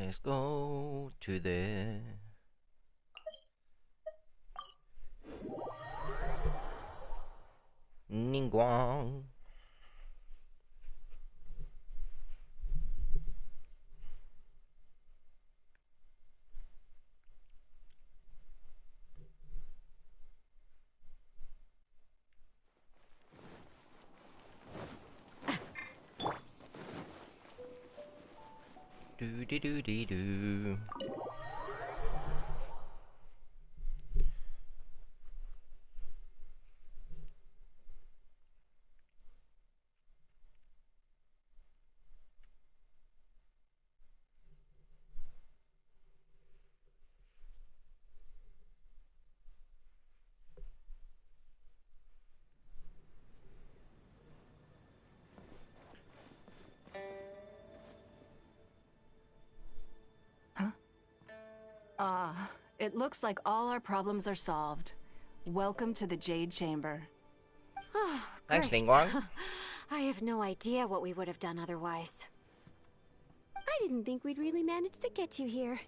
Let's go to the Ningguang. Do do do do do. It looks like all our problems are solved. Welcome to the Jade Chamber. Oh, Thanks, great. Ningguang. I have no idea what we would have done otherwise. I didn't think we'd really manage to get you here.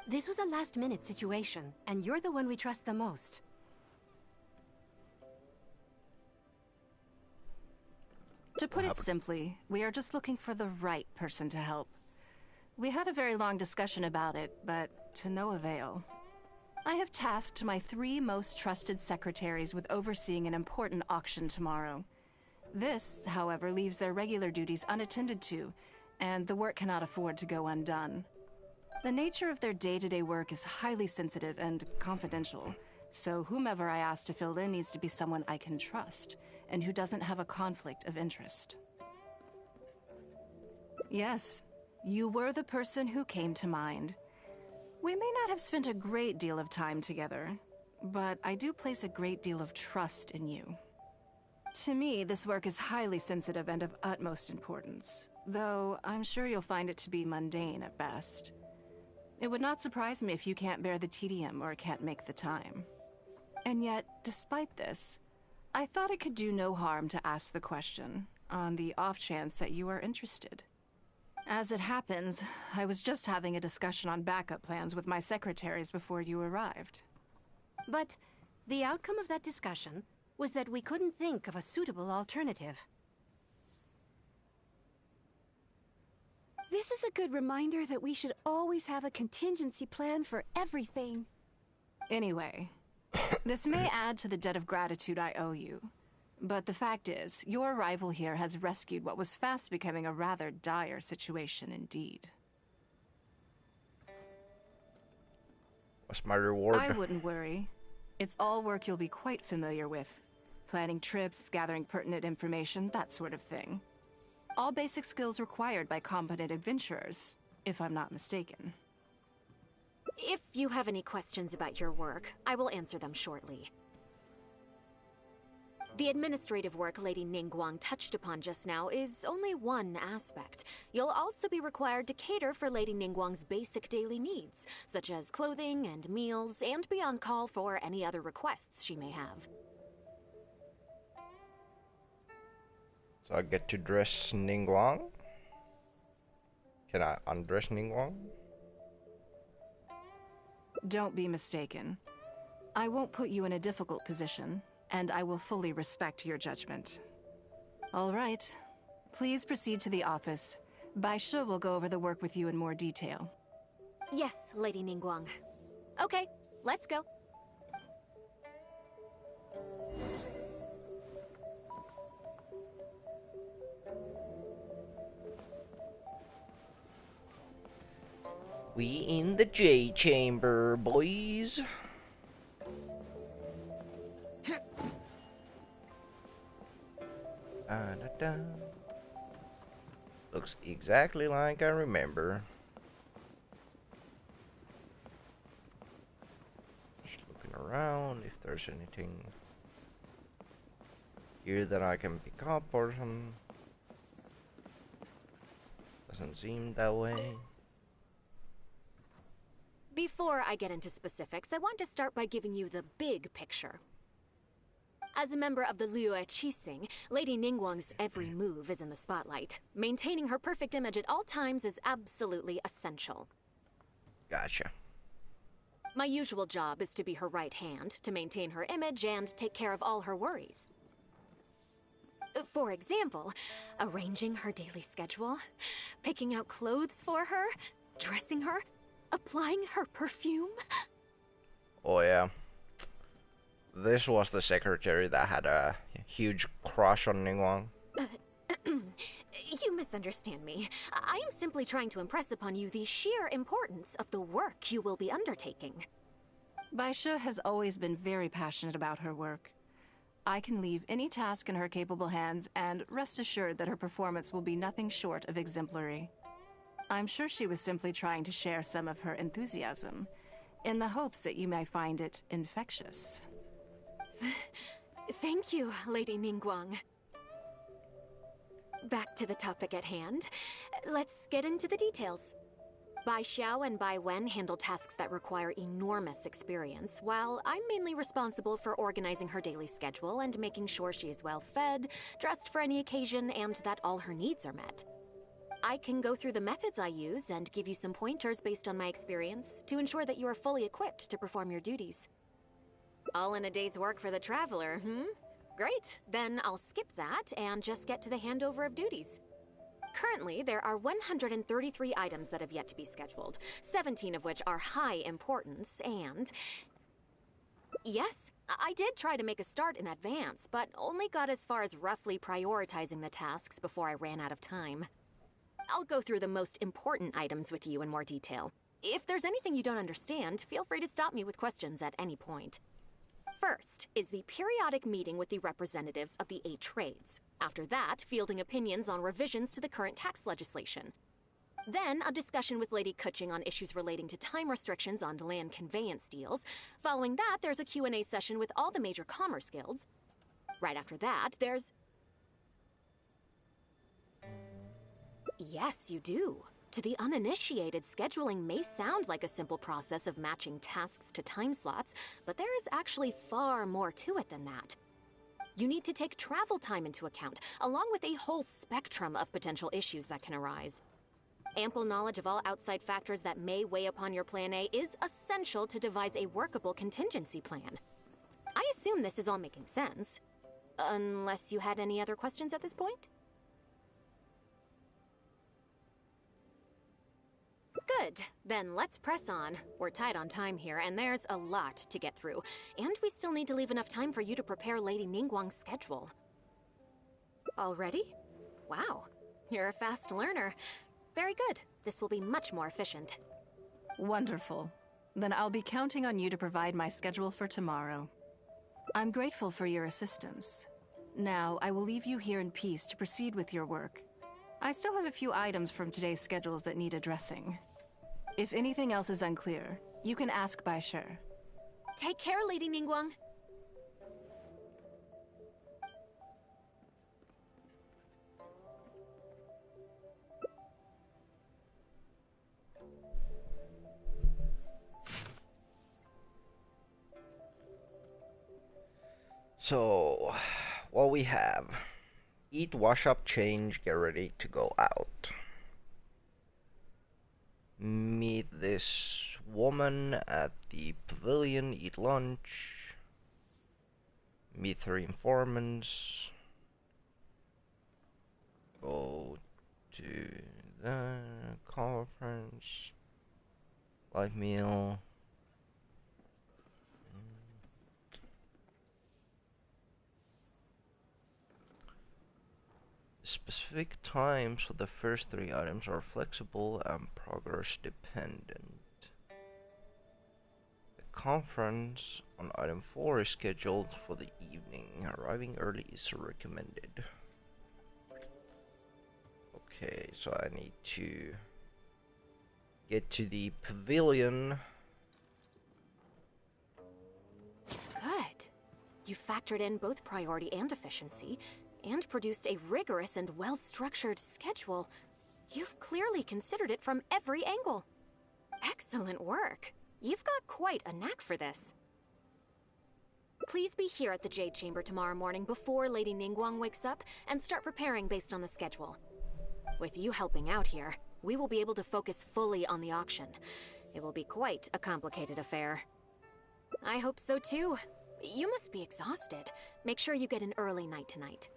This was a last-minute situation, and you're the one we trust the most. To put it simply, we are just looking for the right person to help. We had a very long discussion about it, but to no avail. I have tasked my 3 most trusted secretaries with overseeing an important auction tomorrow. This, however, leaves their regular duties unattended to, and the work cannot afford to go undone. The nature of their day-to-day work is highly sensitive and confidential, so whomever I ask to fill in needs to be someone I can trust, and who doesn't have a conflict of interest. Yes, you were the person who came to mind. We may not have spent a great deal of time together, but I do place a great deal of trust in you. To me, this work is highly sensitive and of utmost importance, though I'm sure you'll find it to be mundane at best. It would not surprise me if you can't bear the tedium or can't make the time. And yet, despite this, I thought it could do no harm to ask the question, on the off chance that you are interested. As it happens, I was just having a discussion on backup plans with my secretaries before you arrived. But the outcome of that discussion was that we couldn't think of a suitable alternative. This is a good reminder that we should always have a contingency plan for everything. Anyway, this may add to the debt of gratitude I owe you. But the fact is, your arrival here has rescued what was fast becoming a rather dire situation indeed. What's my reward? I wouldn't worry. It's all work you'll be quite familiar with. Planning trips, gathering pertinent information, that sort of thing. All basic skills required by competent adventurers, if I'm not mistaken. If you have any questions about your work, I will answer them shortly. The administrative work Lady Ningguang touched upon just now is only one aspect. You'll also be required to cater for Lady Ningguang's basic daily needs, such as clothing and meals, and be on call for any other requests she may have. So I get to dress Ningguang? Can I undress Ningguang? Don't be mistaken. I won't put you in a difficult position, and I will fully respect your judgment. All right. Please proceed to the office. Bai Shi will go over the work with you in more detail. Yes, Lady Ningguang. Okay, let's go. We in the J chamber, boys. Da-da-da. Looks exactly like I remember. Just looking around if there's anything here that I can pick up or some. Doesn't seem that way. Before I get into specifics, I want to start by giving you the big picture. As a member of the Liyue Qixing, Lady Ningguang's every move is in the spotlight. Maintaining her perfect image at all times is absolutely essential. Gotcha. My usual job is to be her right hand, to maintain her image and take care of all her worries. For example, arranging her daily schedule, picking out clothes for her, dressing her, applying her perfume. Oh yeah. This was the secretary that had a huge crush on Ningguang. You misunderstand me. I am simply trying to impress upon you the sheer importance of the work you will be undertaking. Baisha has always been very passionate about her work. I can leave any task in her capable hands, and rest assured that her performance will be nothing short of exemplary. I'm sure she was simply trying to share some of her enthusiasm, in the hopes that you may find it infectious. Thank you, Lady Ningguang. Back to the topic at hand. Let's get into the details. Bai Xiao and Bai Wen handle tasks that require enormous experience, while I'm mainly responsible for organizing her daily schedule and making sure she is well fed, dressed for any occasion, and that all her needs are met. I can go through the methods I use and give you some pointers based on my experience to ensure that you are fully equipped to perform your duties. All in a day's work for the traveler, Great, then I'll skip that and just get to the handover of duties. Currently, there are 133 items that have yet to be scheduled, 17 of which are high importance, and... Yes, I did try to make a start in advance, but only got as far as roughly prioritizing the tasks before I ran out of time. I'll go through the most important items with you in more detail. If there's anything you don't understand, feel free to stop me with questions at any point. First is the periodic meeting with the representatives of the 8 trades. After that, fielding opinions on revisions to the current tax legislation. Then, a discussion with Lady Kuching on issues relating to time restrictions on land conveyance deals. Following that, there's a Q&A session with all the major commerce guilds. Right after that, there's... Yes, you do. To the uninitiated, scheduling may sound like a simple process of matching tasks to time slots, but there is actually far more to it than that. You need to take travel time into account, along with a whole spectrum of potential issues that can arise. Ample knowledge of all outside factors that may weigh upon your Plan A is essential to devise a workable contingency plan. I assume this is all making sense. Unless you had any other questions at this point? Good. Then let's press on. We're tight on time here, and there's a lot to get through. And we still need to leave enough time for you to prepare Lady Ningguang's schedule. Already? Wow. You're a fast learner. Very good. This will be much more efficient. Wonderful. Then I'll be counting on you to provide my schedule for tomorrow. I'm grateful for your assistance. Now, I will leave you here in peace to proceed with your work. I still have a few items from today's schedules that need addressing. If anything else is unclear, you can ask Bai Shi. Take care, Lady Ningguang. So, what we have: eat, wash up, change, get ready to go out. Meet this woman at the pavilion, eat lunch, meet her informants, go to the conference, live meal. Specific times for the first 3 items are flexible and progress dependent. The conference on item 4 is scheduled for the evening. Arriving early is recommended. Okay, so I need to get to the pavilion. Good. You factored in both priority and efficiency, and produced a rigorous and well-structured schedule. You've clearly considered it from every angle. Excellent work. You've got quite a knack for this. Please be here at the Jade Chamber tomorrow morning before Lady Ningguang wakes up and start preparing based on the schedule. With you helping out here, we will be able to focus fully on the auction. It will be quite a complicated affair. I hope so too. You must be exhausted. Make sure you get an early night tonight.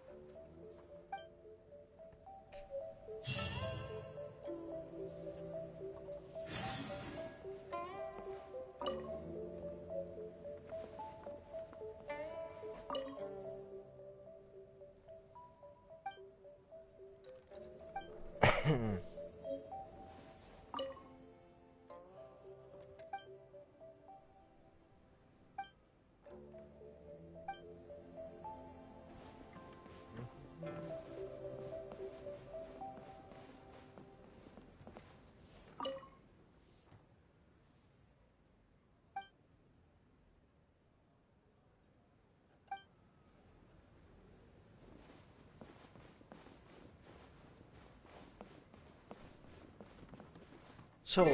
So,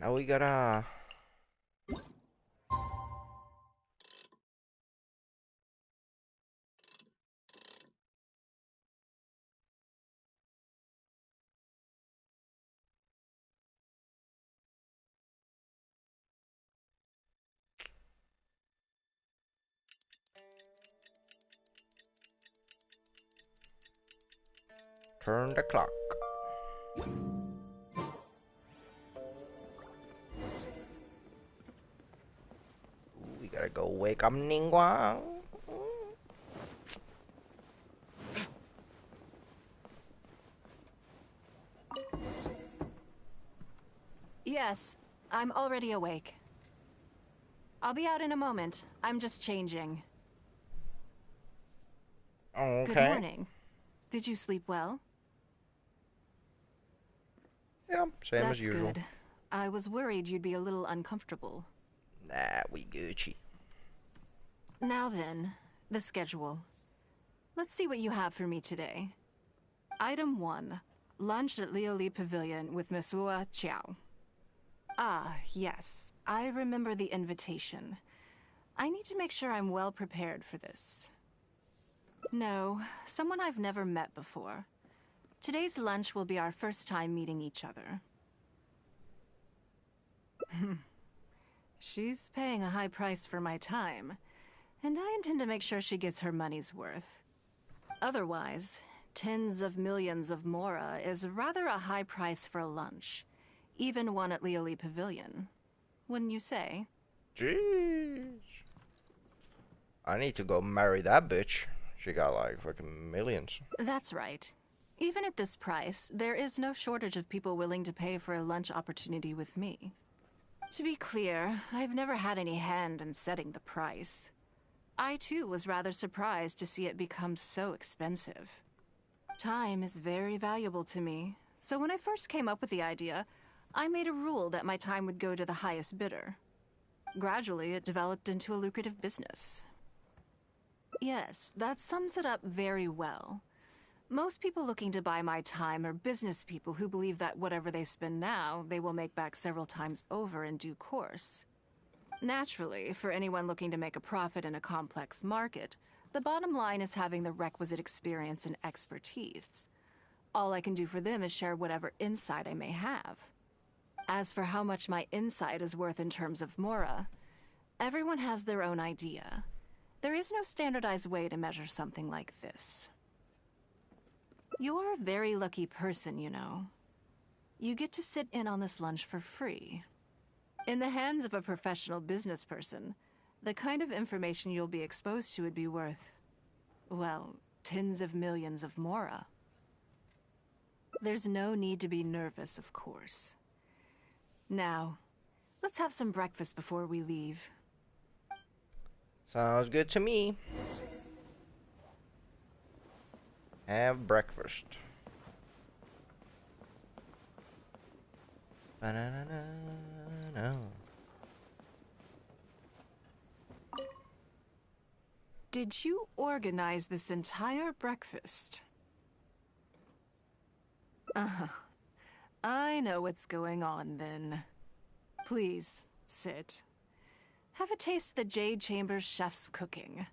now we gotta... turn the clock. We gotta go wake up Ningguang. Yes, I'm already awake. I'll be out in a moment. I'm just changing. Okay. Good morning. Did you sleep well? Yeah, same That's as usual. good. I was worried you'd be a little uncomfortable. Nah, we Gucci. Now then, the schedule. Let's see what you have for me today. Item 1. Lunch at Lioli Pavilion with Miss Lua Chiao. Ah, yes. I remember the invitation. I need to make sure I'm well prepared for this. No, someone I've never met before. Today's lunch will be our first time meeting each other. She's paying a high price for my time, and I intend to make sure she gets her money's worth. Otherwise, tens of millions of Mora is rather a high price for a lunch, even one at Lioli Pavilion. Wouldn't you say? Jeez. I need to go marry that bitch. She got like fucking millions. That's right. Even at this price, there is no shortage of people willing to pay for a lunch opportunity with me. To be clear, I've never had any hand in setting the price. I too was rather surprised to see it become so expensive. Time is very valuable to me, so when I first came up with the idea, I made a rule that my time would go to the highest bidder. Gradually, it developed into a lucrative business. Yes, that sums it up very well. Most people looking to buy my time are business people who believe that whatever they spend now, they will make back several times over in due course. Naturally, for anyone looking to make a profit in a complex market, the bottom line is having the requisite experience and expertise. All I can do for them is share whatever insight I may have. As for how much my insight is worth in terms of Mora, everyone has their own idea. There is no standardized way to measure something like this. You're a very lucky person, you know. You get to sit in on this lunch for free. In the hands of a professional business person, the kind of information you'll be exposed to would be worth, well, tens of millions of Mora. There's no need to be nervous, of course. Now, let's have some breakfast before we leave. Sounds good to me. Have breakfast. Ba-na-na-na-na. Did you organize this entire breakfast? Uh-huh. I know what's going on then. Please, sit. Have a taste of the Jade Chamber's chef's cooking.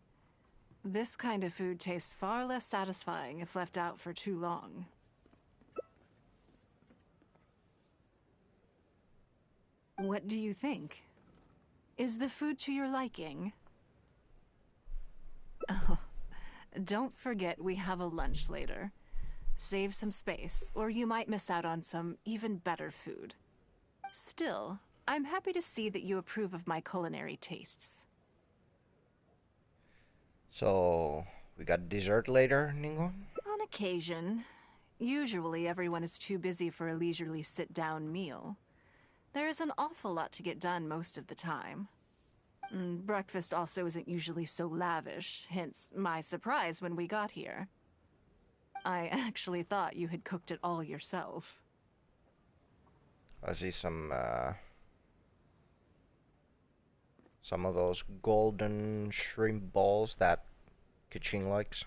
This kind of food tastes far less satisfying if left out for too long. What do you think? Is the food to your liking? Oh, don't forget we have a lunch later. Save some space, or you might miss out on some even better food. Still, I'm happy to see that you approve of my culinary tastes. So, we got dessert later, Ningguang? On occasion. Usually everyone is too busy for a leisurely sit-down meal. There is an awful lot to get done most of the time. Breakfast also isn't usually so lavish, hence my surprise when we got here. I actually thought you had cooked it all yourself. I see some of those golden shrimp balls that Kaching likes.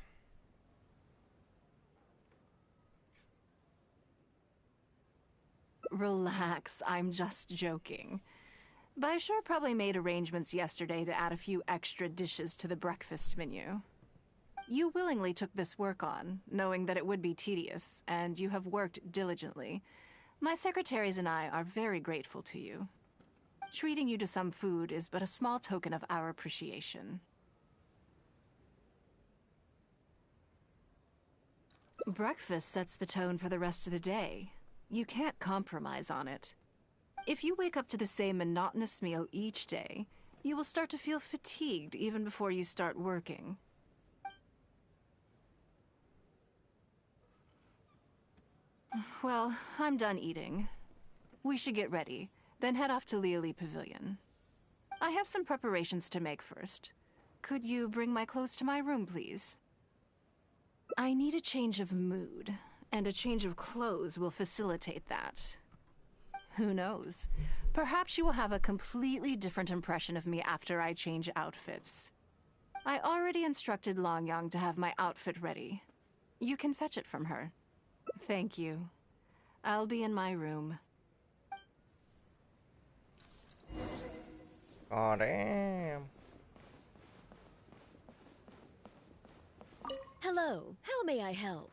Relax, I'm just joking. Baishar probably made arrangements yesterday to add a few extra dishes to the breakfast menu. You willingly took this work on, knowing that it would be tedious, and you have worked diligently. My secretaries and I are very grateful to you. Treating you to some food is but a small token of our appreciation. Breakfast sets the tone for the rest of the day. You can't compromise on it. If you wake up to the same monotonous meal each day, you will start to feel fatigued even before you start working. Well, I'm done eating. We should get ready, then head off to Liali Pavilion. I have some preparations to make first. Could you bring my clothes to my room, please? I need a change of mood, and a change of clothes will facilitate that. Who knows? Perhaps you will have a completely different impression of me after I change outfits. I already instructed Longyang to have my outfit ready. You can fetch it from her. Thank you. I'll be in my room. Oh damn. Hello, how may I help?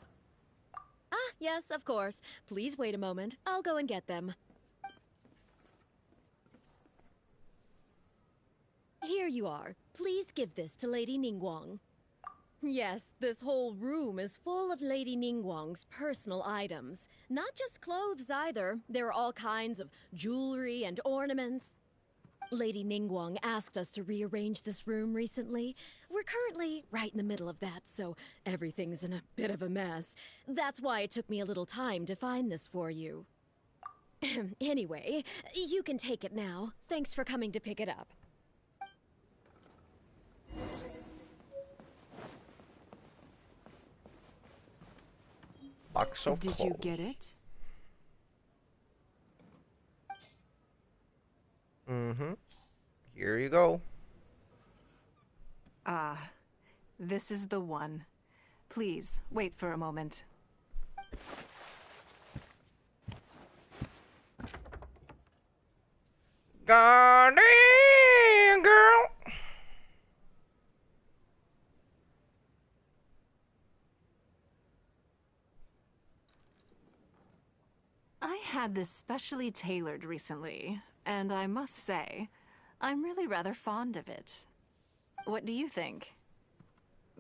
Ah, yes, of course. Please wait a moment. I'll go and get them. Here you are. Please give this to Lady Ningguang. Yes, this whole room is full of Lady Ningguang's personal items. Not just clothes either. There are all kinds of jewelry and ornaments. Lady Ningguang asked us to rearrange this room recently. We're currently right in the middle of that, so everything's in a bit of a mess. That's why it took me a little time to find this for you. Anyway, you can take it now. Thanks for coming to pick it up. Box of Did you clothes. get it? Mm-hmm. Here you go. Ah, this is the one. Please, wait for a moment. Goddamn, girl. I had this specially tailored recently, and I must say, I'm really rather fond of it. What do you think?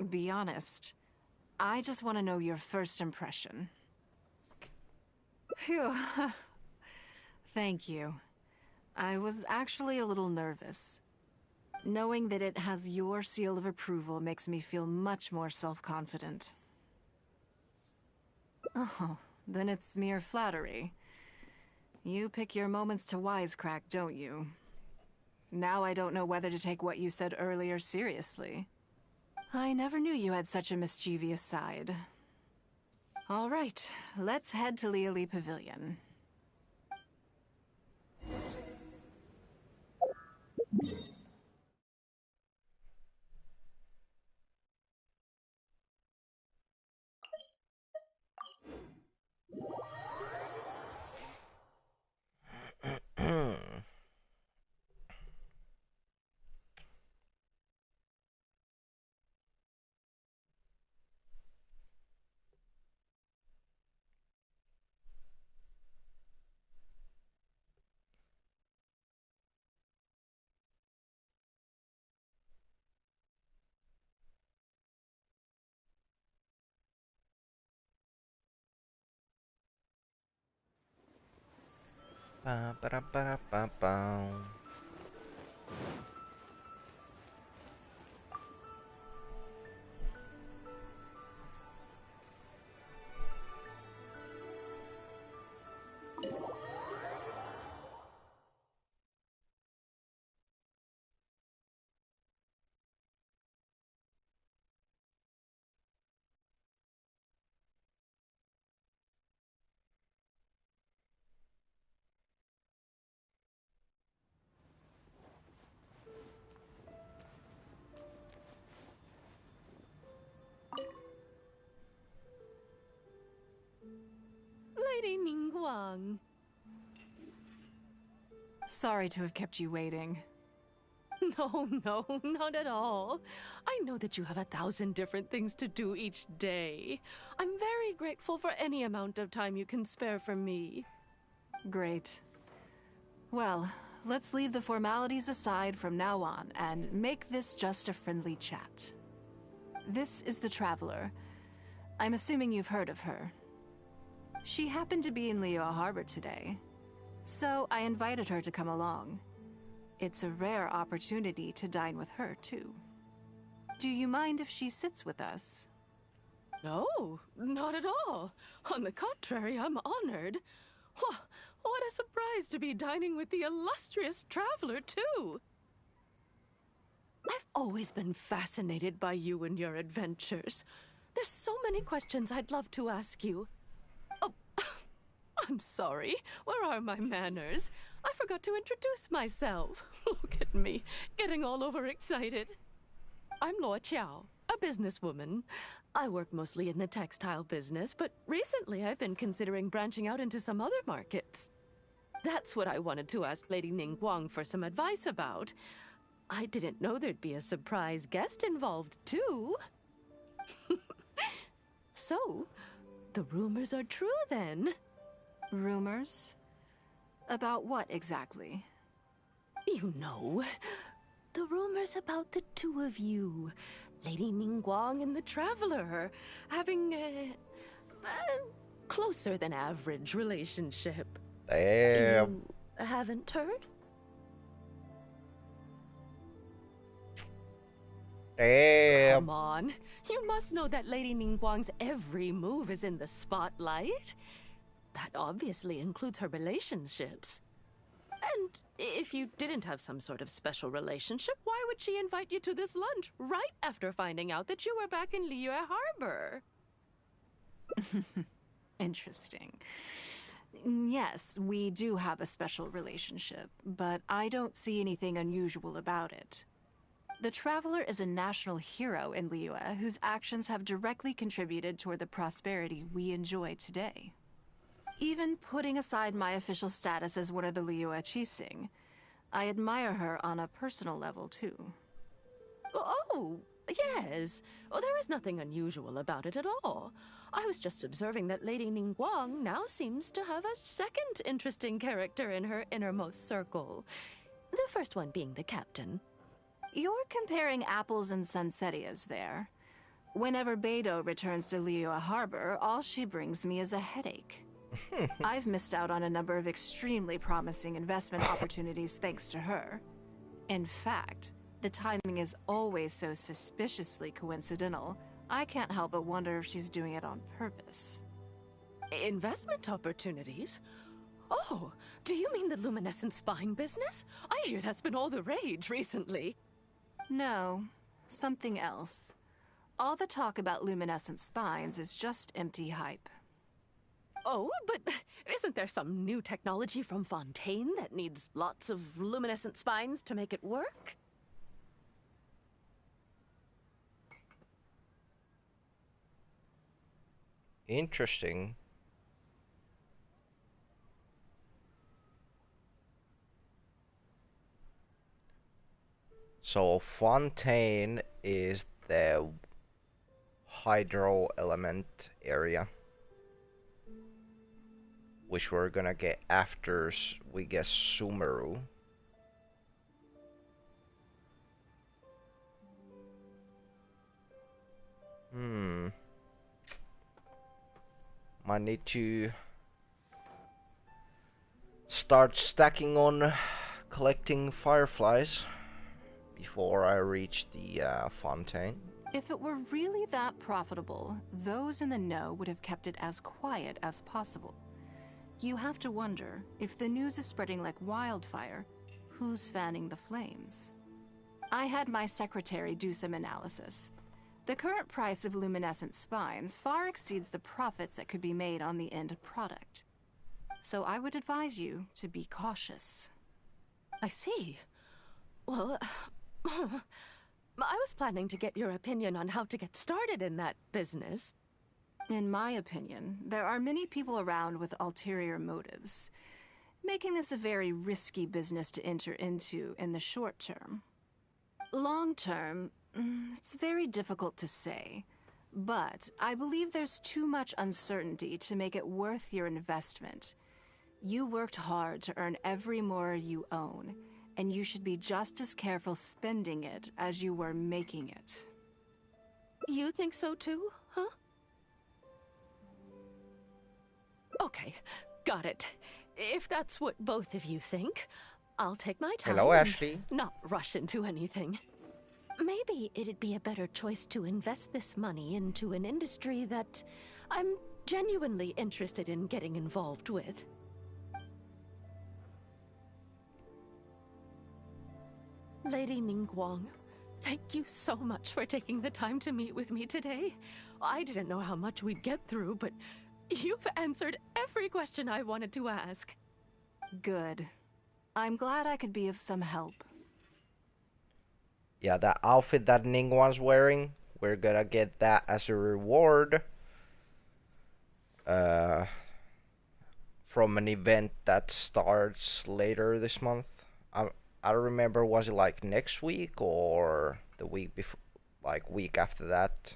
Be honest. I just want to know your first impression. Phew. Thank you. I was actually a little nervous. Knowing that it has your seal of approval makes me feel much more self-confident. Oh, then it's mere flattery. You pick your moments to wisecrack, don't you? Now I don't know whether to take what you said earlier seriously. I never knew you had such a mischievous side. All right, let's head to Liali Pavilion. Ba ba da ba da ba ba. Lady Ningguang. Sorry to have kept you waiting. No, no, not at all. I know that you have 1,000 different things to do each day. I'm very grateful for any amount of time you can spare for me. Great. Well, let's leave the formalities aside from now on and make this just a friendly chat. This is the Traveler. I'm assuming you've heard of her. She happened to be in Liyue Harbor today, so I invited her to come along. It's a rare opportunity to dine with her, too. Do you mind if she sits with us? No, not at all. On the contrary, I'm honored. What a surprise to be dining with the illustrious Traveler, too. I've always been fascinated by you and your adventures. There's so many questions I'd love to ask you. Oh, I'm sorry. Where are my manners? I forgot to introduce myself. Look at me, getting all overexcited. I'm Luo Qiao, a businesswoman. I work mostly in the textile business, but recently I've been considering branching out into some other markets. That's what I wanted to ask Lady Ningguang for some advice about. I didn't know there'd be a surprise guest involved, too. So, the rumors are true, then? Rumors? About what exactly? You know, the rumors about the two of you, Lady Ningguang and the Traveler, having a closer than average relationship. Damn. You haven't heard? Damn. Come on. You must know that Lady Ningguang's every move is in the spotlight. That obviously includes her relationships. And if you didn't have some sort of special relationship, why would she invite you to this lunch right after finding out that you were back in Liyue Harbor? Interesting. Yes, we do have a special relationship, but I don't see anything unusual about it. The Traveler is a national hero in Liyue whose actions have directly contributed toward the prosperity we enjoy today. Even putting aside my official status as one of the Liyue Qixing, I admire her on a personal level, too. Oh, yes. Well, there is nothing unusual about it at all. I was just observing that Lady Ningguang now seems to have a second interesting character in her innermost circle. The first one being the captain. You're comparing apples and sunsettias there. Whenever Beidou returns to Liyue Harbor, all she brings me is a headache. I've missed out on a number of extremely promising investment opportunities thanks to her. In fact, the timing is always so suspiciously coincidental, I can't help but wonder if she's doing it on purpose. Investment opportunities? Oh, do you mean the luminescent spine business? I hear that's been all the rage recently. No, something else. All the talk about luminescent spines is just empty hype. Oh, but isn't there some new technology from Fontaine that needs lots of luminescent spines to make it work? Interesting. So Fontaine is the hydro element area, which we're gonna get after we get Sumeru. Might need to start stacking on collecting fireflies before I reach the fontaine. If it were really that profitable, those in the know would have kept it as quiet as possible. You have to wonder, if the news is spreading like wildfire, who's fanning the flames? I had my secretary do some analysis. The current price of luminescent spines far exceeds the profits that could be made on the end product. So I would advise you to be cautious. I see. Well, I was planning to get your opinion on how to get started in that business. In my opinion, there are many people around with ulterior motives, making this a very risky business to enter into in the short term. Long term, it's very difficult to say, but I believe there's too much uncertainty to make it worth your investment. You worked hard to earn every more you own, and you should be just as careful spending it as you were making it. You think so too, huh? Okay, got it. If that's what both of you think, I'll take my time. Hello, Ashley. Not rush into anything. Maybe it'd be a better choice to invest this money into an industry that I'm genuinely interested in getting involved with. Lady Ningguang, thank you so much for taking the time to meet with me today. I didn't know how much we'd get through, but you've answered every question I wanted to ask. Good. I'm glad I could be of some help. Yeah, that outfit that Ningguang's wearing, we're gonna get that as a reward. From an event that starts later this month. I don't remember, was it like next week or the week before, like week after that?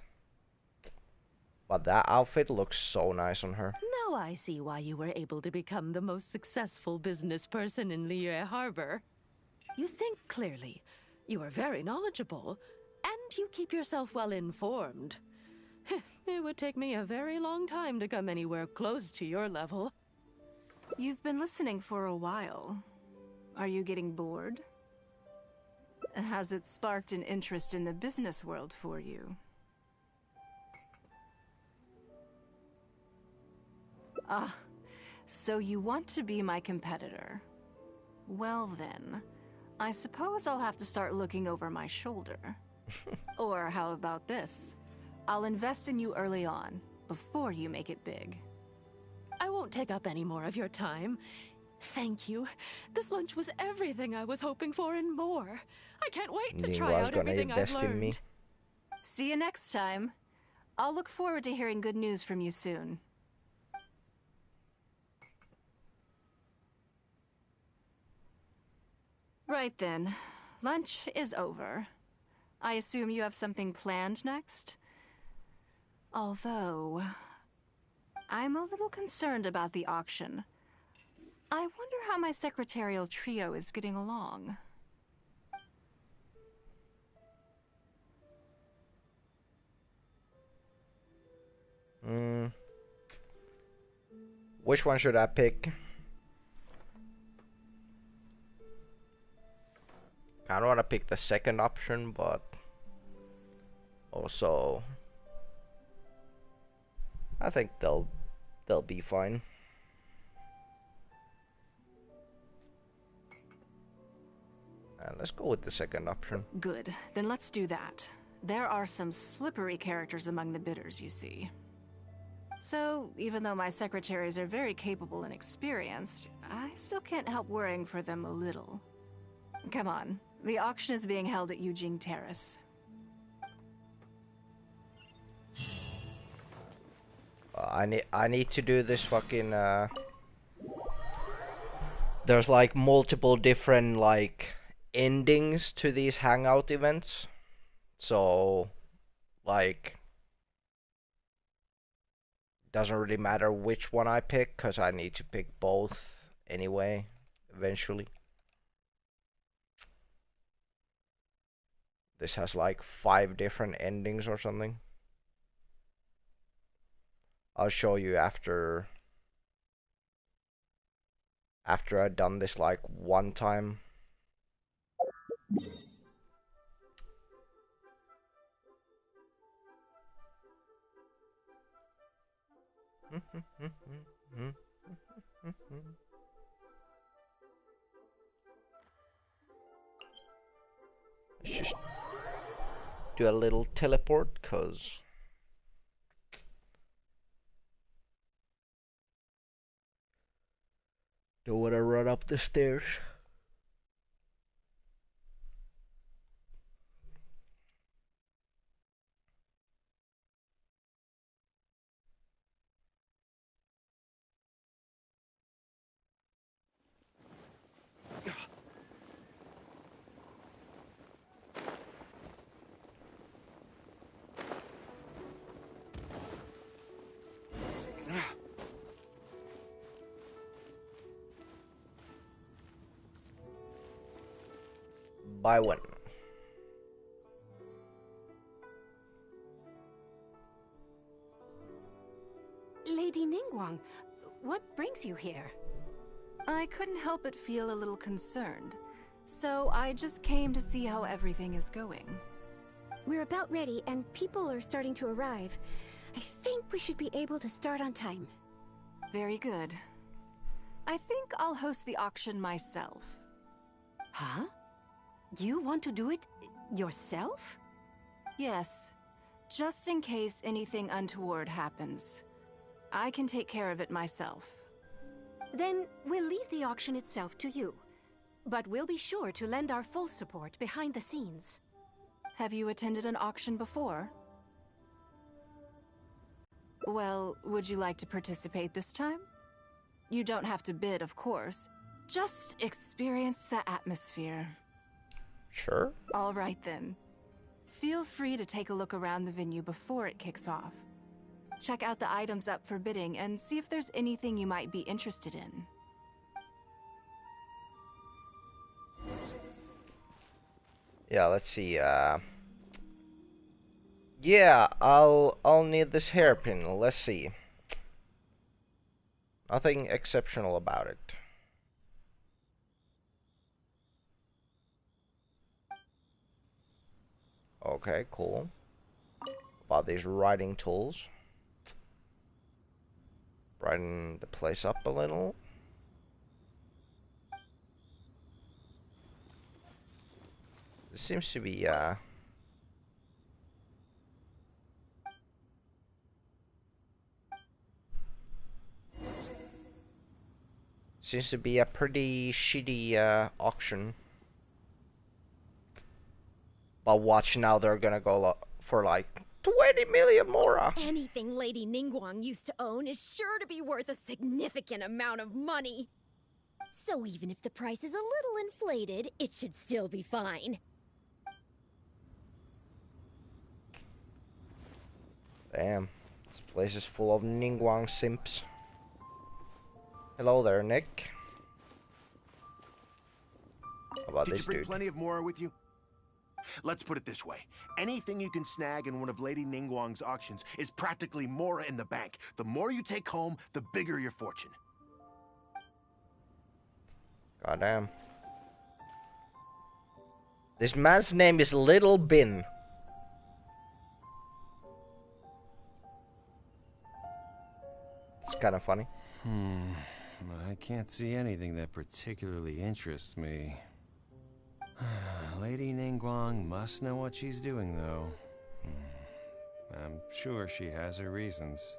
But that outfit looks so nice on her. Now I see why you were able to become the most successful business person in Liyue Harbor. You think clearly, you are very knowledgeable, and you keep yourself well informed. It would take me a very long time to come anywhere close to your level. You've been listening for a while. Are you getting bored? Has it sparked an interest in the business world for you? Ah, so you want to be my competitor. Well then, I suppose I'll have to start looking over my shoulder. Or how about this? I'll invest in you early on, before you make it big. I won't take up any more of your time. Thank you. This lunch was everything I was hoping for and more. I can't wait to try out everything I've learned. In me. See you next time. I'll look forward to hearing good news from you soon. Right then. Lunch is over. I assume you have something planned next? Although, I'm a little concerned about the auction. I wonder how my secretarial trio is getting along. Which one should I pick? I don't want to pick the second option, but also I think they'll be fine. Let's go with the second option. Good. Then let's do that. There are some slippery characters among the bidders, you see. So, even though my secretaries are very capable and experienced, I still can't help worrying for them a little. Come on. The auction is being held at Yujing Terrace. I need to do this fucking there's like multiple different like endings to these hangout events. So like doesn't really matter which one I pick, cuz I need to pick both anyway eventually. This has like 5 different endings or something. I'll show you after after I've done this like one time. Let's just do a little teleport, cause don't wanna run up the stairs. Buy one. Lady Ningguang, what brings you here? I couldn't help but feel a little concerned, so I just came to see how everything is going. We're about ready, and people are starting to arrive. I think we should be able to start on time. Very good. I think I'll host the auction myself. Huh? You want to do it yourself? Yes, just in case anything untoward happens. I can take care of it myself. Then we'll leave the auction itself to you. But we'll be sure to lend our full support behind the scenes. Have you attended an auction before? Well, would you like to participate this time? You don't have to bid, of course. Just experience the atmosphere. Sure. All right then. Feel free to take a look around the venue before it kicks off. Check out the items up for bidding and see if there's anything you might be interested in. Yeah, let's see. Yeah, I'll need this hairpin. Let's see. Nothing exceptional about it. Okay, cool. About these writing tools. Brighten the place up a little. This seems to be a pretty shitty auction. But watch now, they're gonna go for like 20 million more. Anything Lady Ningguang used to own is sure to be worth a significant amount of money. So even if the price is a little inflated, it should still be fine. Damn, this place is full of Ningguang simps. Hello there, Nick. How about Did this you bring dude? plenty of Mora with you? Let's put it this way. Anything you can snag in one of Lady Ningguang's auctions is practically Mora in the bank. The more you take home, the bigger your fortune. Goddamn. This man's name is Little Bin. It's kind of funny. I can't see anything that particularly interests me. Lady Ningguang must know what she's doing, though. I'm sure she has her reasons.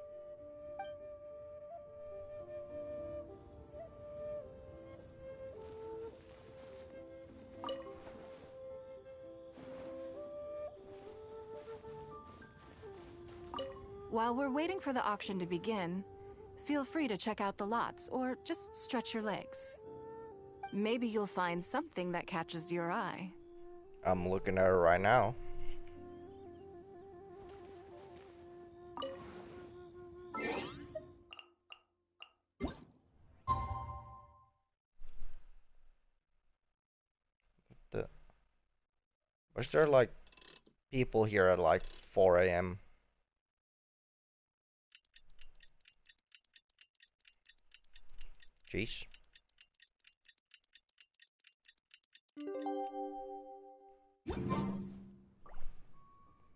While we're waiting for the auction to begin, feel free to check out the lots or just stretch your legs. Maybe you'll find something that catches your eye. I'm looking at her right now. Was there like people here at like 4 a.m.? Jeez.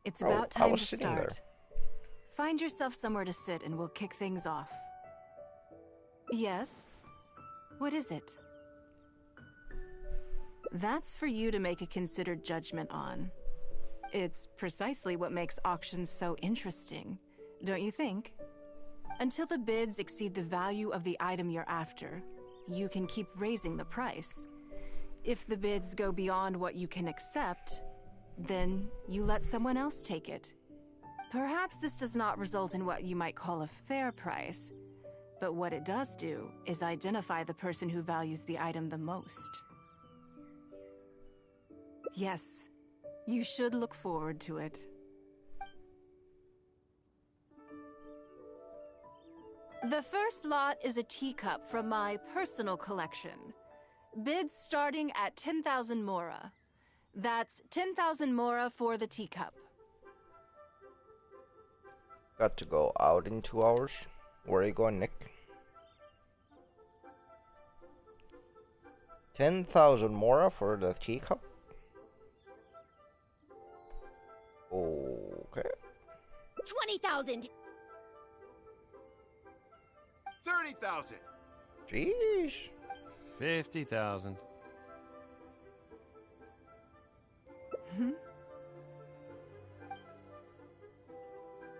It's Oh, about I time was to sitting there. start. Find yourself somewhere to sit and we'll kick things off. Yes? What is it? That's for you to make a considered judgment on. It's precisely what makes auctions so interesting, don't you think? Until the bids exceed the value of the item you're after, you can keep raising the price. If the bids go beyond what you can accept, then you let someone else take it. Perhaps this does not result in what you might call a fair price, but what it does do is identify the person who values the item the most. Yes, you should look forward to it. The first lot is a teacup from my personal collection. Bids starting at 10,000 mora. That's 10,000 mora for the teacup. Got to go out in 2 hours. Where are you going, Nick? 10,000 mora for the teacup? Okay. 20,000! 30,000. Jeez. 50,000.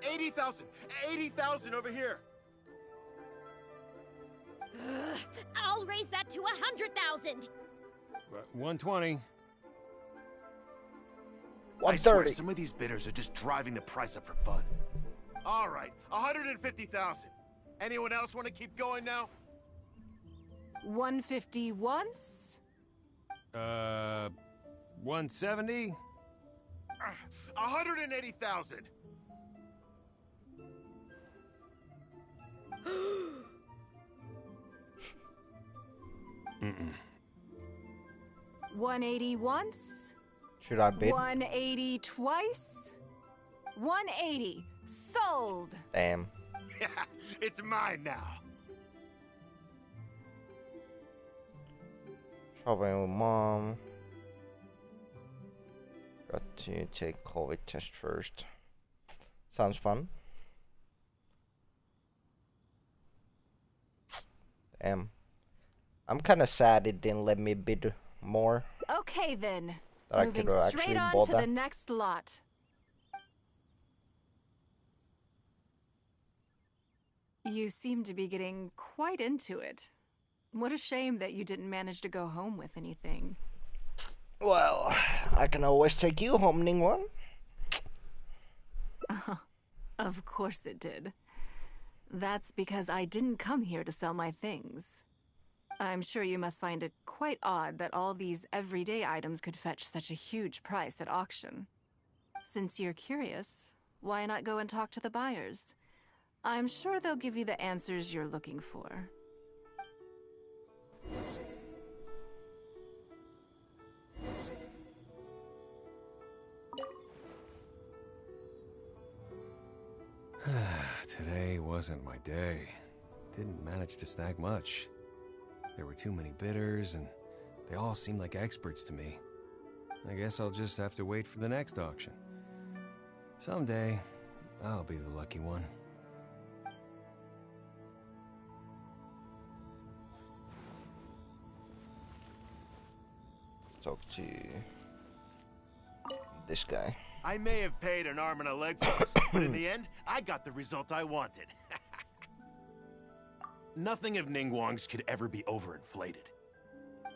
80,000. 80,000 over here. I'll raise that to 100,000! 120. I swear 130. some of these bidders are just driving the price up for fun. All right, 150,000. Anyone else want to keep going now? 150 once? 170? 180,000. Mm-mm. 180 once? Should I bid? 180 twice? 180. Sold! Damn. It's mine now. Shopping with mom. Got to take COVID test first. Sounds fun. Damn. I'm kinda sad it didn't let me bid more. Okay then. That I Moving could have straight actually on bought to that. the next lot. You seem to be getting quite into it. What a shame that you didn't manage to go home with anything. Well, I can always take you home, Ningguang. Of course it did. That's because I didn't come here to sell my things. I'm sure you must find it quite odd that all these everyday items could fetch such a huge price at auction. Since you're curious, why not go and talk to the buyers? I'm sure they'll give you the answers you're looking for. Today wasn't my day. Didn't manage to snag much. There were too many bidders, and they all seemed like experts to me. I guess I'll just have to wait for the next auction. Someday, I'll be the lucky one. Talk to this guy. I may have paid an arm and a leg for this, but in the end, I got the result I wanted. Nothing of Ningguang's could ever be overinflated.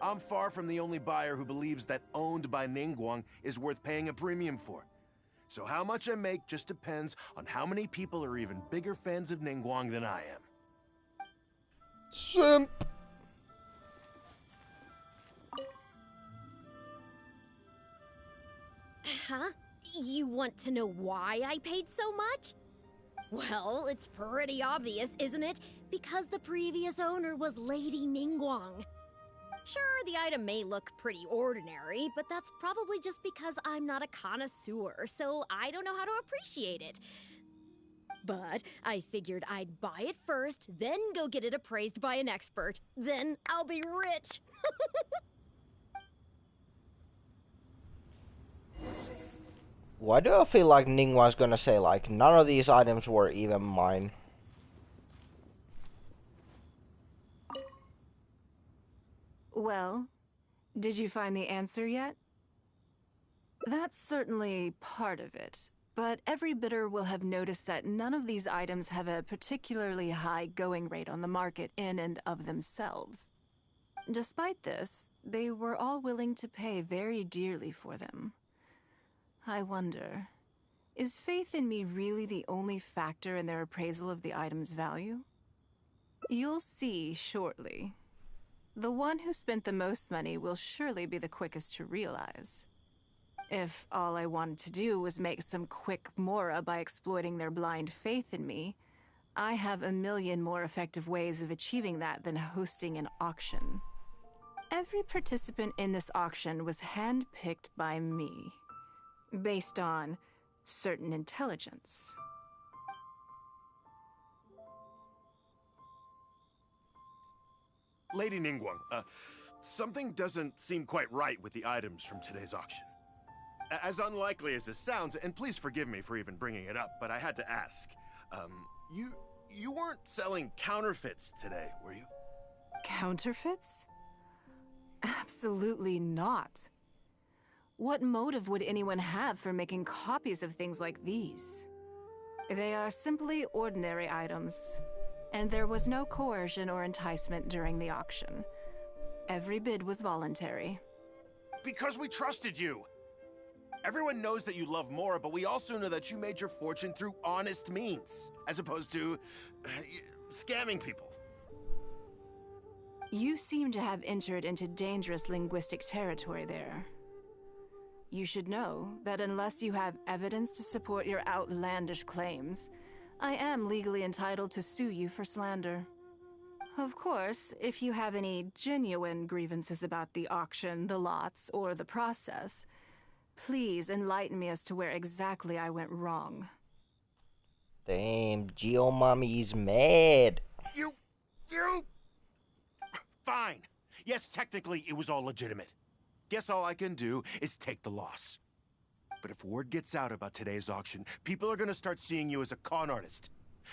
I'm far from the only buyer who believes that owned by Ningguang is worth paying a premium for. So how much I make just depends on how many people are even bigger fans of Ningguang than I am. Simp. Huh? You want to know why I paid so much? Well, it's pretty obvious, isn't it? Because the previous owner was Lady Ningguang. Sure, the item may look pretty ordinary, but that's probably just because I'm not a connoisseur, so I don't know how to appreciate it. But I figured I'd buy it first, then go get it appraised by an expert. Then I'll be rich. Why do I feel like Ningguang's gonna say, like, none of these items were even mine? Well, did you find the answer yet? That's certainly part of it, but every bidder will have noticed that none of these items have a particularly high going rate on the market in and of themselves. Despite this, they were all willing to pay very dearly for them. I wonder, is faith in me really the only factor in their appraisal of the item's value? You'll see shortly. The one who spent the most money will surely be the quickest to realize. If all I wanted to do was make some quick mora by exploiting their blind faith in me, I have a million more effective ways of achieving that than hosting an auction. Every participant in this auction was handpicked by me, based on certain intelligence. Lady Ningguang, something doesn't seem quite right with the items from today's auction. As unlikely as this sounds, and please forgive me for even bringing it up, but I had to ask. You weren't selling counterfeits today, were you? Counterfeits? Absolutely not. What motive would anyone have for making copies of things like these? They are simply ordinary items, and there was no coercion or enticement during the auction. Every bid was voluntary. Because we trusted you! Everyone knows that you love Mora, but we also know that you made your fortune through honest means, as opposed to scamming people. You seem to have entered into dangerous linguistic territory there. You should know that unless you have evidence to support your outlandish claims, I am legally entitled to sue you for slander. Of course, if you have any genuine grievances about the auction, the lots, or the process, please enlighten me as to where exactly I went wrong. Damn, Geo Mommy's mad. You... Fine. Yes, technically, it was all legitimate. Guess all I can do is take the loss. But if word gets out about today's auction, people are gonna start seeing you as a con artist.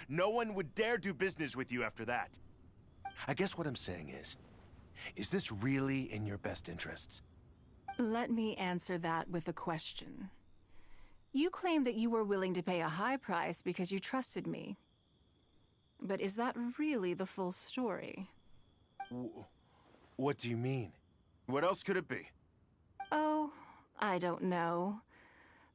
No one would dare do business with you after that. I guess what I'm saying is this really in your best interests? Let me answer that with a question. You claim that you were willing to pay a high price because you trusted me. But is that really the full story? What do you mean? What else could it be? Oh, I don't know.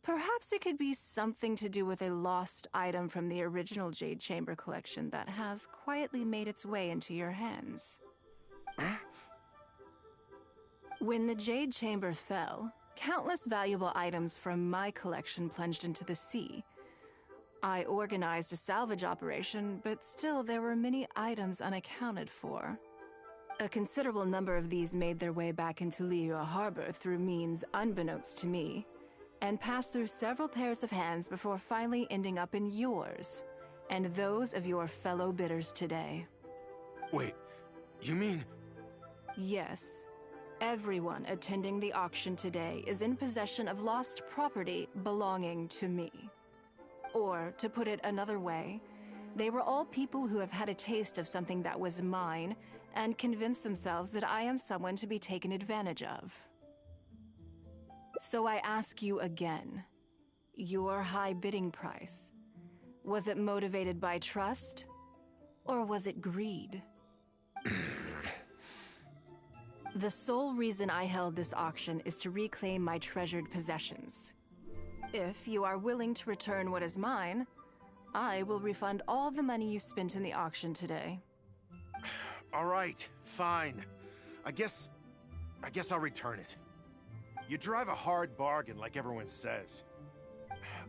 Perhaps it could be something to do with a lost item from the original Jade Chamber collection that has quietly made its way into your hands. When the Jade Chamber fell, countless valuable items from my collection plunged into the sea. I organized a salvage operation, but still there were many items unaccounted for. A considerable number of these made their way back into Liyue Harbor through means unbeknownst to me, and passed through several pairs of hands before finally ending up in yours, and those of your fellow bidders today. Wait, you mean... Yes. Everyone attending the auction today is in possession of lost property belonging to me. Or, to put it another way, they were all people who have had a taste of something that was mine and convinced themselves that I am someone to be taken advantage of. So I ask you again, your high bidding price, was it motivated by trust, or was it greed? The sole reason I held this auction is to reclaim my treasured possessions. If you are willing to return what is mine, I will refund all the money you spent in the auction today. All right, fine. I guess I'll return it. You drive a hard bargain like everyone says.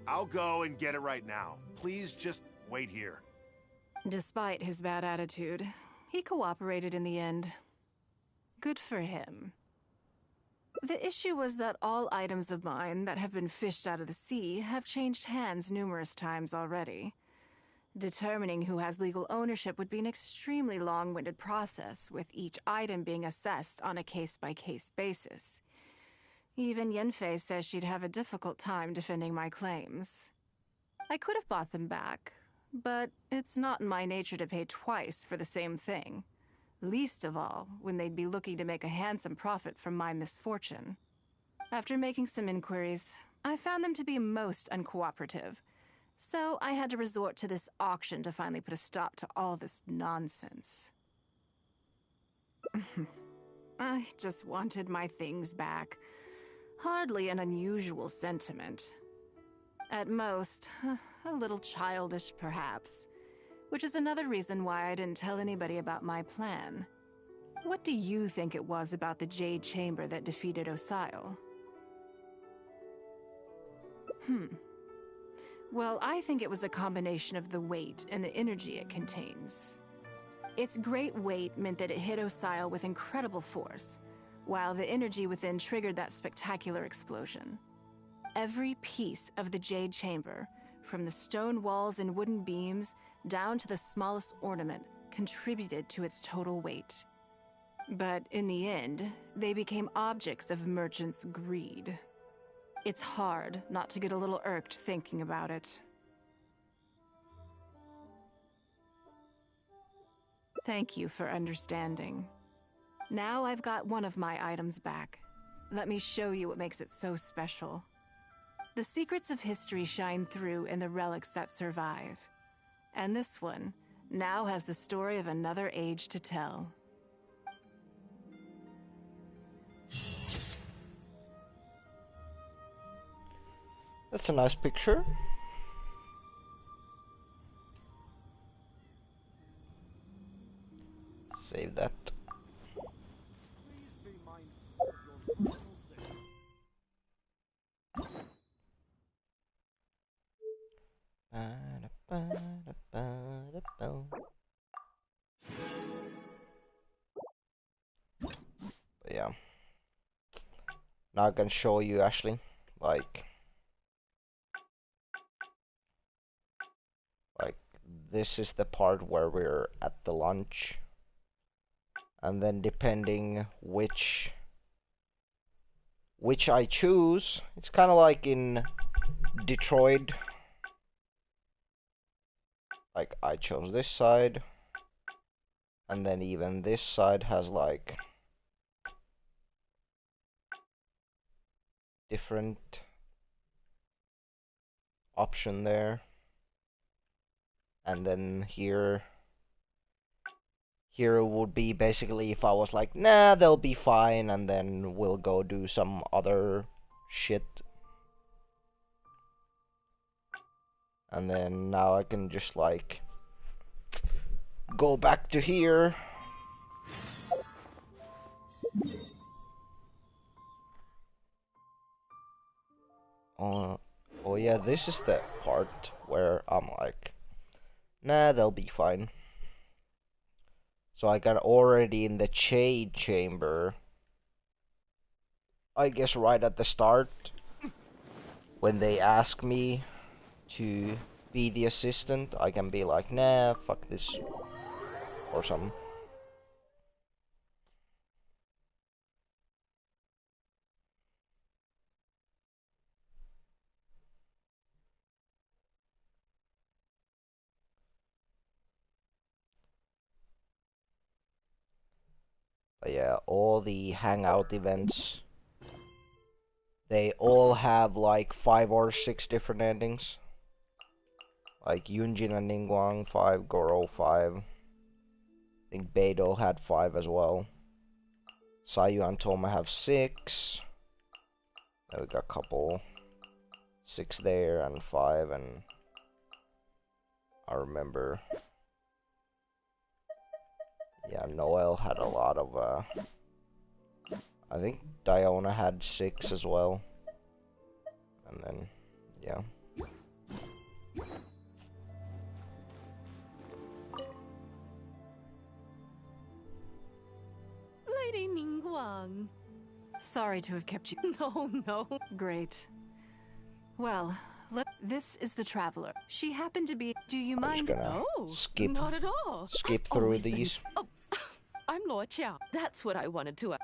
I'll go and get it right now. Please just wait here. Despite his bad attitude, he cooperated in the end. Good for him. The issue was that all items of mine that have been fished out of the sea have changed hands numerous times already. Determining who has legal ownership would be an extremely long-winded process, with each item being assessed on a case-by-case basis. Even Yenfei says she'd have a difficult time defending my claims. I could have bought them back, but it's not in my nature to pay twice for the same thing. Least of all, when they'd be looking to make a handsome profit from my misfortune. After making some inquiries, I found them to be most uncooperative, so I had to resort to this auction to finally put a stop to all this nonsense. I just wanted my things back. Hardly an unusual sentiment. At most, a little childish perhaps, which is another reason why I didn't tell anybody about my plan. What do you think it was about the Jade Chamber that defeated Osile? Well, I think it was a combination of the weight and the energy it contains. Its great weight meant that it hit Osile with incredible force, while the energy within triggered that spectacular explosion. Every piece of the Jade Chamber, from the stone walls and wooden beams down to the smallest ornament, contributed to its total weight. But in the end, they became objects of merchants' greed. It's hard not to get a little irked thinking about it. Thank you for understanding. Now I've got one of my items back. Let me show you what makes it so special. The secrets of history shine through in the relics that survive. And this one now has the story of another age to tell. That's a nice picture. Save that. Please be mindful of your personal safety. But yeah. Now I can show you, Ashley, like this is the part where we're at the lunch, and then depending which I choose, it's kind of like in Detroit. Like I chose this side, and then even this side has like different option there. And then here it would be basically if I was like, nah, they'll be fine, and then we'll go do some other shit. And then now I can just like go back to here. Oh yeah, this is the part where I'm like, nah, they'll be fine. So I got already in the Jade Chamber, I guess right at the start, when they ask me to be the assistant, I can be like, nah, fuck this, or something. But yeah, all the Hangout events, they all have like 5 or 6 different endings. Like Yunjin and Ningguang 5, Goro 5. I think Beidou had 5 as well. Sayu and Toma have 6. Then we got a couple 6 there and 5, and I remember, yeah, Noel had a lot of I think Diona had 6 as well. And then yeah. Lady Ningguang. Sorry to have kept you. No. Great. Well, this is the Traveler. She happened to be... Do you mind? No, skip not at all. skip I've through always been these. Oh, I'm Luo Qiao. That's what I wanted to ask.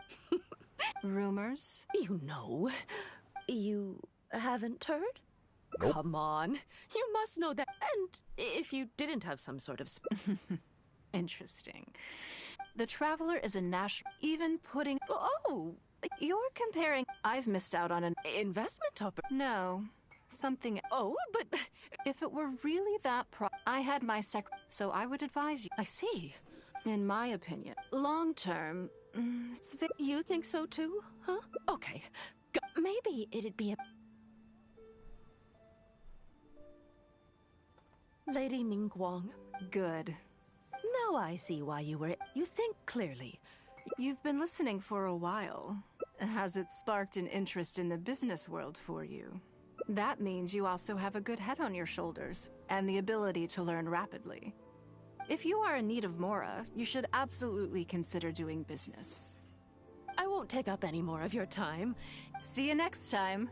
Rumors? You know. You haven't heard? Nope. Come on. You must know that. And if you didn't have some sort of... Interesting. The Traveler is a national... Even putting... Oh, You're comparing... I've missed out on an... investment No. Something... Oh, but... If it were really that I had my so I would advise you. I see. In my opinion, long term, it's You think so too, huh? Okay. Maybe it'd be a... Lady Ningguang. good. Now I see why you were... You think clearly. You've been listening for a while. Has it sparked an interest in the business world for you? That means you also have a good head on your shoulders, and the ability to learn rapidly. If you are in need of Mora, you should absolutely consider doing business. I won't take up any more of your time. See you next time.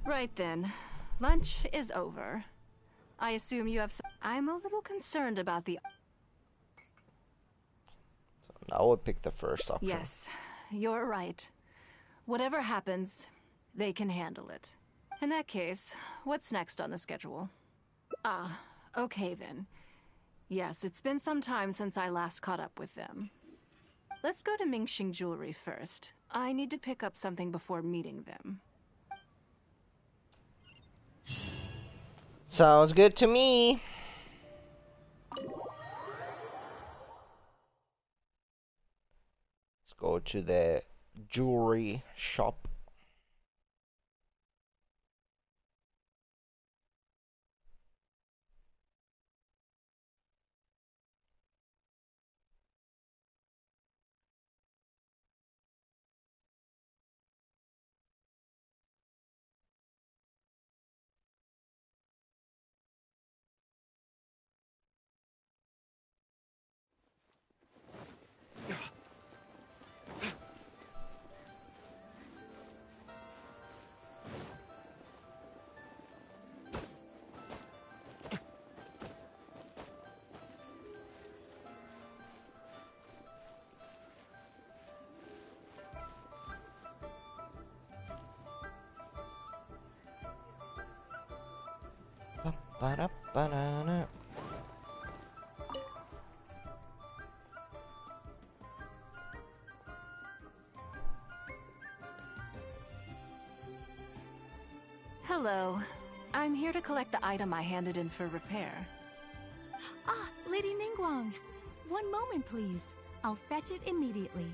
Right then. Lunch is over. I assume you have some... I'm a little concerned about the... Now we'll pick the first option. Yes, you're right. Whatever happens, they can handle it. In that case, what's next on the schedule? Ah, okay then. Yes, it's been some time since I last caught up with them. Let's go to Mingxing Jewelry first. I need to pick up something before meeting them. Sounds good to me. Let's go to the jewelry shop. Ba-da-ba-da-da. Hello. I'm here to collect the item I handed in for repair. Ah, Lady Ningguang. One moment, please. I'll fetch it immediately.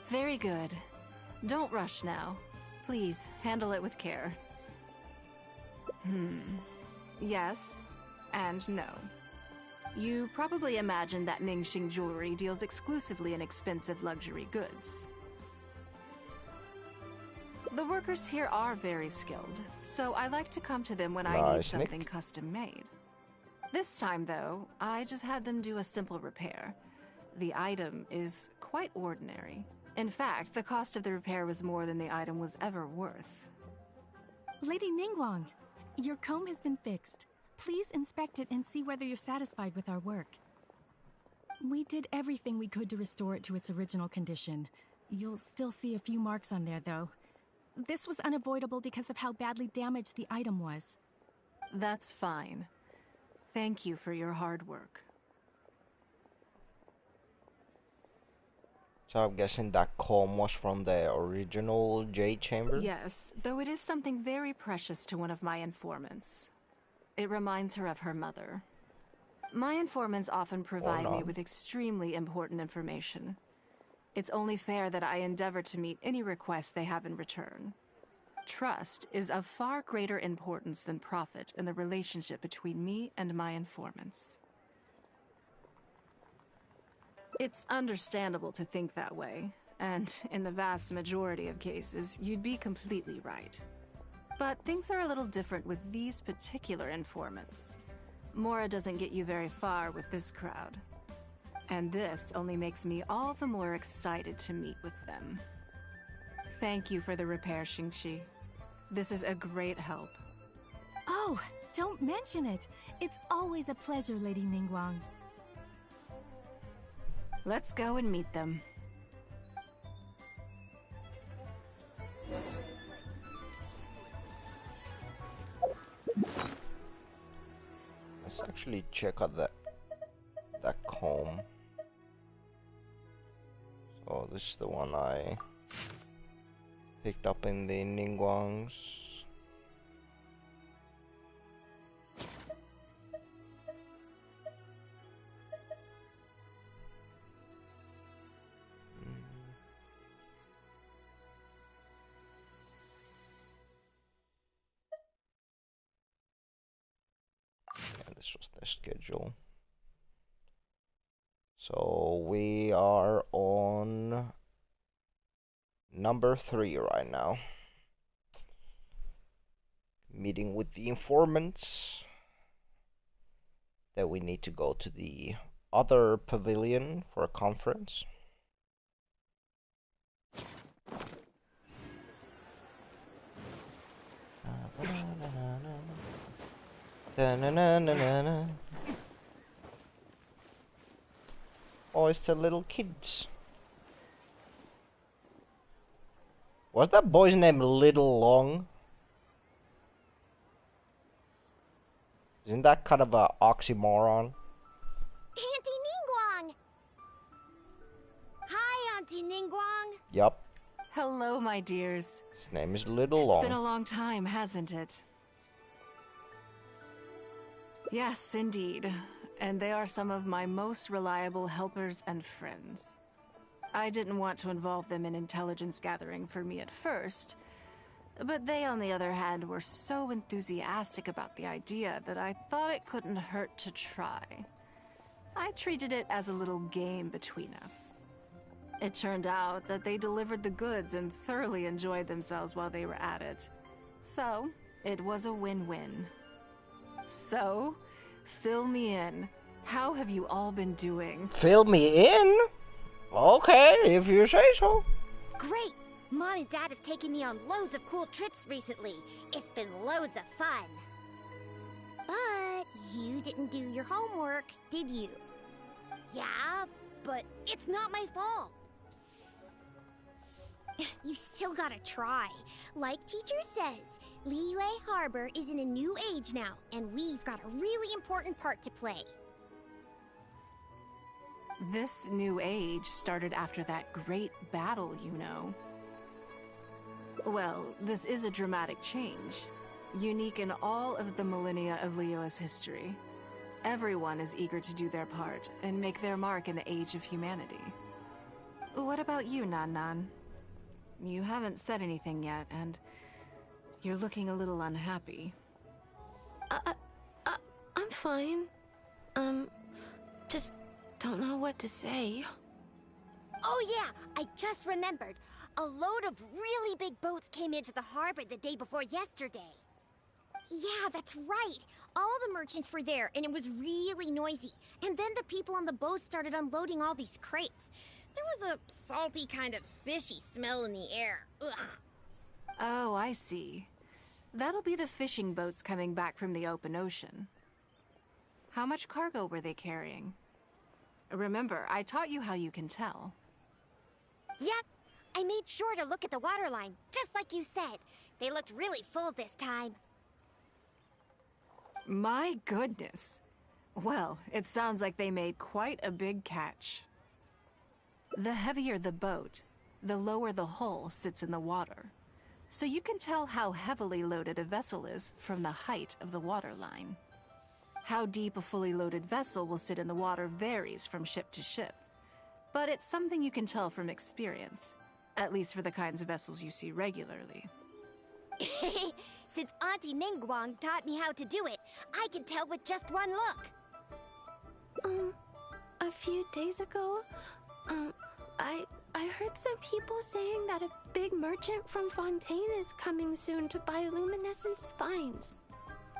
Very good. Don't rush now. Please, handle it with care. Yes, and no. You probably imagine that Mingxing Jewelry deals exclusively in expensive luxury goods. The workers here are very skilled, so I like to come to them when I need Nice, something Nick. custom made. This time, though, I just had them do a simple repair. The item is quite ordinary. In fact, the cost of the repair was more than the item was ever worth. Lady Ningguang, your comb has been fixed. Please inspect it and see whether you're satisfied with our work. We did everything we could to restore it to its original condition. You'll still see a few marks on there, though. This was unavoidable because of how badly damaged the item was. That's fine. Thank you for your hard work. So I'm guessing that comb was from the original Jade Chamber? Yes, though it is something very precious to one of my informants. It reminds her of her mother. My informants often provide me not. with extremely important information. It's only fair that I endeavor to meet any requests they have in return. Trust is of far greater importance than profit in the relationship between me and my informants. It's understandable to think that way, and in the vast majority of cases, you'd be completely right. But things are a little different with these particular informants. Mora doesn't get you very far with this crowd. And this only makes me all the more excited to meet with them. Thank you for the repair, Xingqi. This is a great help. Oh, Don't mention it. It's always a pleasure, Lady Ningguang. Let's go and meet them. Let's actually check out that comb. So this is the one I picked up in the Ningguang's. Yeah, this was the schedule. So we are on number 3 right now. Meeting with the informants. Then we need to go to the other pavilion for a conference. Oh, it's the little kids. Was that boy's name Little Long? Isn't that kind of a oxymoron? Auntie Ningguang! Hi, Auntie Ningguang! Yup. Hello, my dears. His name is Little Long. It's been a long time, hasn't it? Yes, indeed. And they are some of my most reliable helpers and friends. I didn't want to involve them in intelligence gathering for me at first, but they, on the other hand, were so enthusiastic about the idea that I thought it couldn't hurt to try. I treated it as a little game between us. It turned out that they delivered the goods and thoroughly enjoyed themselves while they were at it. So, it was a win-win. So, fill me in. How have you all been doing? Fill me in? Okay, if you say so. Great! Mom and Dad have taken me on loads of cool trips recently. It's been loads of fun. But you didn't do your homework, did you? Yeah, but it's not my fault. You still gotta try. Like teacher says, Liyue Harbor is in a new age now, and we've got a really important part to play. This new age started after that great battle, you know. Well, this is a dramatic change, unique in all of the millennia of Liyue's history. Everyone is eager to do their part and make their mark in the age of humanity. What about you, Nan Nan? You haven't said anything yet, and you're looking a little unhappy. I'm fine. Just don't know what to say. Oh yeah, I just remembered. A load of really big boats came into the harbor the day before yesterday. Yeah, that's right. All the merchants were there, and it was really noisy. And then the people on the boat started unloading all these crates. There was a salty kind of fishy smell in the air. Ugh. Oh, I see. That'll be the fishing boats coming back from the open ocean. How much cargo were they carrying? Remember, I taught you how you can tell. Yep. I made sure to look at the waterline, just like you said. They looked really full this time. My goodness. Well, it sounds like they made quite a big catch. The heavier the boat, the lower the hull sits in the water. So you can tell how heavily loaded a vessel is from the height of the waterline. How deep a fully loaded vessel will sit in the water varies from ship to ship. But it's something you can tell from experience, at least for the kinds of vessels you see regularly. Since Auntie Ningguang taught me how to do it, I can tell with just one look. A few days ago, I heard some people saying that a big merchant from Fontaine is coming soon to buy luminescent spines.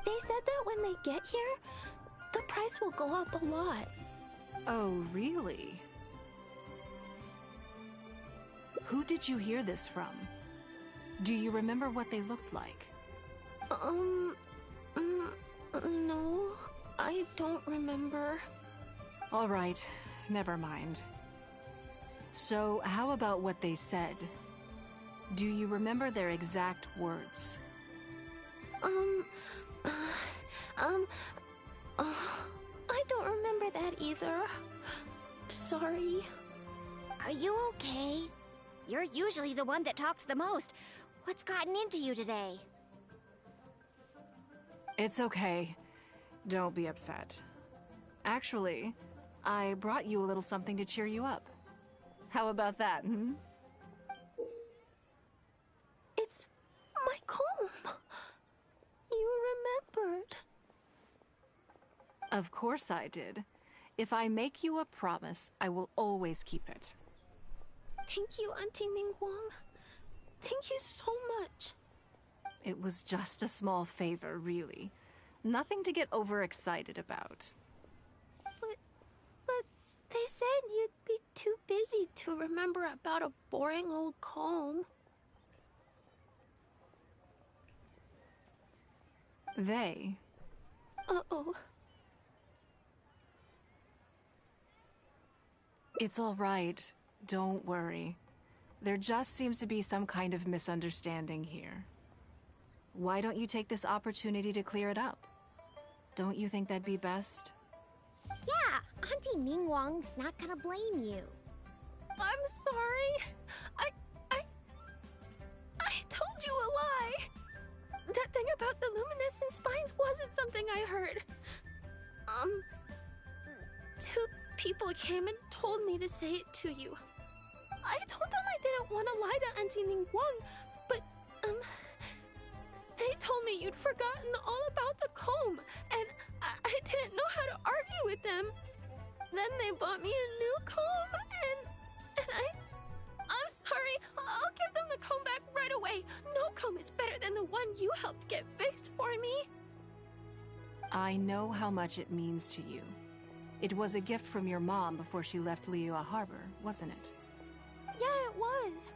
They said that when they get here, the price will go up a lot. Oh, really? Who did you hear this from? Do you remember what they looked like? No, I don't remember. All right, never mind. So, how about what they said? Do you remember their exact words? Uh, I don't remember that either. Sorry. Are you okay? You're usually the one that talks the most. What's gotten into you today? It's okay. Don't be upset. Actually, I brought you a little something to cheer you up. How about that, hmm? It's my comb. You remembered. Of course I did. If I make you a promise, I will always keep it. Thank you, Auntie Ningguang. Thank you so much. It was just a small favor, really. Nothing to get overexcited about. But they said you'd be too busy to remember about a boring old comb. They? Uh-oh. It's all right. Don't worry. There just seems to be some kind of misunderstanding here. Why don't you take this opportunity to clear it up? Don't you think that'd be best? Yeah, Auntie Ningguang's not gonna blame you. I'm sorry. I told you a lie. That thing about the luminescent spines wasn't something I heard. Two people came and told me to say it to you. I told them I didn't want to lie to Auntie Ningguang, but, they told me you'd forgotten all about the comb, and I didn't know how to argue with them. Then they bought me a new comb, and I'm sorry. I'll give them the comb back right away. No comb is better than the one you helped get fixed for me. I know how much it means to you. It was a gift from your mom before she left Liyue Harbor, wasn't it? Yeah, it was.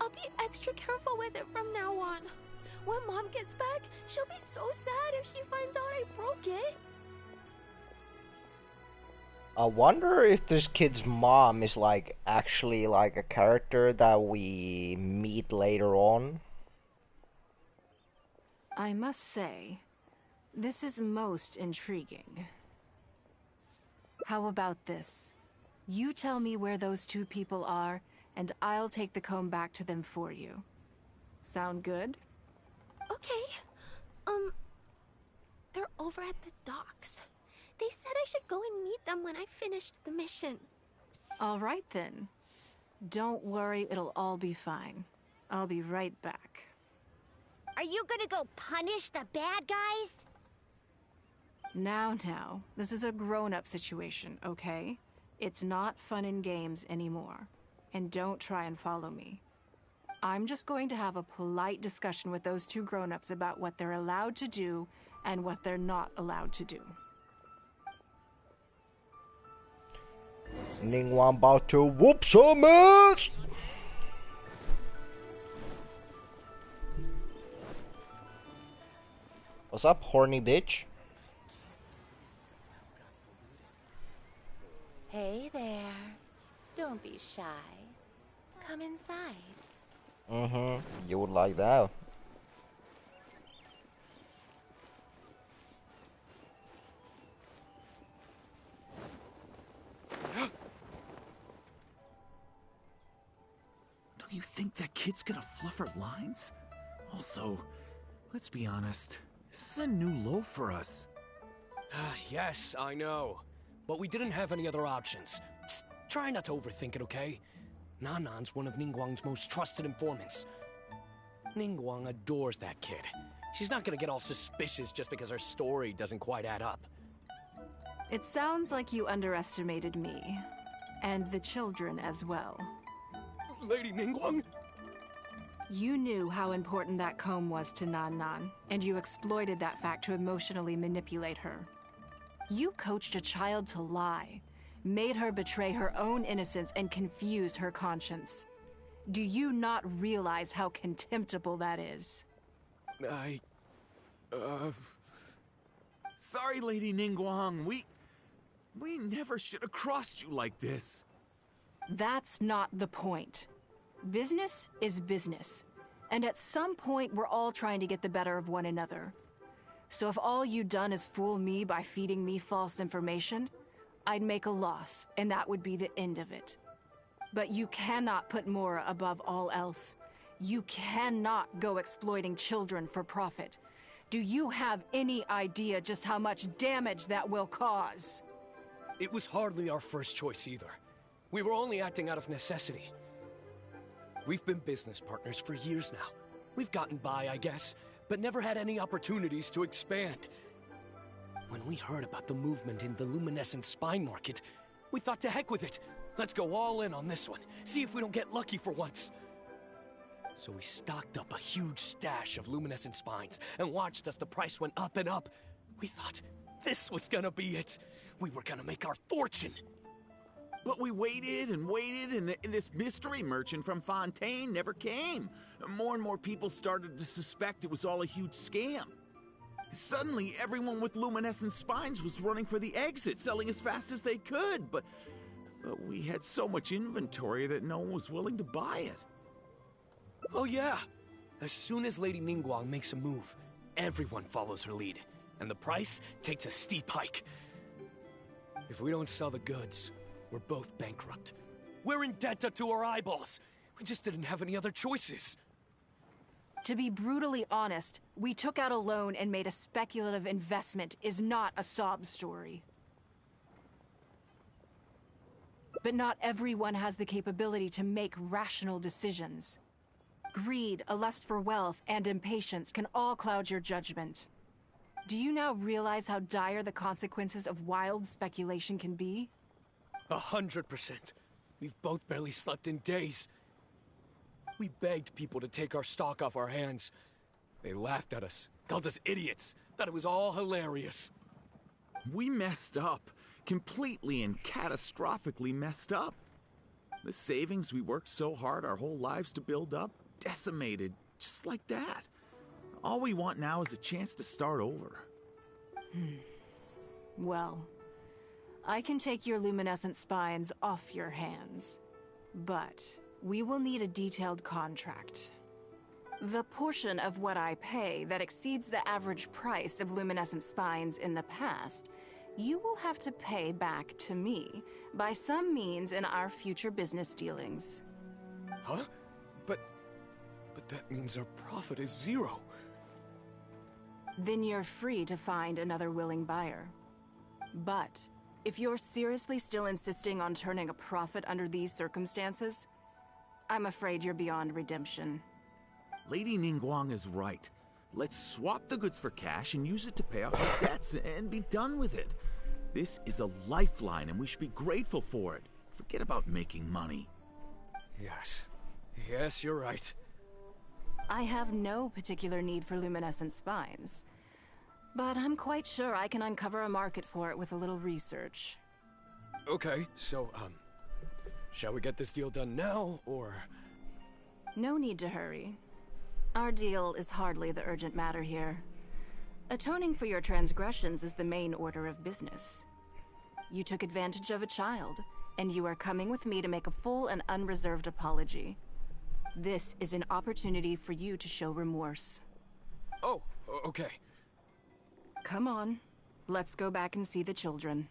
I'll be extra careful with it from now on. When Mom gets back, she'll be so sad if she finds out I broke it. I wonder if this kid's mom is like actually like a character that we meet later on. I must say, this is most intriguing. How about this? You tell me where those two people are, and I'll take the comb back to them for you. Sound good? Okay. They're over at the docks. They said I should go and meet them when I finished the mission. All right then. Don't worry, it'll all be fine. I'll be right back. Are you gonna go punish the bad guys? Now, this is a grown-up situation, okay? It's not fun and games anymore. And don't try and follow me. I'm just going to have a polite discussion with those two grown-ups about what they're allowed to do and what they're not allowed to do. Ningguang about to whoop some ass! What's up, horny bitch? Hey there. Don't be shy. Come inside. You would like that. Don't you think that kid's gonna fluff her lines? Also, let's be honest, this is a new low for us. Yes, I know. But we didn't have any other options. Just try not to overthink it, okay? Nanan's one of Ningguang's most trusted informants. Ningguang adores that kid. She's not gonna get all suspicious just because her story doesn't quite add up. It sounds like you underestimated me. And the children as well. Lady Ningguang? You knew how important that comb was to Nan, and you exploited that fact to emotionally manipulate her. You coached a child to lie, made her betray her own innocence and confuse her conscience. Do you not realize how contemptible that is? Sorry, Lady Ningguang. We never should have crossed you like this. That's not the point. Business is business. And at some point, we're all trying to get the better of one another. So if all you've done is fool me by feeding me false information, I'd make a loss, and that would be the end of it. But you cannot put Mora above all else. You cannot go exploiting children for profit. Do you have any idea just how much damage that will cause? It was hardly our first choice either. We were only acting out of necessity. We've been business partners for years now. We've gotten by, I guess, but never had any opportunities to expand. When we heard about the movement in the luminescent spine market, we thought to heck with it. Let's go all in on this one. See if we don't get lucky for once. So we stocked up a huge stash of luminescent spines and watched as the price went up and up. We thought this was gonna be it. We were gonna make our fortune. But we waited and waited, and this mystery merchant from Fontaine never came. More and more people started to suspect it was all a huge scam. Suddenly, everyone with luminescent spines was running for the exit, selling as fast as they could, but we had so much inventory that no one was willing to buy it. Oh yeah! As soon as Lady Ningguang makes a move, everyone follows her lead, and the price takes a steep hike. If we don't sell the goods, we're both bankrupt. We're in debt up to our eyeballs. We just didn't have any other choices. To be brutally honest, we took out a loan and made a speculative investment is not a sob story. But not everyone has the capability to make rational decisions. Greed, a lust for wealth, and impatience can all cloud your judgment. Do you now realize how dire the consequences of wild speculation can be? 100%. We've both barely slept in days. We begged people to take our stock off our hands. They laughed at us, called us idiots, thought it was all hilarious. We messed up. Completely and catastrophically messed up. The savings we worked so hard our whole lives to build up, decimated, just like that. All we want now is a chance to start over. Well, I can take your luminescent spines off your hands, but we will need a detailed contract. The portion of what I pay that exceeds the average price of luminescent spines in the past, you will have to pay back to me by some means in our future business dealings. Huh? But that means our profit is zero. Then you're free to find another willing buyer. But if you're seriously still insisting on turning a profit under these circumstances, I'm afraid you're beyond redemption. Lady Ningguang is right. Let's swap the goods for cash and use it to pay off our debts and be done with it. This is a lifeline and we should be grateful for it. Forget about making money. Yes, you're right. I have no particular need for luminescent spines, but I'm quite sure I can uncover a market for it with a little research. Okay, so, shall we get this deal done now, or...? No need to hurry. Our deal is hardly the urgent matter here. Atoning for your transgressions is the main order of business. You took advantage of a child, and you are coming with me to make a full and unreserved apology. This is an opportunity for you to show remorse. Oh, okay. Come on. Let's go back and see the children.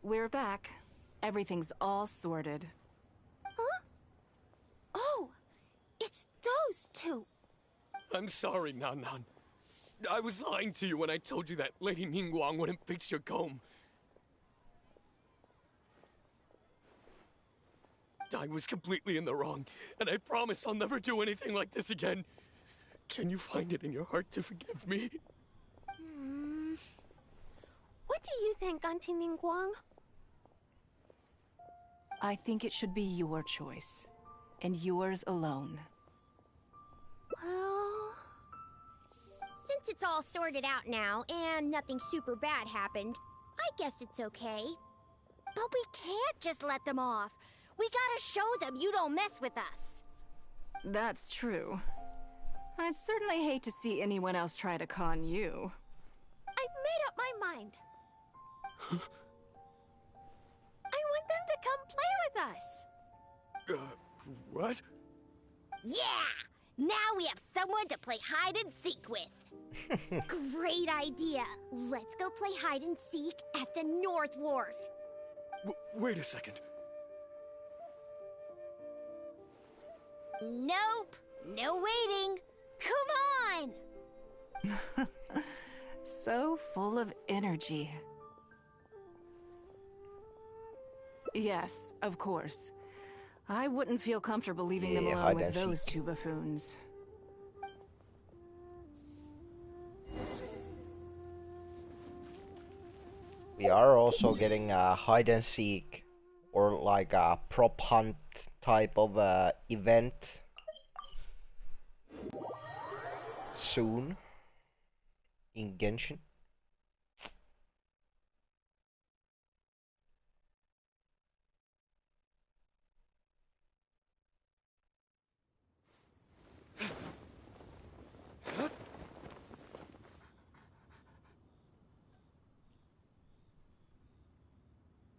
We're back. Everything's all sorted. Huh? Oh! It's those two! I'm sorry, Nan Nan. I was lying to you when I told you that Lady Ningguang wouldn't fix your comb. I was completely in the wrong, and I promise I'll never do anything like this again. Can you find it in your heart to forgive me? What do you think, Auntie Ningguang? I think it should be your choice, and yours alone. Well, since it's all sorted out now and nothing super bad happened, I guess it's okay. But we can't just let them off. We gotta show them you don't mess with us. That's true. I'd certainly hate to see anyone else try to con you. I've made up my mind. I want them to come play with us. What? Yeah! Now we have someone to play hide and seek with. Great idea. Let's go play hide and seek at the North Wharf. Wait a second. Nope. No waiting. Come on! So full of energy. Yes, of course. I wouldn't feel comfortable leaving them alone with those two buffoons. We are also getting a hide and seek or like a prop hunt type of event soon in Genshin.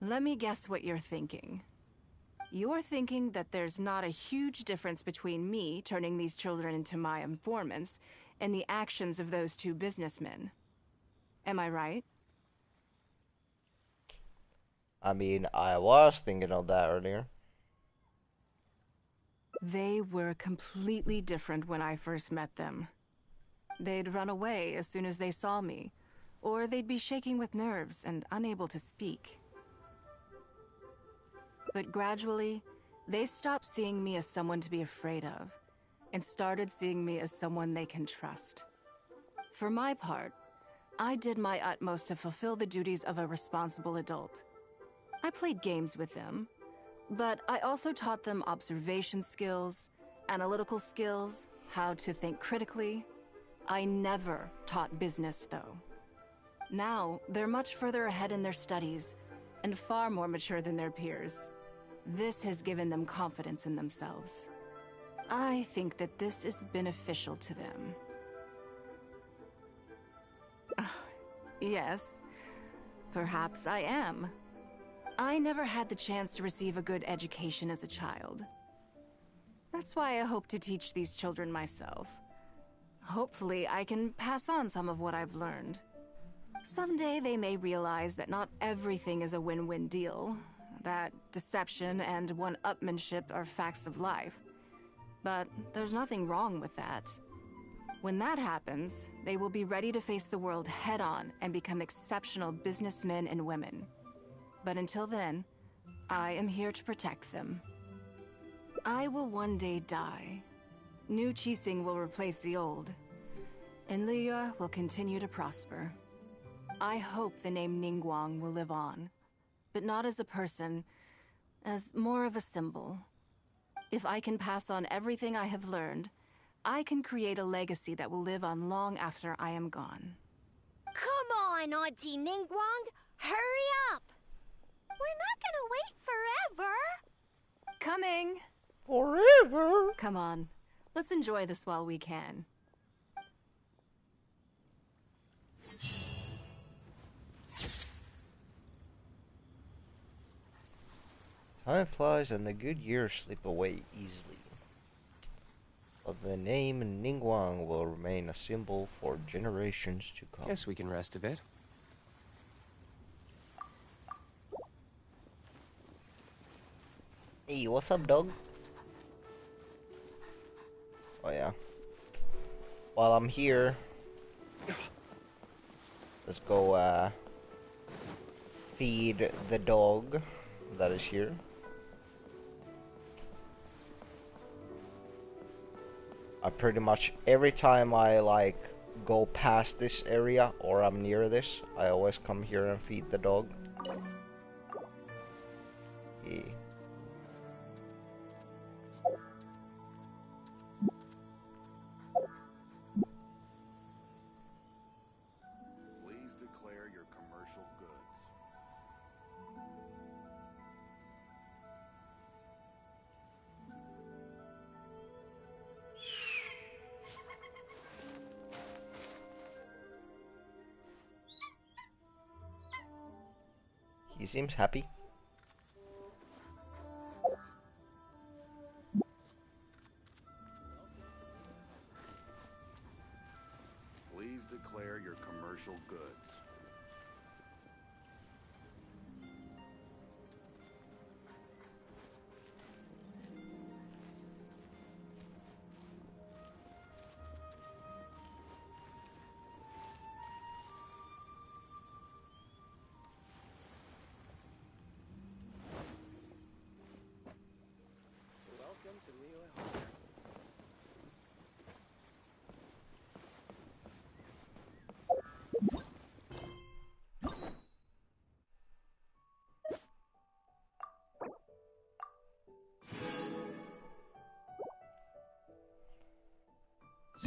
Let me guess what you're thinking. You're thinking that there's not a huge difference between me turning these children into my informants and the actions of those two businessmen. Am I right? I mean, I was thinking of that earlier. They were completely different when I first met them. They'd run away as soon as they saw me, or they'd be shaking with nerves and unable to speak. But gradually, they stopped seeing me as someone to be afraid of, and started seeing me as someone they can trust. For my part, I did my utmost to fulfill the duties of a responsible adult. I played games with them, but I also taught them observation skills, analytical skills, how to think critically. I never taught business, though. Now, they're much further ahead in their studies, and far more mature than their peers. This has given them confidence in themselves. I think that this is beneficial to them. Yes, perhaps I am. I never had the chance to receive a good education as a child. That's why I hope to teach these children myself. Hopefully, I can pass on some of what I've learned. Someday they may realize that not everything is a win-win deal, that deception and one-upmanship are facts of life. But there's nothing wrong with that. When that happens, they will be ready to face the world head-on and become exceptional businessmen and women. But until then, I am here to protect them. I will one day die. New Qixing will replace the old, and Liyue will continue to prosper. I hope the name Ningguang will live on, but not as a person, as more of a symbol. If I can pass on everything I have learned, I can create a legacy that will live on long after I am gone. Come on, Auntie Ningguang! Hurry up! We're not gonna wait forever! Coming! Forever! Come on, let's enjoy this while we can. Time flies and the good years slip away easily. But the name Ningguang will remain a symbol for generations to come. Guess we can rest a bit. Hey, what's up, dog? Oh yeah. While I'm here, let's go feed the dog that is here. I pretty much, every time I like go past this area or I'm near this, I always come here and feed the dog. Yeah. commercial goods. He seems happy. Please declare your commercial goods. Welcome to Liyue Harbor.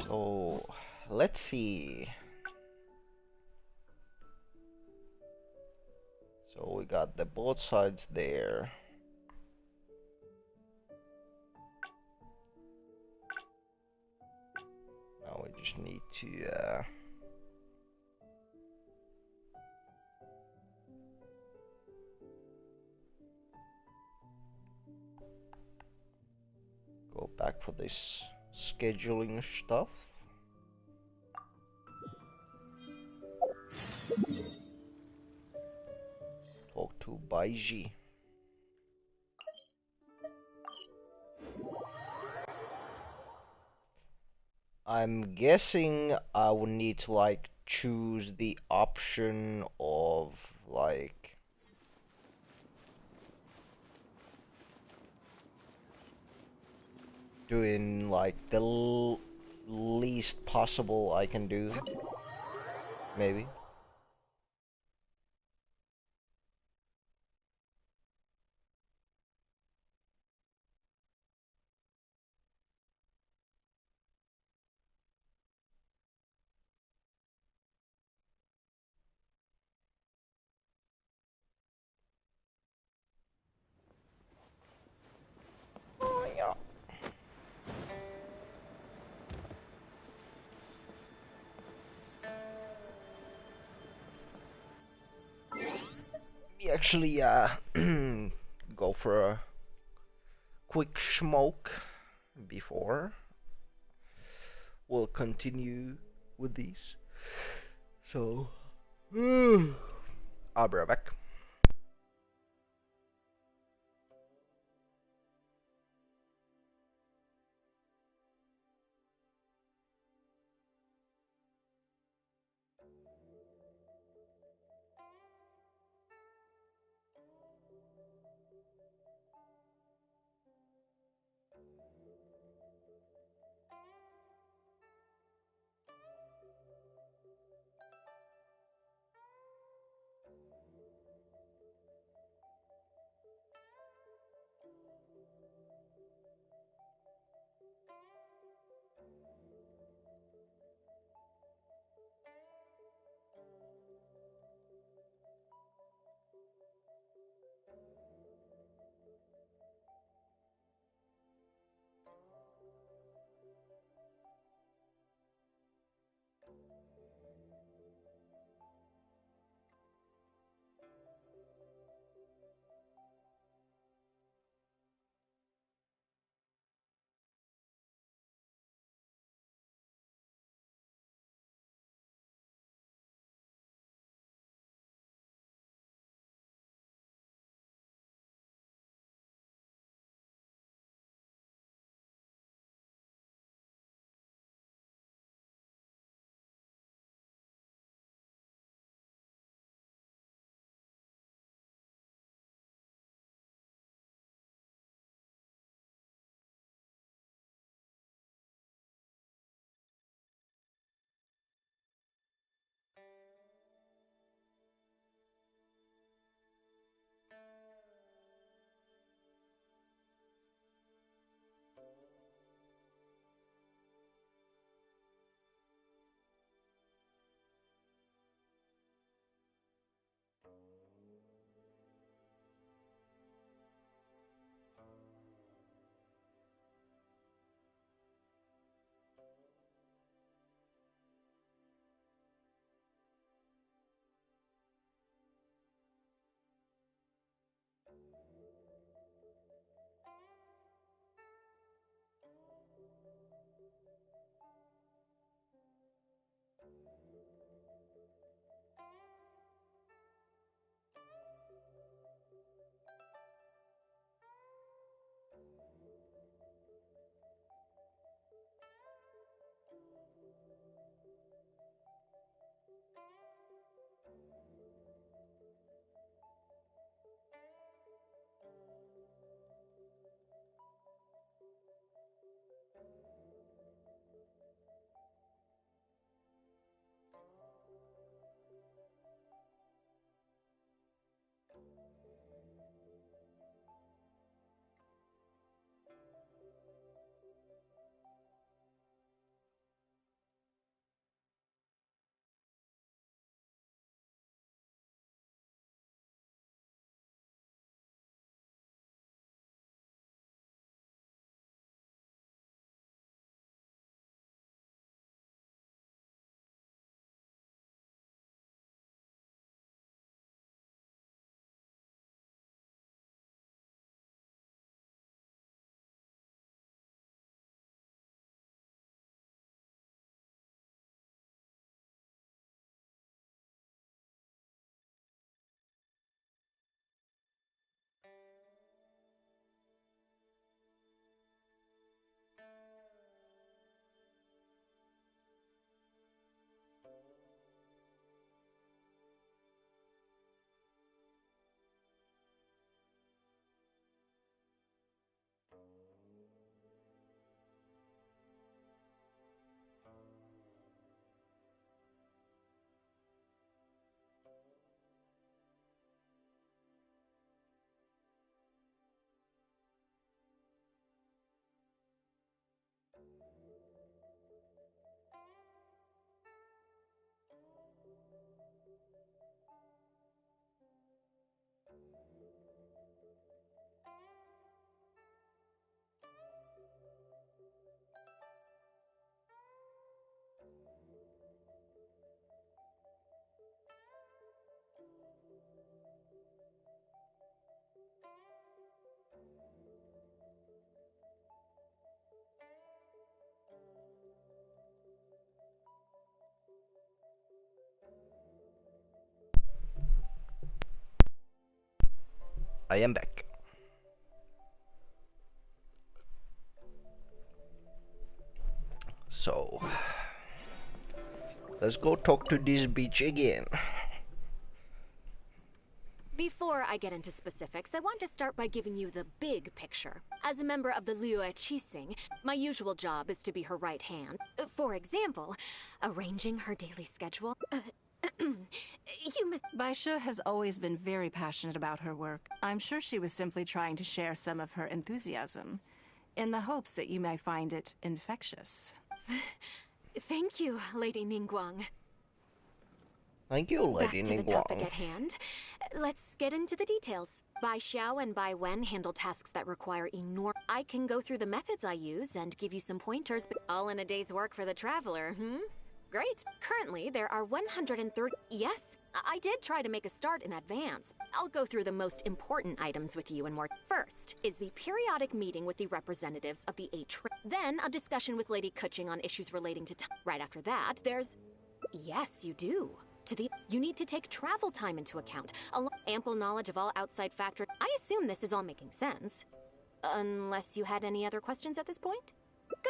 So, let's see. So we got the both sides there. Now we just need to go back for this scheduling stuff. Talk to Baiji. I'm guessing I would need to like choose the option of like doing like the least possible I can do, maybe. Oh yeah. We actually go for a quick smoke before we'll continue with these. So I'll be right back. I am back. So, let's go talk to this bitch again. Before I get into specifics, I want to start by giving you the big picture. As a member of the Liyue Qixing, my usual job is to be her right hand. For example, arranging her daily schedule. You miss. Baisha has always been very passionate about her work. I'm sure she was simply trying to share some of her enthusiasm, in the hopes that you may find it infectious. Thank you, Lady Ningguang. Thank you, Lady Back to the topic Ningguang. at hand. Let's get into the details. Bai Xiao and Bai Wen handle tasks that require enormous... I can go through the methods I use and give you some pointers, but all in a day's work for the traveler, Great. Currently, there are 130... Yes, I did try to make a start in advance. I'll go through the most important items with you and more. First is the periodic meeting with the representatives of the 8 Then a discussion with Lady Kuching on issues relating to time. Right after that, there's... Yes, you do. You need to take travel time into account, ample knowledge of all outside factors. I assume this is all making sense. Unless you had any other questions at this point?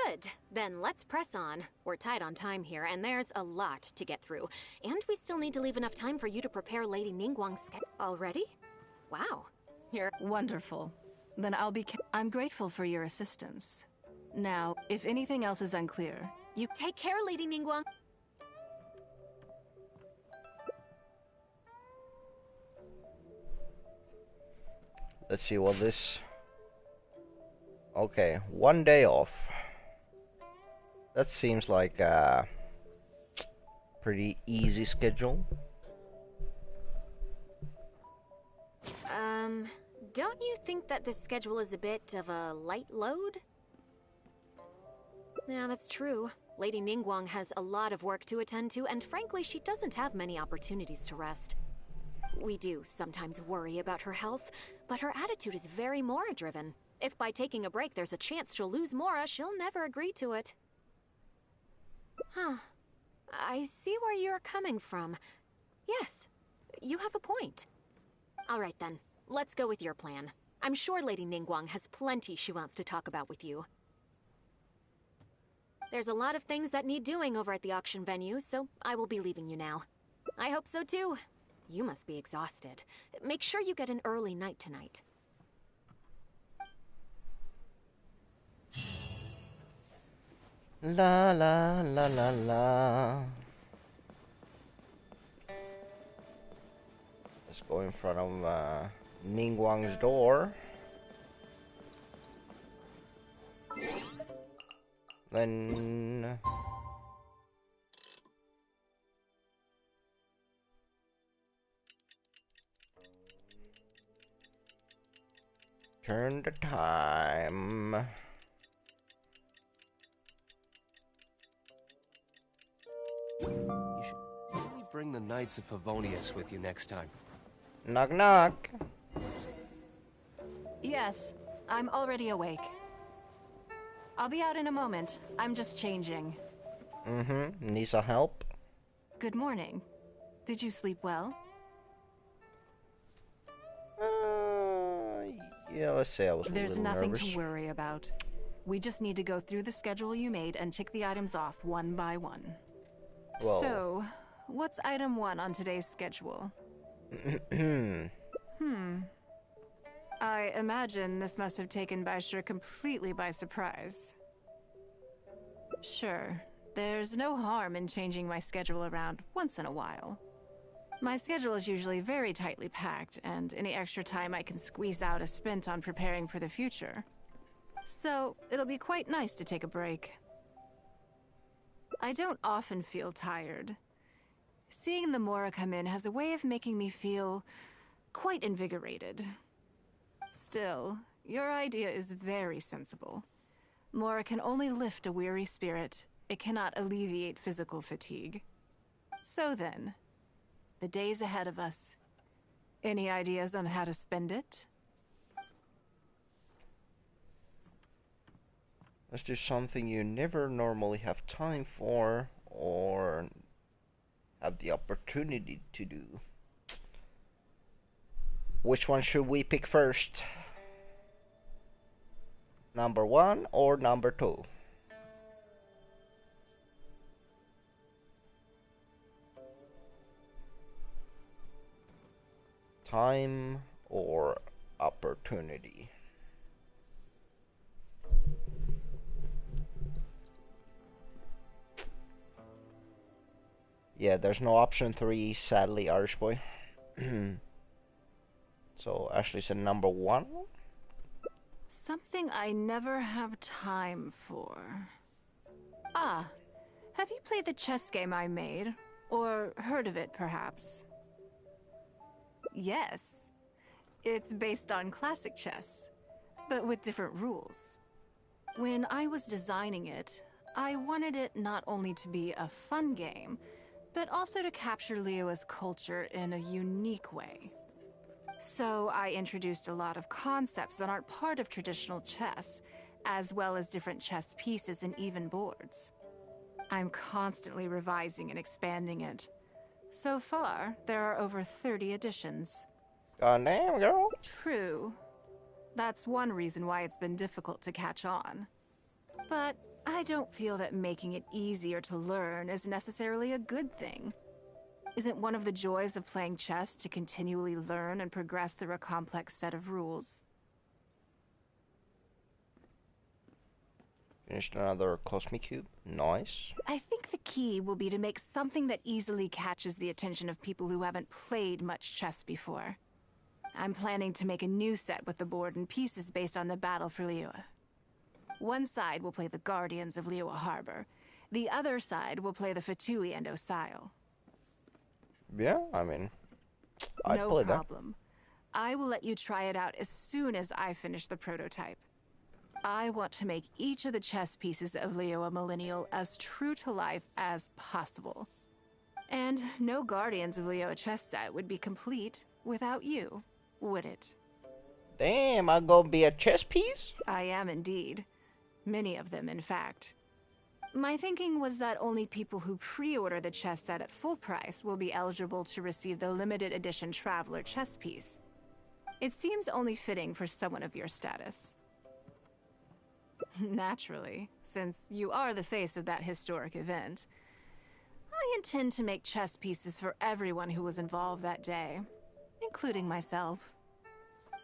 Good. Then let's press on. We're tight on time here, and there's a lot to get through. And we still need to leave enough time for you to prepare Lady Ningguang's schedule. Already? Wow. You're... Wonderful. Then I'm grateful for your assistance. Now, if anything else is unclear, you... Take care, Lady Ningguang. Let's see what this... Okay, 1 day off. That seems like a pretty easy schedule. Don't you think that this schedule is a bit of a light load? Yeah, that's true. Lady Ningguang has a lot of work to attend to, and frankly, she doesn't have many opportunities to rest. We do sometimes worry about her health, but her attitude is very Mora-driven. If by taking a break there's a chance she'll lose Mora, she'll never agree to it. Huh. I see where you're coming from. Yes, you have a point. All right then, let's go with your plan. I'm sure Lady Ningguang has plenty she wants to talk about with you. There's a lot of things that need doing over at the auction venue, so I will be leaving you now. I hope so too. You must be exhausted. Make sure you get an early night tonight. La la la la la. Let's go in front of Ningguang's door. Then turn the time. You should really bring the Knights of Favonius with you next time. Knock knock. Yes, I'm already awake. I'll be out in a moment. I'm just changing. Need some help? Good morning. Did you sleep well? Yeah, let's say I was a There's little nothing nervous. to worry about. We just need to go through the schedule you made and tick the items off one by one. Whoa. So, what's item 1 on today's schedule? I imagine this must have taken Baisha completely by surprise. Sure, there's no harm in changing my schedule around once in a while. My schedule is usually very tightly packed, and any extra time I can squeeze out is spent on preparing for the future. So, it'll be quite nice to take a break. I don't often feel tired. Seeing the Mora come in has a way of making me feel quite invigorated. Still, your idea is very sensible. Mora can only lift a weary spirit. It cannot alleviate physical fatigue. So then, the days ahead of us. Any ideas on how to spend it? Let's do something you never normally have time for or have the opportunity to do. Which one should we pick first? Number 1 or number 2? Time or opportunity? Yeah, there's no option 3, sadly, Irish boy. So Ashley said number 1. Something I never have time for. Ah, have you played the chess game I made? Or heard of it, perhaps? Yes. It's based on classic chess, but with different rules. When I was designing it, I wanted it not only to be a fun game, but also to capture Liyue's culture in a unique way. So I introduced a lot of concepts that aren't part of traditional chess, as well as different chess pieces and even boards. I'm constantly revising and expanding it. So far, there are over 30 editions. God damn, girl. True. That's one reason why it's been difficult to catch on. But I don't feel that making it easier to learn is necessarily a good thing. Isn't one of the joys of playing chess to continually learn and progress through a complex set of rules? Finished another Cosmic Cube. Nice. I think the key will be to make something that easily catches the attention of people who haven't played much chess before. I'm planning to make a new set with the board and pieces based on the battle for Liyue. One side will play the Guardians of Liyue Harbor. The other side will play the Fatui and Osile. Yeah, I mean, I'd No play that. problem. I will let you try it out as soon as I finish the prototype. I want to make each of the chess pieces of Liyue Millennial as true to life as possible. And no Guardians of Liyue chess set would be complete without you, would it? Damn, I'm gonna be a chess piece? I am indeed. Many of them, in fact. My thinking was that only people who pre-order the chess set at full price will be eligible to receive the limited edition Traveler chess piece. It seems only fitting for someone of your status. Naturally, since you are the face of that historic event. I intend to make chess pieces for everyone who was involved that day, including myself.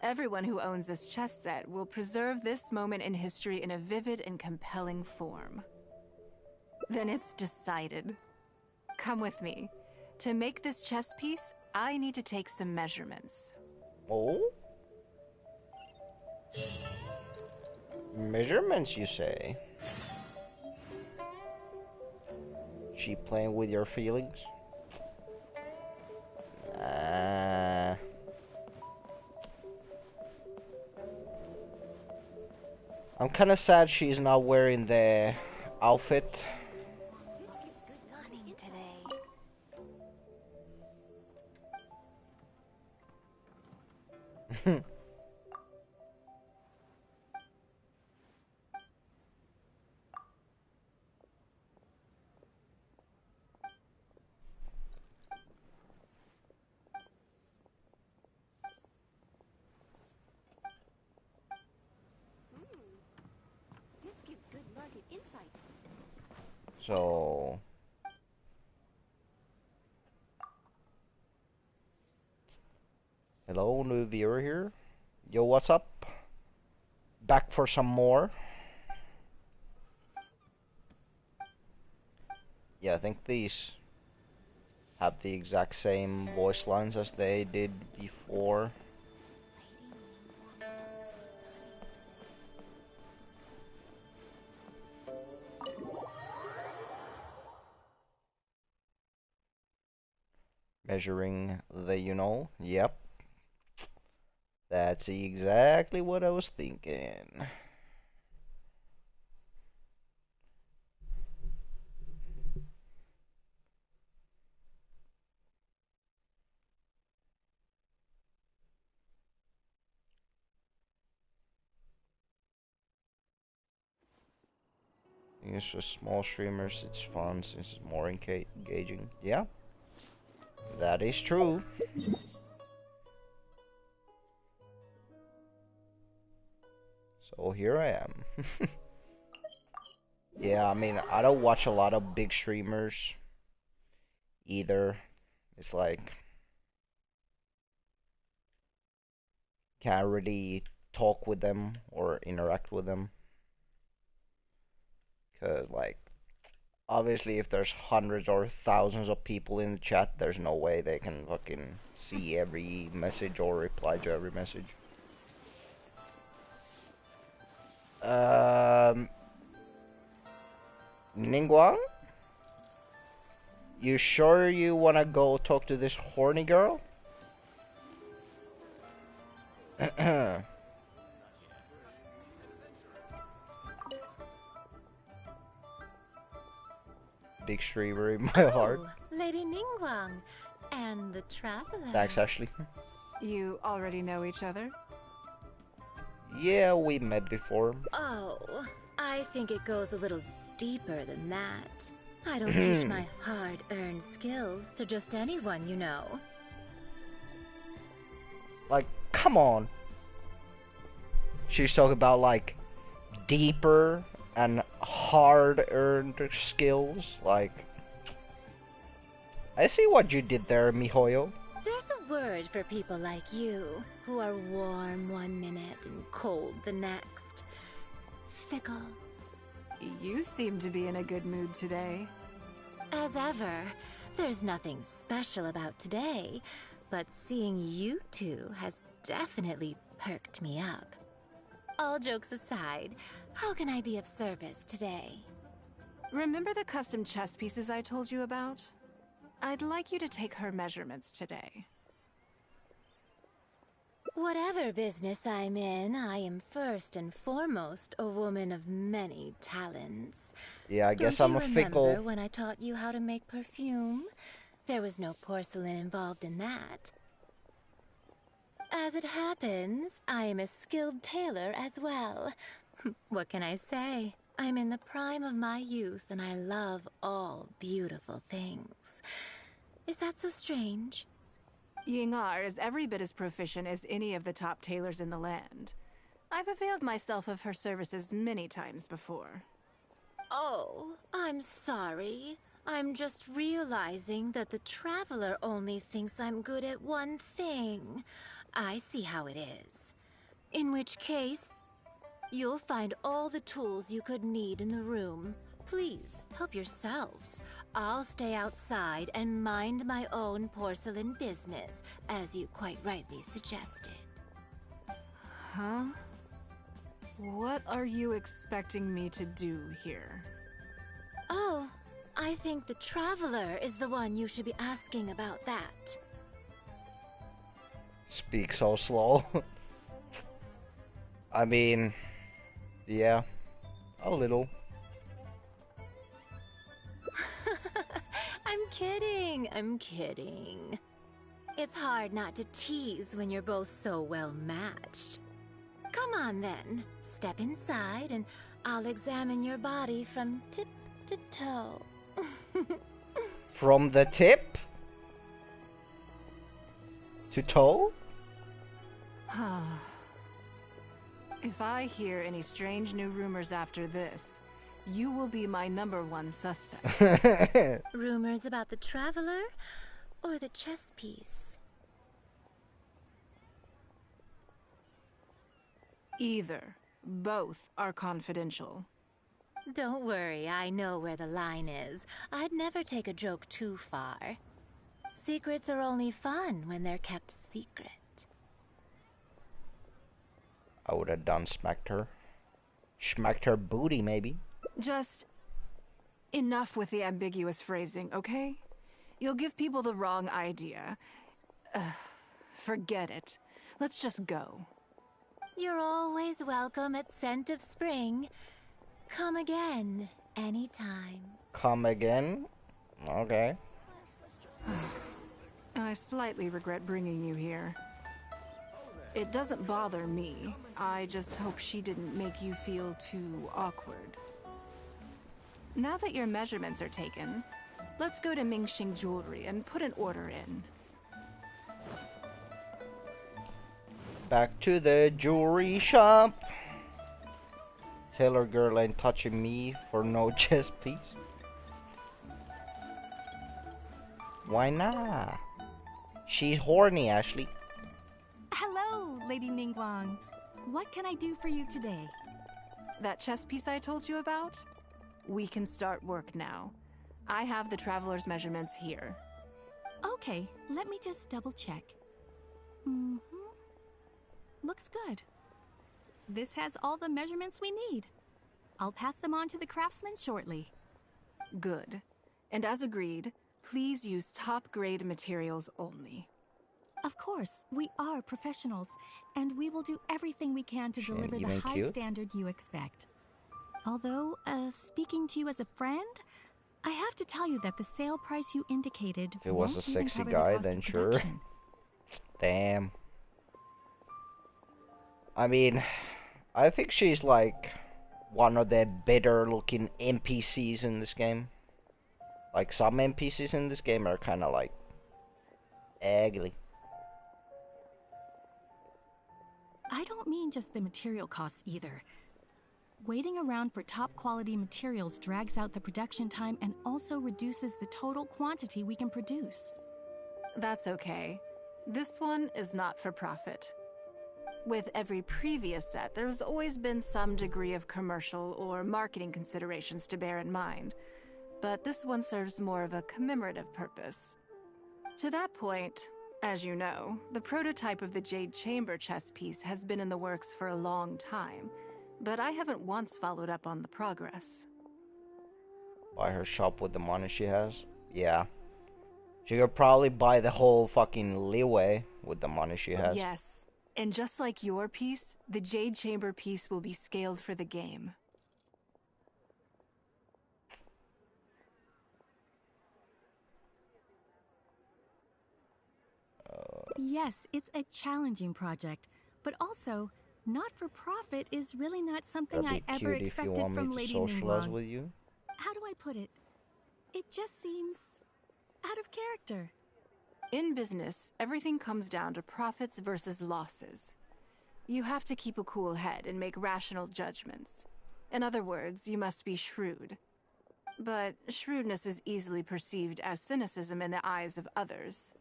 Everyone who owns this chess set will preserve this moment in history in a vivid and compelling form. Then it's decided. Come with me. To make this chess piece, I need to take some measurements. Oh? Measurements, you say? She playing with your feelings? I'm kinda sad she's not wearing the outfit. Stunning today. This gives good market insight. So... Hello, new viewer here. Yo, what's up? Back for some more. Yeah, I think these have the exact same voice lines as they did before. Measuring the, yep. That's exactly what I was thinking. It's just small streamers, it's fun since it's more engaging. Yeah, that is true. So here I am. Yeah, I mean, I don't watch a lot of big streamers either. It's like, can't really talk with them or interact with them. Because, like, obviously, if there's hundreds or thousands of people in the chat, there's no way they can fucking see every message or reply to every message. Ningguang? You sure you wanna go talk to this horny girl? Big streamer in my heart. Lady Ningguang and the traveler. Thanks, Ashley. You already know each other? Yeah, we met before. Oh, I think it goes a little deeper than that. I don't teach my hard-earned skills to just anyone, you know. Like, come on. She's talking about, like, deeper and hard-earned skills. Like, I see what you did there, miHoYo. There's a word for people like you, who are warm one minute and cold the next. Fickle. You seem to be in a good mood today. As ever, there's nothing special about today, but seeing you two has definitely perked me up. All jokes aside, how can I be of service today? Remember the custom chess pieces I told you about? I'd like you to take her measurements today. Whatever business I'm in, I am first and foremost a woman of many talents. Yeah, I guess Don't I'm you a fickle. remember when I taught you how to make perfume? There was no porcelain involved in that. As it happens, I am a skilled tailor as well. What can I say? I'm in the prime of my youth and I love all beautiful things. Is that so strange? Yingar is every bit as proficient as any of the top tailors in the land. I've availed myself of her services many times before. Oh, I'm sorry. I'm just realizing that the traveler only thinks I'm good at one thing. I see how it is. In which case, you'll find all the tools you could need in the room. Please, help yourselves. I'll stay outside and mind my own porcelain business, as you quite rightly suggested. Huh? What are you expecting me to do here? Oh, I think the traveler is the one you should be asking about that. Speak so slow. I mean, yeah, a little. I'm kidding. It's hard not to tease when you're both so well matched. Come on then, step inside and I'll examine your body from tip to toe. From the tip to toe? If I hear any strange new rumors after this, you will be my #1 suspect. Rumors about the traveler or the chess piece? Either. Both are confidential. Don't worry, I know where the line is. I'd never take a joke too far. Secrets are only fun when they're kept secret. I would have done smacked her. Smacked her booty, maybe. Just enough with the ambiguous phrasing, okay? You'll give people the wrong idea. Forget it. Let's just go. You're always welcome at Scent of Spring. Come again, anytime. Come again? Okay. I slightly regret bringing you here. It doesn't bother me. I just hope she didn't make you feel too awkward. Now that your measurements are taken, let's go to Mingxing Jewelry and put an order in. Back to the jewelry shop. Taylor girl ain't touching me for no chest, please. Why not? She's horny, Ashley. Hello, Lady Ningguang. What can I do for you today? That chess piece I told you about? We can start work now. I have the traveler's measurements here. Okay, let me just double check. Looks good. This has all the measurements we need. I'll pass them on to the craftsman shortly. Good. And as agreed, please use top-grade materials only. Of course, we are professionals, and we will do everything we can to deliver the high standard you expect. Although, speaking to you as a friend, I have to tell you that the sale price you indicated if it was a sexy guy, then sure. Damn. I mean, I think she's like one of the better looking NPCs in this game. Like some NPCs in this game are kind of like ugly. I don't mean just the material costs either. Waiting around for top quality materials drags out the production time and also reduces the total quantity we can produce. That's okay. This one is not for profit. With every previous set, there's always been some degree of commercial or marketing considerations to bear in mind, but this one serves more of a commemorative purpose. To that point, as you know, the prototype of the Jade Chamber chess piece has been in the works for a long time, but I haven't once followed up on the progress. Buy her shop with the money she has? Yeah. She could probably buy the whole fucking leeway with the money she has. Yes. And just like your piece, the Jade Chamber piece will be scaled for the game. Yes, it's a challenging project, but also, not-for-profit is really not something I ever expected from Lady Ningguang. With you? How do I put it? It just seems out of character. In business, everything comes down to profits versus losses. You have to keep a cool head and make rational judgments. In other words, you must be shrewd. But shrewdness is easily perceived as cynicism in the eyes of others.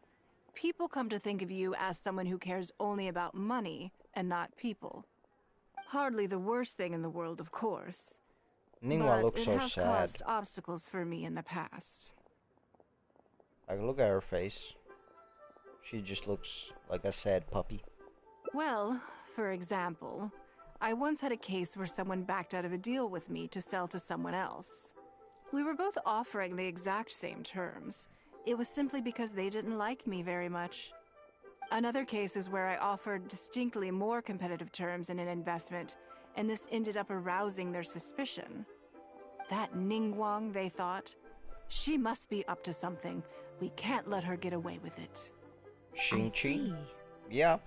People come to think of you as someone who cares only about money and not people. Hardly the worst thing in the world, of course. Ningguang looks so sad. But it has caused obstacles for me in the past. Like, look at her face. She just looks like a sad puppy. Well, for example, I once had a case where someone backed out of a deal with me to sell to someone else. We were both offering the exact same terms. It was simply because they didn't like me very much. Another case is where I offered distinctly more competitive terms in an investment, and this ended up arousing their suspicion. That Ningguang, they thought. She must be up to something. We can't let her get away with it. Shing-Chi? Yeah.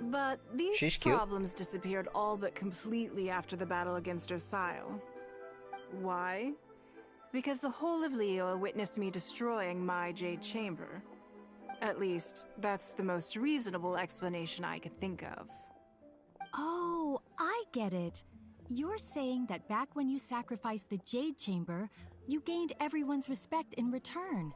But these problems disappeared all but completely after the battle against Osile. Why? Because the whole of Liyue witnessed me destroying my Jade Chamber. At least, that's the most reasonable explanation I could think of. Oh, I get it. You're saying that back when you sacrificed the Jade Chamber, you gained everyone's respect in return.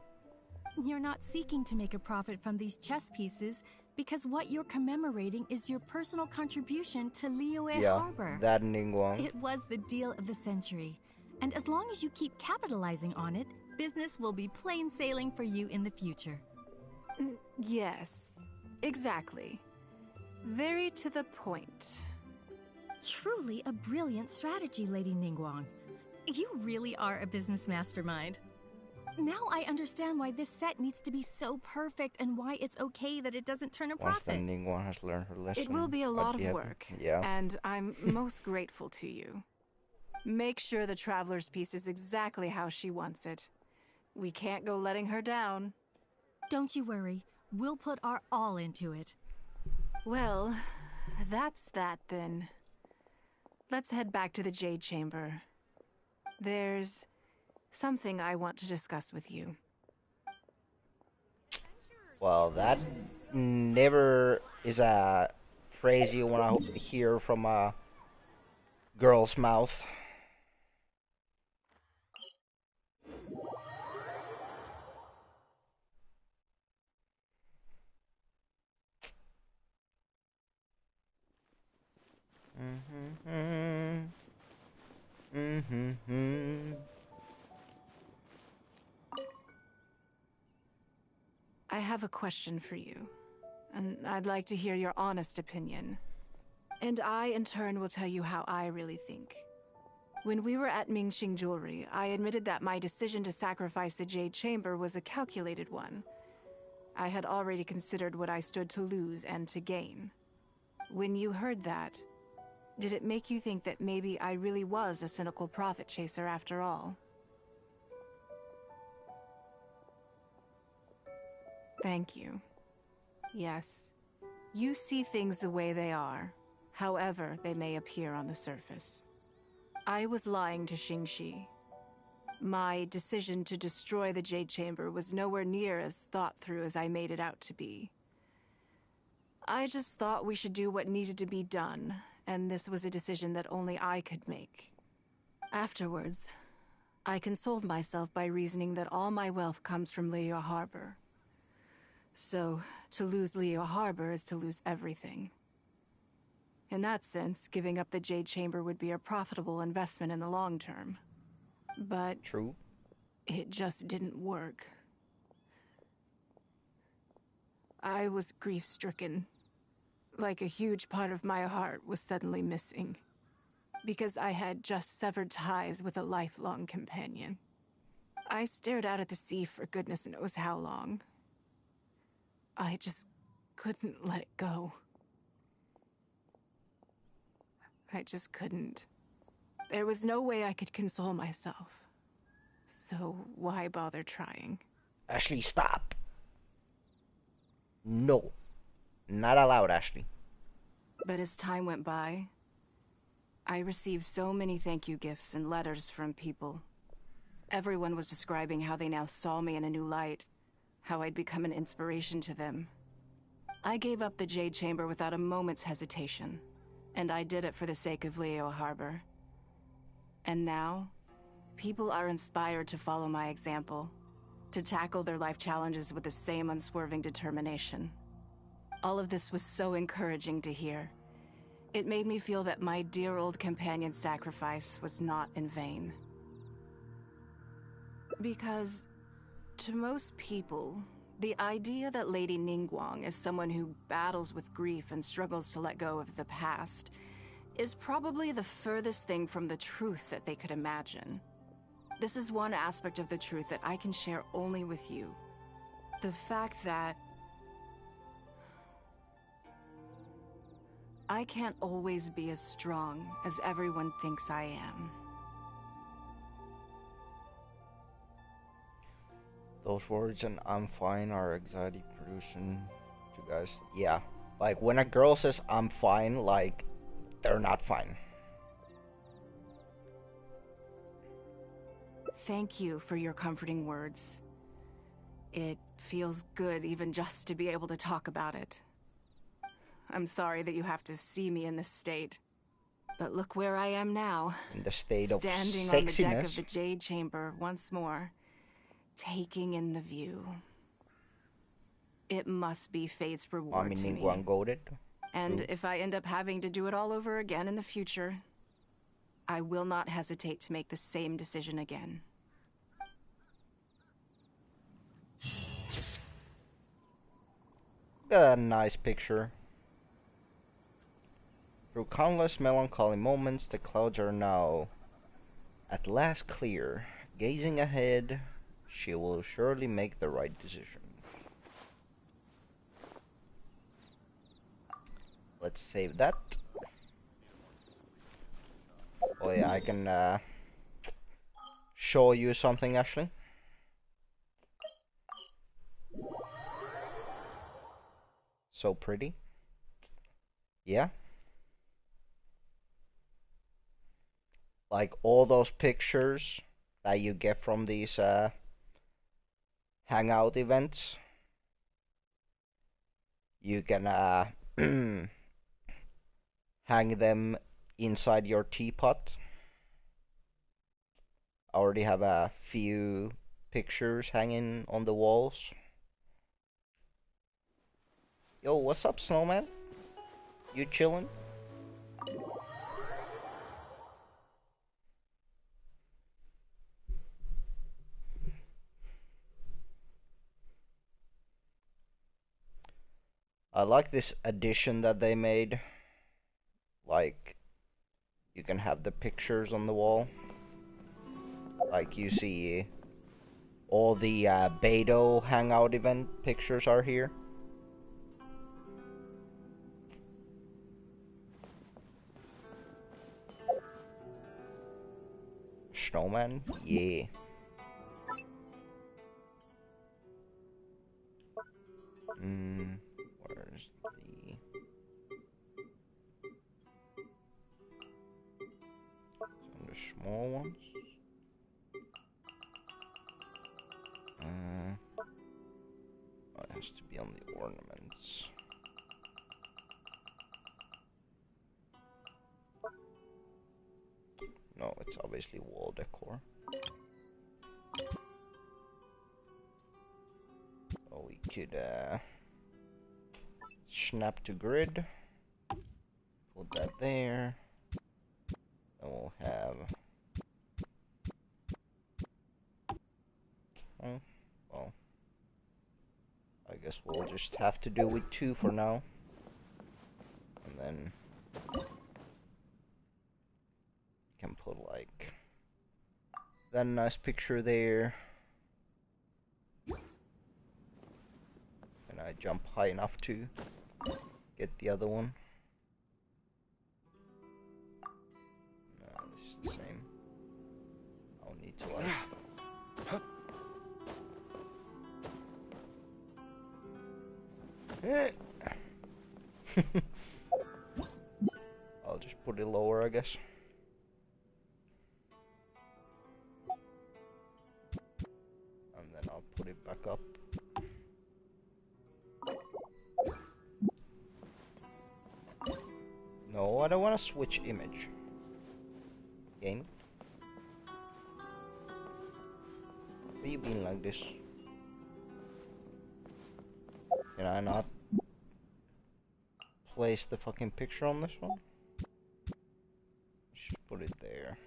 You're not seeking to make a profit from these chess pieces because what you're commemorating is your personal contribution to Liyue Harbor. That Ningguang. It was the deal of the century. And as long as you keep capitalizing on it, business will be plain sailing for you in the future. Yes, exactly. Very to the point. Truly a brilliant strategy, Lady Ningguang. You really are a business mastermind. Now I understand why this set needs to be so perfect and why it's okay that it doesn't turn a profit. Once the Ningguang has learned her lesson. It will be a lot of work, and I'm most grateful to you. Make sure the Traveler's piece is exactly how she wants it. We can't go letting her down. Don't you worry. We'll put our all into it. Well, that's that then. Let's head back to the Jade Chamber. There's something I want to discuss with you. Well, that never is a phrase you want to hear from a girl's mouth. I have a question for you, and I'd like to hear your honest opinion. And I, in turn, will tell you how I really think. When we were at Mingxing Jewelry, I admitted that my decision to sacrifice the Jade Chamber was a calculated one. I had already considered what I stood to lose and to gain. When you heard that, did it make you think that maybe I really was a cynical profit chaser after all? Thank you. Yes, you see things the way they are, however they may appear on the surface. I was lying to Xingxi. My decision to destroy the Jade Chamber was nowhere near as thought through as I made it out to be. I just thought we should do what needed to be done, and this was a decision that only I could make. Afterwards, I consoled myself by reasoning that all my wealth comes from Leo Harbor. So, to lose Leo Harbor is to lose everything. In that sense, giving up the Jade Chamber would be a profitable investment in the long term. But true. It just didn't work. I was grief-stricken. Like a huge part of my heart was suddenly missing. Because I had just severed ties with a lifelong companion. I stared out at the sea for goodness knows how long. I just couldn't let it go. I just couldn't. There was no way I could console myself. So why bother trying? Ashley, stop. No. Not allowed, Ashley. But as time went by, I received so many thank you gifts and letters from people. Everyone was describing how they now saw me in a new light, how I'd become an inspiration to them. I gave up the Jade Chamber without a moment's hesitation, and I did it for the sake of Leo Harbor. And now, people are inspired to follow my example, to tackle their life challenges with the same unswerving determination. All of this was so encouraging to hear. It made me feel that my dear old companion's sacrifice was not in vain. Because, to most people, the idea that Lady Ningguang is someone who battles with grief and struggles to let go of the past is probably the furthest thing from the truth that they could imagine. This is one aspect of the truth that I can share only with you. The fact that I can't always be as strong as everyone thinks I am. Those words and I'm fine are anxiety producing to guys. Yeah. Like when a girl says I'm fine, like they're not fine. Thank you for your comforting words. It feels good even just to be able to talk about it. I'm sorry that you have to see me in this state. But look where I am now. In the state of standing sexiness. On the deck of the Jade Chamber once more, taking in the view. It must be fate's reward to me. Goated. And True. if I end up having to do it all over again in the future, I will not hesitate to make the same decision again. Look at that nice picture. Through countless melancholy moments, the clouds are now at last clear. Gazing ahead, she will surely make the right decision. Let's save that. Oh yeah, I can show you something, Ashley. So pretty. Yeah. Like all those pictures that you get from these Hangout events, you can hang them inside your teapot. I already have a few pictures hanging on the walls. Yo, what's up, Snowman? You chillin'? I like this addition that they made. Like, you can have the pictures on the wall. Like, you see all the Beto Hangout event pictures are here. Snowman? Yeah. Where's the... Some of the small ones? Oh, it has to be on the ornaments. No, it's obviously wall decor. Oh, we could snap to grid. Put that there. And we'll have... Oh, well. I guess we'll just have to do with 2 for now. And then... can put like... that nice picture there. And I jump high enough to get the other one. No, this is the same. I'll need to like... I'll just put it lower, I guess. And then I'll put it back up. No, I don't want to switch image. Game. Why you being like this? Can I not place the fucking picture on this one? Just put it there.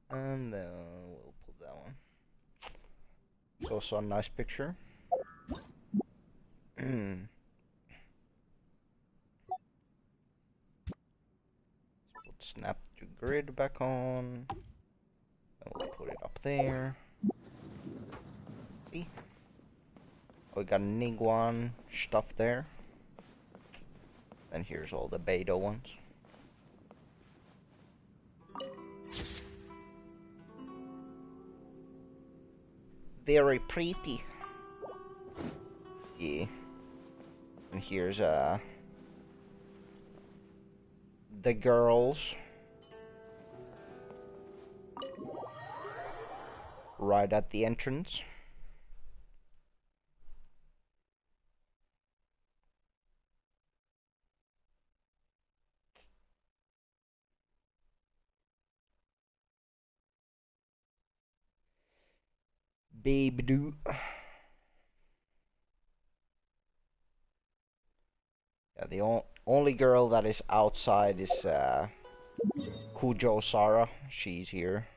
And then we'll put that one. It's also a nice picture. Snap to grid back on. And we'll put it up there. See? We got Ningguang stuff there. And here's all the Beto ones. Very pretty. Yeah. And here's the girls. Right at the entrance. Babe do. Yeah, the only girl that is outside is Kujo Sara. She's here.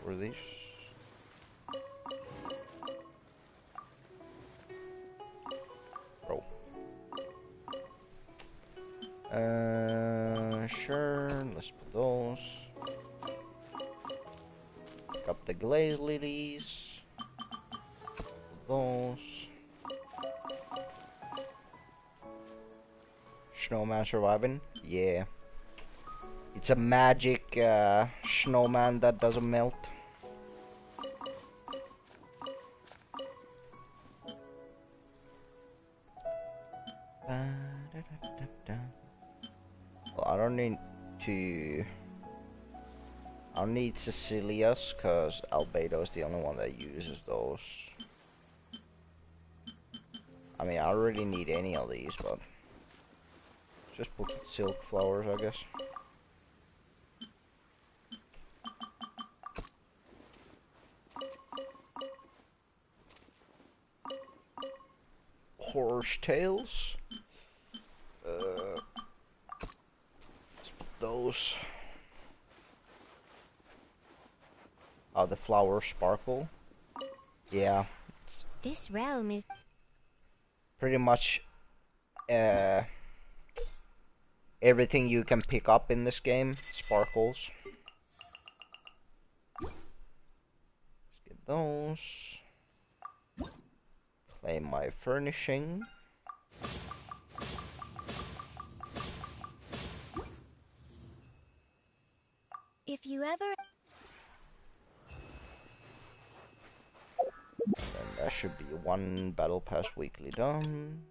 For this. Bro. Sure, let's put those. Pick up the glaze lilies. Put those. Snowman surviving? Yeah. It's a magic snowman that doesn't melt. I don't need to... I don't need Cecilia's, because Albedo's the only one that uses those. I mean, I don't really need any of these, but... just put silk flowers, I guess. Horsetails. Let's put those. Oh, the flower sparkle. Yeah. This realm is Pretty much everything you can pick up in this game sparkles. Let's get those. Claim my furnishing. if you ever... And that should be one battle pass weekly done.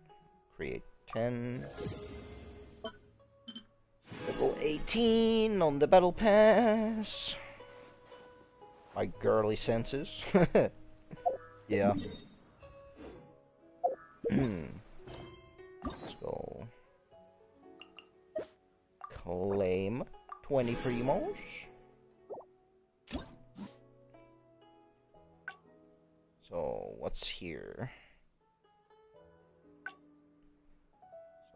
Create 10. Level 18 on the battle pass. My girly senses. Yeah. Let's go. Claim 20 primos. So what's here?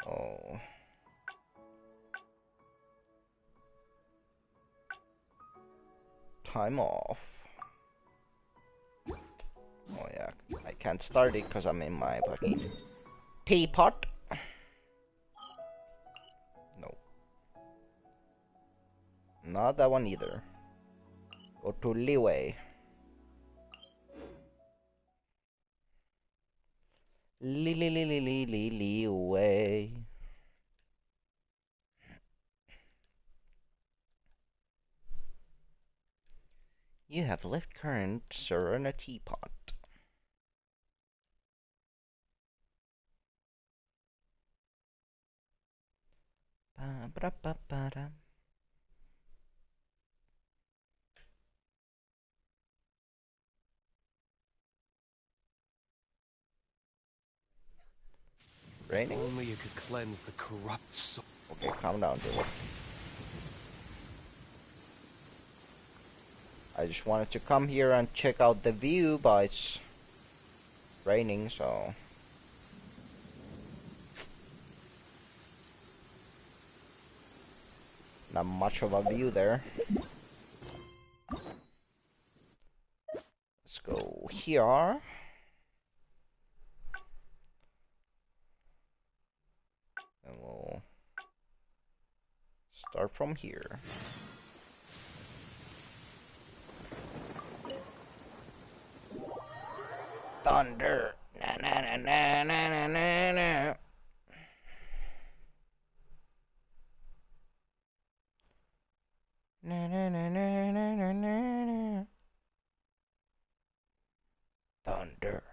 So time off. Oh yeah, I can't start it because I'm in my fucking teapot. No. Not that one either. Go to Leeway. Leeway. You have left current sir in a teapot. Ba-ba-ba-ba-da. Raining? If only you could cleanse the corrupt soul. Okay, calm down, dude. I just wanted to come here and check out the view, but it's raining, so... not much of a view there. Let's go here. And we'll start from here. Thunder. Na na na na na na na na. Na na na na na na na. Thunder.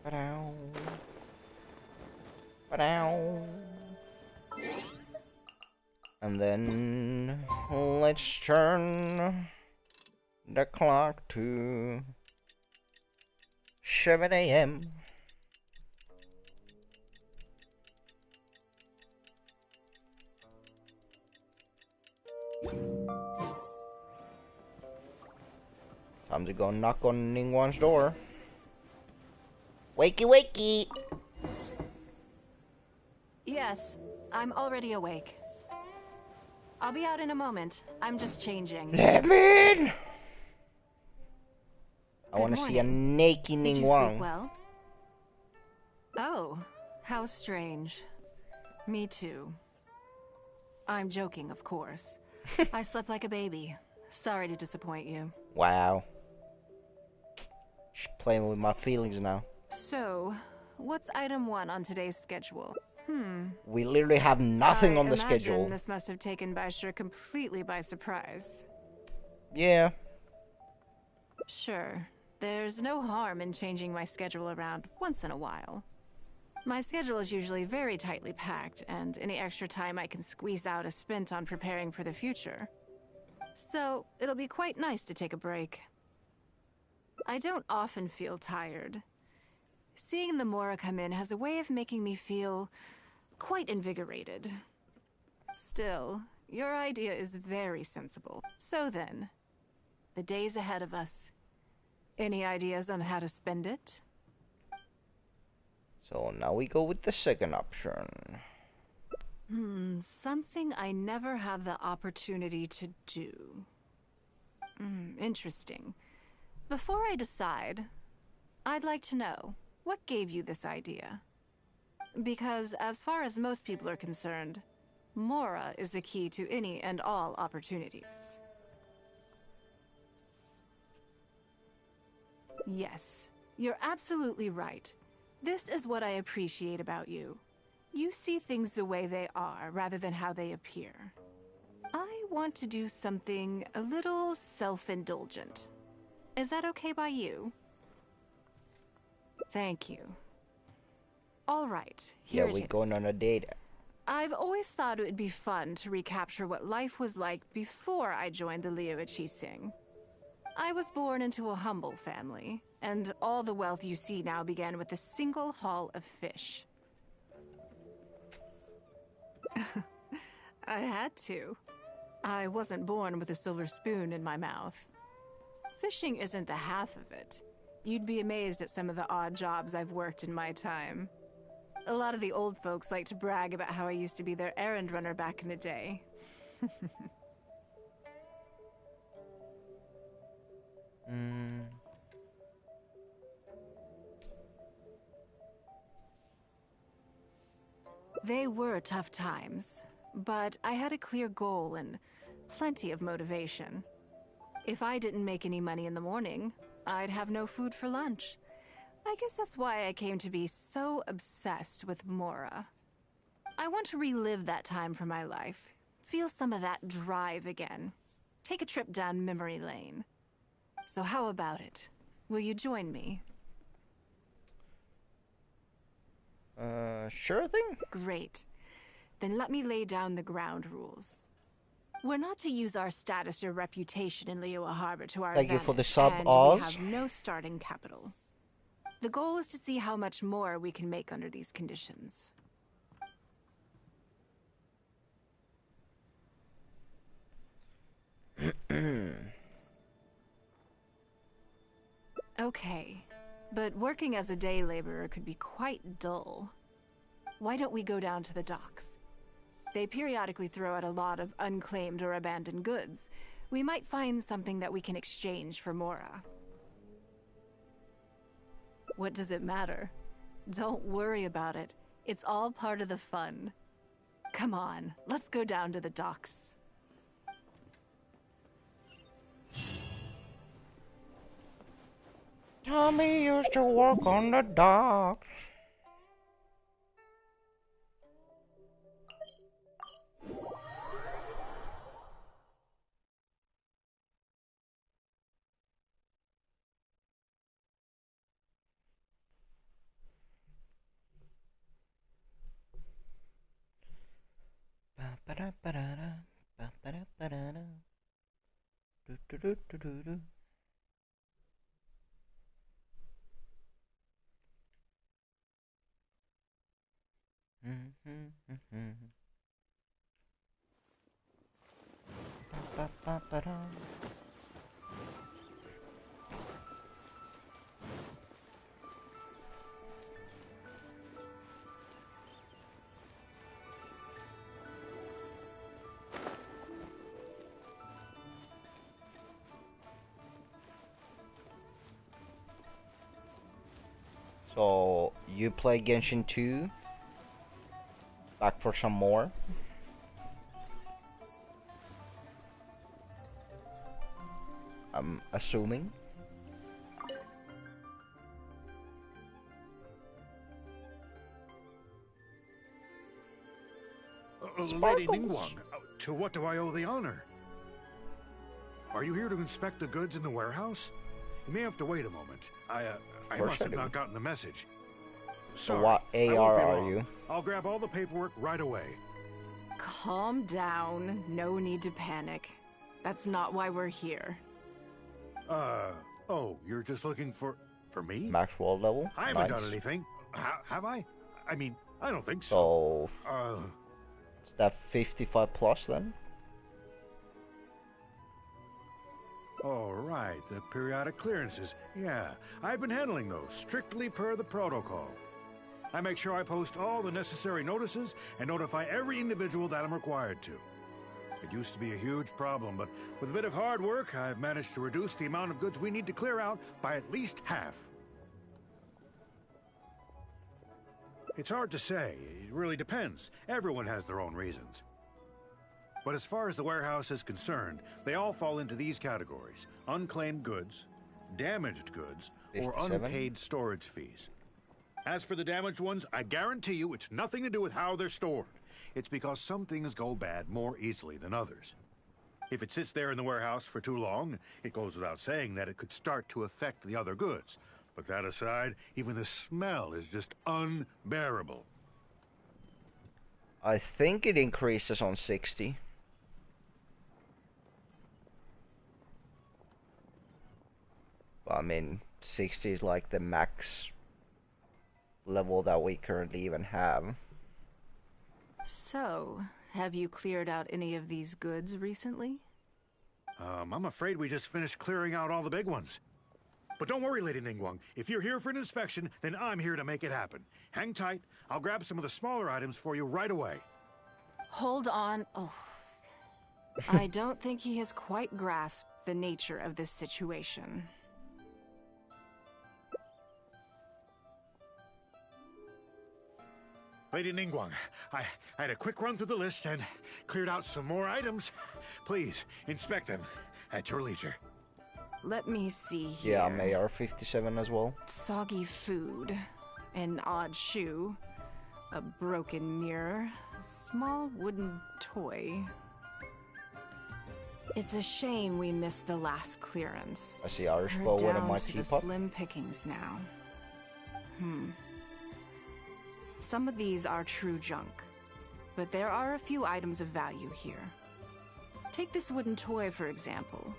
Ba-dow. Ba-dow. And then let's turn the clock to 7 a.m. Time to go knock on Ningguang's door. Wakey wakey! Yes, I'm already awake. I'll be out in a moment. I'm just changing. Let me in! I want to Good see a morning. naked Did you Ningguang. sleep well? Oh, how strange. Me too. I'm joking, of course. I slept like a baby. Sorry to disappoint you. Wow. She's playing with my feelings now. So, what's item 1 on today's schedule? We literally have nothing on the I imagine schedule. this must have taken Baisher completely by surprise. Yeah. Sure. there's no harm in changing my schedule around once in a while. My schedule is usually very tightly packed, and any extra time I can squeeze out is spent on preparing for the future. So, it'll be quite nice to take a break. I don't often feel tired. Seeing the Mora come in has a way of making me feel quite invigorated. Still, your idea is very sensible. So then, the days ahead of us. Any ideas on how to spend it? So now we go with the second option. Something I never have the opportunity to do. Interesting. Before I decide, I'd like to know, what gave you this idea? Because as far as most people are concerned, Mora is the key to any and all opportunities. Yes, you're absolutely right. This is what I appreciate about you. You see things the way they are, rather than how they appear. I want to do something a little self-indulgent. Is that okay by you? Thank you. All right, here it is. Yeah, we're going on a date. I've always thought it would be fun to recapture what life was like before I joined the Liu Sing. I was born into a humble family, and all the wealth you see now began with a single haul of fish. I had to. I wasn't born with a silver spoon in my mouth. Fishing isn't the half of it. You'd be amazed at some of the odd jobs I've worked in my time. A lot of the old folks like to brag about how I used to be their errand runner back in the day. They were tough times, but I had a clear goal and plenty of motivation. If I didn't make any money in the morning, I'd have no food for lunch. I guess that's why I came to be so obsessed with Mora. I want to relive that time for my life, feel some of that drive again, take a trip down memory lane. So how about it? Will you join me? Sure thing. Great. Then let me lay down the ground rules. We're not to use our status or reputation in Liyue Harbor to our Thank advantage, you for the sub, and Oz. we have no starting capital. The goal is to see how much more we can make under these conditions. Okay, but working as a day laborer could be quite dull. Why don't we go down to the docks? They periodically throw out a lot of unclaimed or abandoned goods. We might find something that we can exchange for Mora. What does it matter? Don't worry about it. It's all part of the fun. Come on, let's go down to the docks. Tommy used to work on the docks. Ba-ba-da-ba-da-da, ba-ba-da-ba-da-da. Do-do-do-do-do-do. Ba-ba-ba-ba-da. So, you play Genshin 2? Back for some more? I'm assuming. Lady Ningguang, to what do I owe the honor? Are you here to inspect the goods in the warehouse? You may have to wait a moment. I Course must I have do. not gotten the message. So Sorry. what I won't AR be are long. you? I'll grab all the paperwork right away. Calm down. No need to panic. That's not why we're here. Oh, you're just looking for me? Max world level? I haven't Nice. done anything. Have I? I mean, I don't think so. So, is that 55 plus then? All right, the periodic clearances. Yeah, I've been handling those, strictly per the protocol. I make sure I post all the necessary notices and notify every individual that I'm required to. It used to be a huge problem, but with a bit of hard work, I've managed to reduce the amount of goods we need to clear out by at least half. It's hard to say. It really depends. Everyone has their own reasons. But as far as the warehouse is concerned, they all fall into these categories: unclaimed goods, damaged goods, or 57? unpaid storage fees. As for the damaged ones, I guarantee you it's nothing to do with how they're stored. It's because some things go bad more easily than others. If it sits there in the warehouse for too long, it goes without saying that it could start to affect the other goods. But that aside, even the smell is just unbearable. I think it increases on 60. I mean, 60 is like the max level that we currently even have. So, have you cleared out any of these goods recently? I'm afraid we just finished clearing out all the big ones. But don't worry, Lady Ningguang. If you're here for an inspection, then I'm here to make it happen. Hang tight. I'll grab some of the smaller items for you right away. Hold on. Oh. I don't think he has quite grasped the nature of this situation. Lady Ningguang, I had a quick run through the list and cleared out some more items. Please, inspect them at your leisure. Let me see here. Yeah, I'm AR-57 as well. Soggy food, an odd shoe, a broken mirror, small wooden toy. It's a shame we missed the last clearance. I see Irish We're bow winning down my to the teapot. slim pickings now. Some of these are true junk, but there are a few items of value here. Take this wooden toy, for example.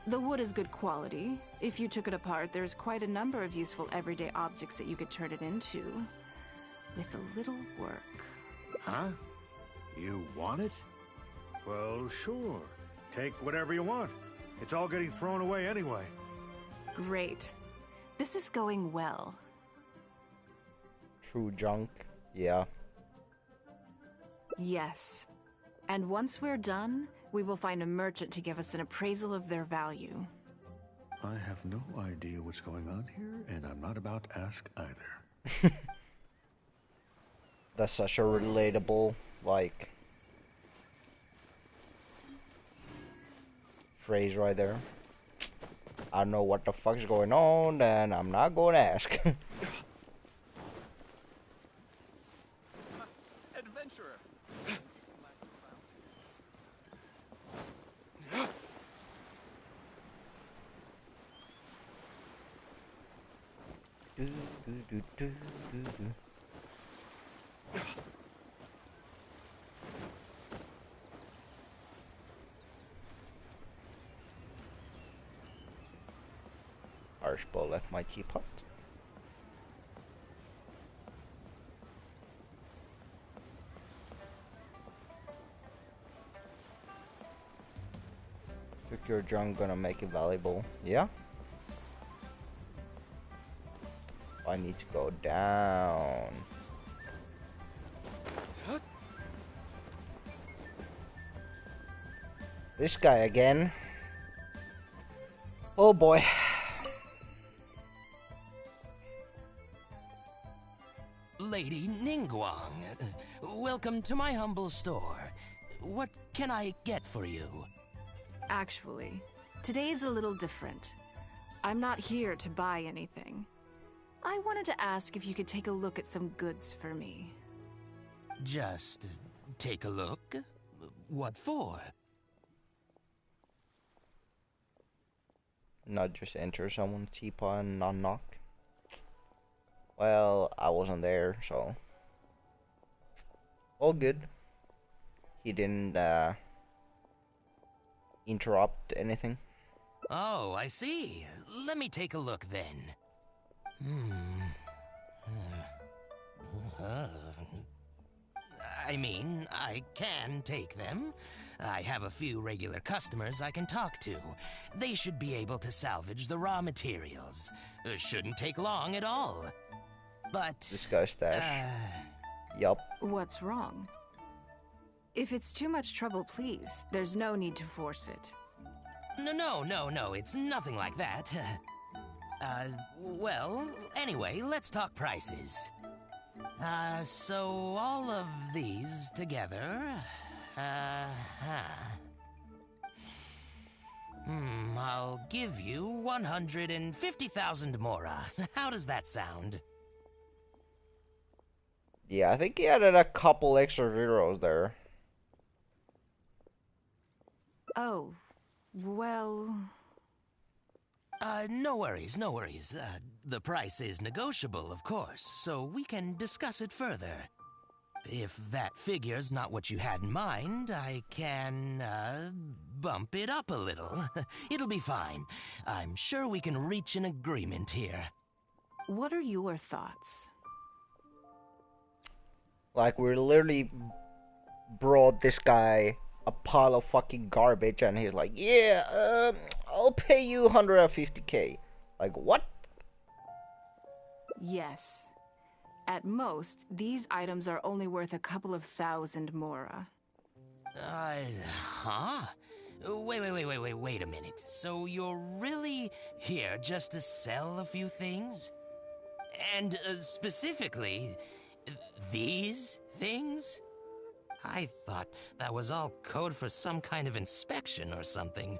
The wood is good quality. If you took it apart, there's quite a number of useful everyday objects that you could turn it into, with a little work. Huh? You want it? Well, sure. Take whatever you want. It's all getting thrown away anyway. Great. This is going well. True junk, yeah. Yes. And once we're done, we will find a merchant to give us an appraisal of their value. I have no idea what's going on here, and I'm not about to ask either. That's such a relatable, like, phrase right there. I don't know what the fuck's going on, and I'm not going to ask. Adventurer. Archibald left my teapot. Secure junk gonna make it valuable. Yeah. I need to go down. This guy again. Oh boy. Lady Ningguang, welcome to my humble store. What can I get for you? Actually, today's a little different. I'm not here to buy anything. I wanted to ask if you could take a look at some goods for me. Just take a look? What for? Not just enter someone's teapot and not knock. Well, I wasn't there, so all good. He didn't interrupt anything. Oh, I see. Let me take a look then. I mean, I can take them. I have a few regular customers I can talk to. They should be able to salvage the raw materials. Shouldn't take long at all. But... This guy's stash. Yup. What's wrong? If it's too much trouble, please, there's no need to force it. No, it's nothing like that. Well, anyway, let's talk prices. So all of these together, I'll give you 150,000 mora. How does that sound? Yeah, I think he added a couple extra zeros there. Oh, well... No worries. The price is negotiable, of course, so we can discuss it further. If that figure's not what you had in mind, I can, bump it up a little. It'll be fine. I'm sure we can reach an agreement here. What are your thoughts? Like, we literally brought this guy a pile of fucking garbage, and he's like, yeah, I'll pay you 150k. Like, what? Yes. At most, these items are only worth a couple of thousand mora. Huh? Wait a minute. So you're really here just to sell a few things? And, specifically, these things? I thought that was all code for some kind of inspection or something.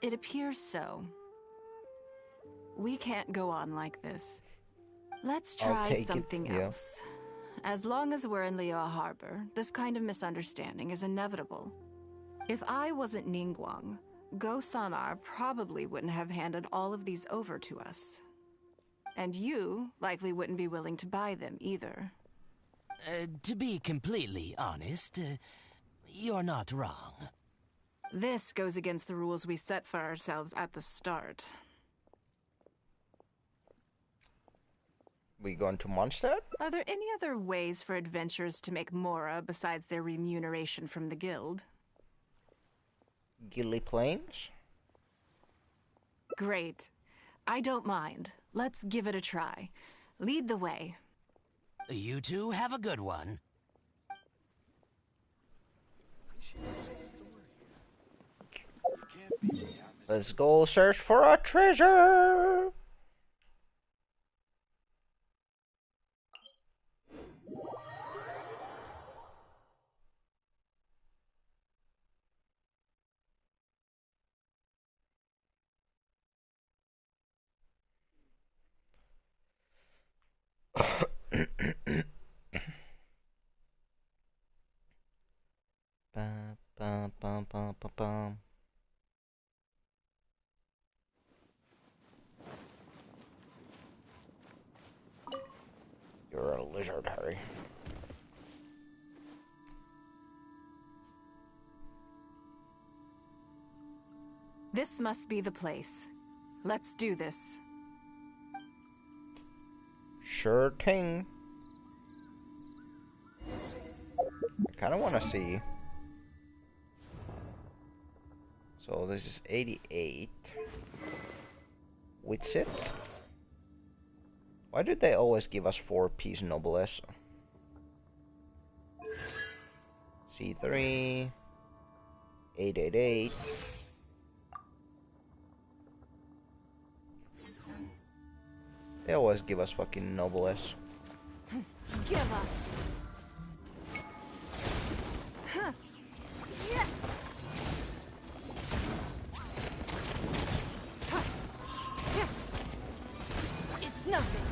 It appears so. We can't go on like this. Let's try something else. As long as we're in Liyue Harbor, this kind of misunderstanding is inevitable. If I wasn't Ningguang, Go Sonar probably wouldn't have handed all of these over to us. And you likely wouldn't be willing to buy them either. To be completely honest, you're not wrong. This goes against the rules we set for ourselves at the start. We going to Mondstadt? Are there any other ways for adventurers to make mora besides their remuneration from the guild? Gilly Plains? Great. I don't mind. Let's give it a try. Lead the way. You two have a good one. Let's go search for our treasure! Bum. You're a lizard, Harry. This must be the place. Let's do this. Sure thing. I kind of want to see. So this is 88. Witsit. Why did they always give us 4-piece noblesse? C3. 888. They always give us fucking noblesse. Give up. Huh. Yeah. Huh. Yeah. It's nothing.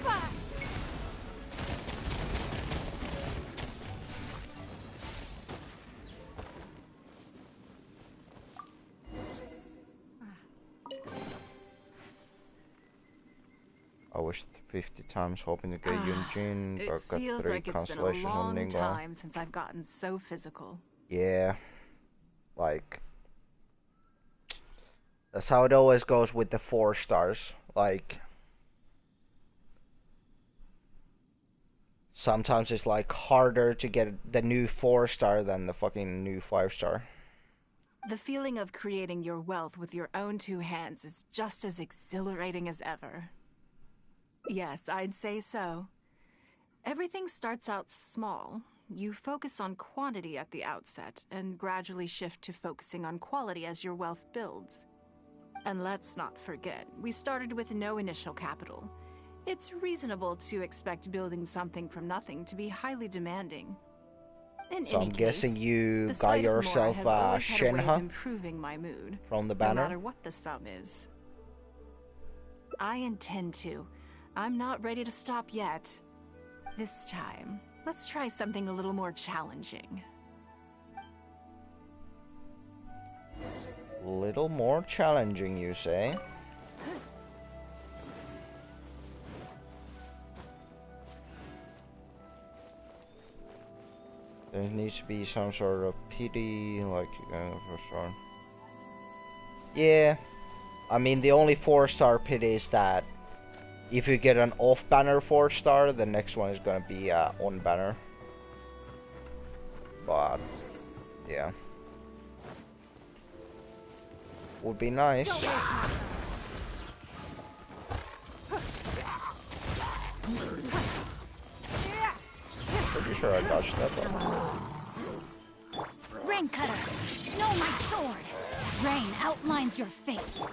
Fire. 50 times hoping to get Yunjin, It but got feels 3 like it's been a constellations on long Ningguang. time since I've gotten so physical. Yeah. Like, that's how it always goes with the 4 stars. Like, sometimes it's like harder to get the new 4 star than the fucking new 5 star. The feeling of creating your wealth with your own 2 hands is just as exhilarating as ever. Yes, I'd say so. Everything starts out small. You focus on quantity at the outset, and gradually shift to focusing on quality as your wealth builds. And let's not forget, we started with no initial capital. It's reasonable to expect building something from nothing to be highly demanding. In So any I'm case, guessing you the got sight of Mora yourself has always had a way of Shenhe improving my mood, from the no banner. matter what the sum is. I intend to. I'm not ready to stop yet. This time, let's try something a little more challenging. Little more challenging, you say? There needs to be some sort of pity, like you're going for a star. Yeah, I mean the only 4-star pity is that if you get an off-banner 4-star, the next one is gonna be on-banner. But yeah, would be nice. Pretty sure I dodged that one. Rain Cutter, know my sword. Rain outlines your face.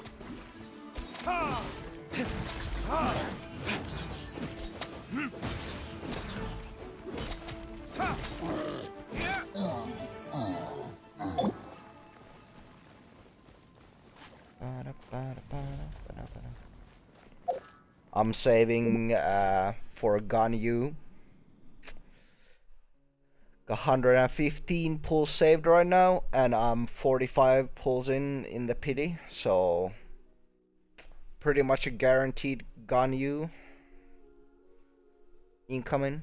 I'm saving for Ganyu. Got 115 pulls saved right now, and I'm 45 pulls in the pity, so pretty much a guaranteed Ganyu incoming.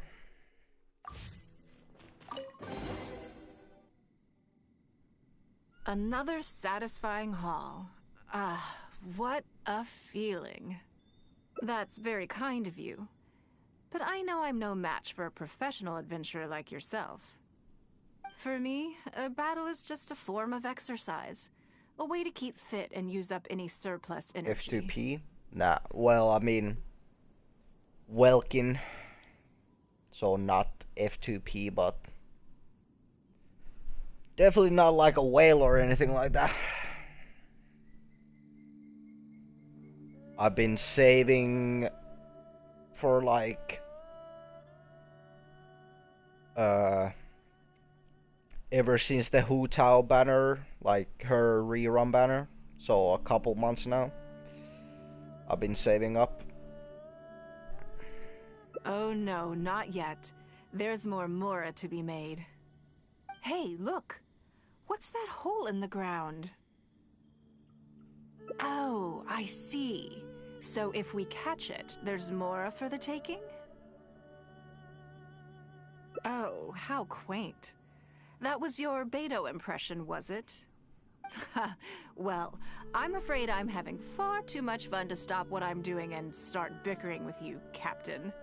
Another satisfying haul. Ah, what a feeling. That's very kind of you. But I know I'm no match for a professional adventurer like yourself. For me, a battle is just a form of exercise. A way to keep fit and use up any surplus energy. F2P? Nah, well, I mean, Welkin. So not F2P, but definitely not like a whale or anything like that. I've been saving for like ever since the Hu Tao banner, like her rerun banner, so a couple months now. I've been saving up. Oh no, not yet. There's more Mora to be made. Hey, look! What's that hole in the ground? Oh, I see. So if we catch it, there's Mora for the taking? Oh, how quaint. That was your Beto impression, was it? Well, I'm afraid I'm having far too much fun to stop what I'm doing and start bickering with you, Captain.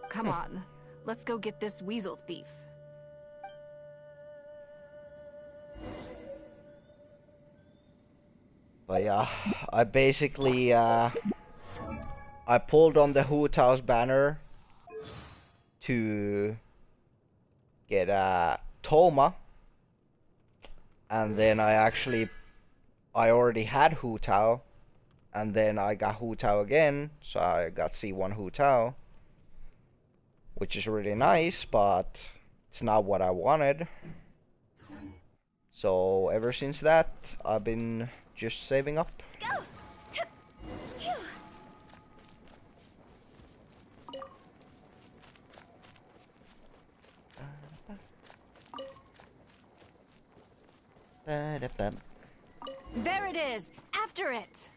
Come on, let's go get this weasel thief. But yeah, I basically I pulled on the Hu Tao's banner to get Toma, and then I already had Hu Tao, and then I got Hu Tao again, so I got C1 Hu Tao, which is really nice, but it's not what I wanted. So ever since that, I've been just saving up. Go! There it is! After it!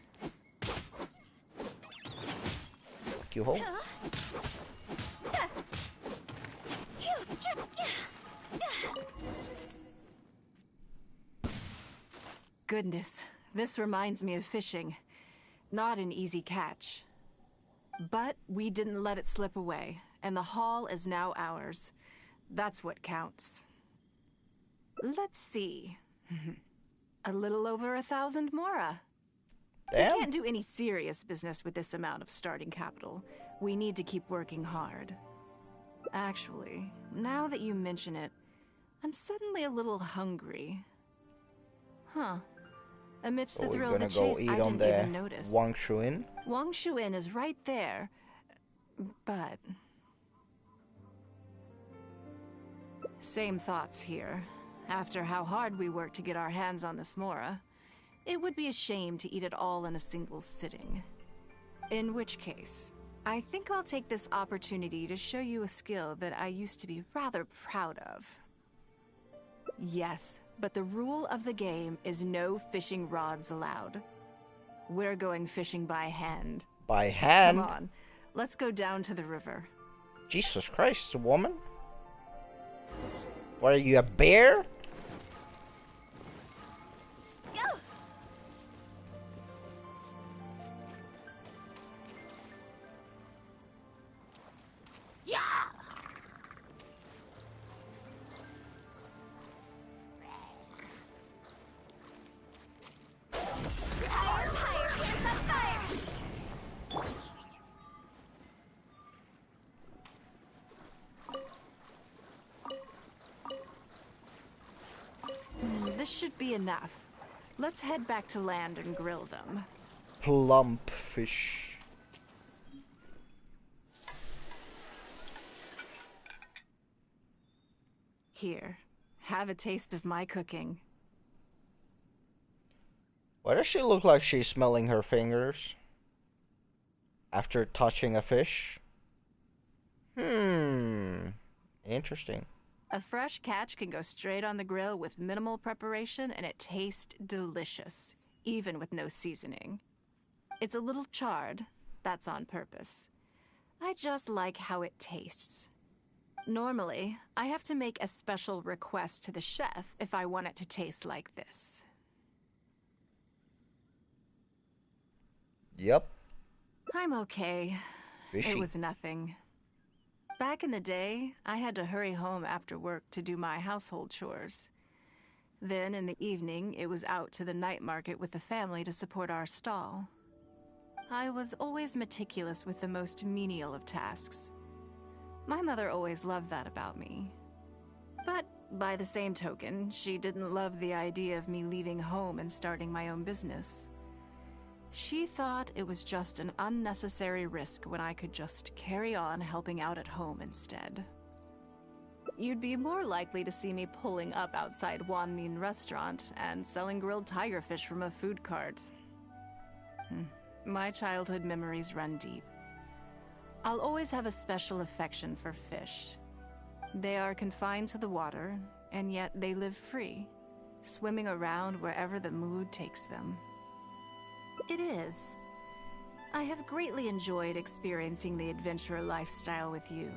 take you home. Goodness, this reminds me of fishing. Not an easy catch. But we didn't let it slip away, and the haul is now ours. That's what counts. Let's see. A little over 1,000 mora. Damn. We can't do any serious business with this amount of starting capital. We need to keep working hard. Actually, now that you mention it, I'm suddenly a little hungry. Huh. Amidst the So we're thrill of the gonna go chase, eat I on didn't the even notice. Wang Shuin. Wang Shuin is right there. But... same thoughts here. After how hard we worked to get our hands on this mora, it would be a shame to eat it all in a single sitting. In which case, I think I'll take this opportunity to show you a skill that I used to be rather proud of. Yes, but the rule of the game is no fishing rods allowed. We're going fishing by hand. By hand? Come on, let's go down to the river. Jesus Christ, woman. What are you, a bear? This should be enough. Let's head back to land and grill them. Plump fish. Here, have a taste of my cooking. Why does she look like she's smelling her fingers after touching a fish? Interesting. A fresh catch can go straight on the grill with minimal preparation and it tastes delicious, even with no seasoning. It's a little charred, that's on purpose. I just like how it tastes. Normally, I have to make a special request to the chef if I want it to taste like this. Yep. I'm okay. Fishy. It was nothing. Back in the day, I had to hurry home after work to do my household chores. Then in the evening, it was out to the night market with the family to support our stall. I was always meticulous with the most menial of tasks. My mother always loved that about me. But by the same token, she didn't love the idea of me leaving home and starting my own business. She thought it was just an unnecessary risk when I could just carry on helping out at home instead. You'd be more likely to see me pulling up outside Wanmin restaurant and selling grilled tigerfish from a food cart. My childhood memories run deep. I'll always have a special affection for fish. They are confined to the water, and yet they live free, swimming around wherever the mood takes them. It is. I have greatly enjoyed experiencing the adventurer lifestyle with you.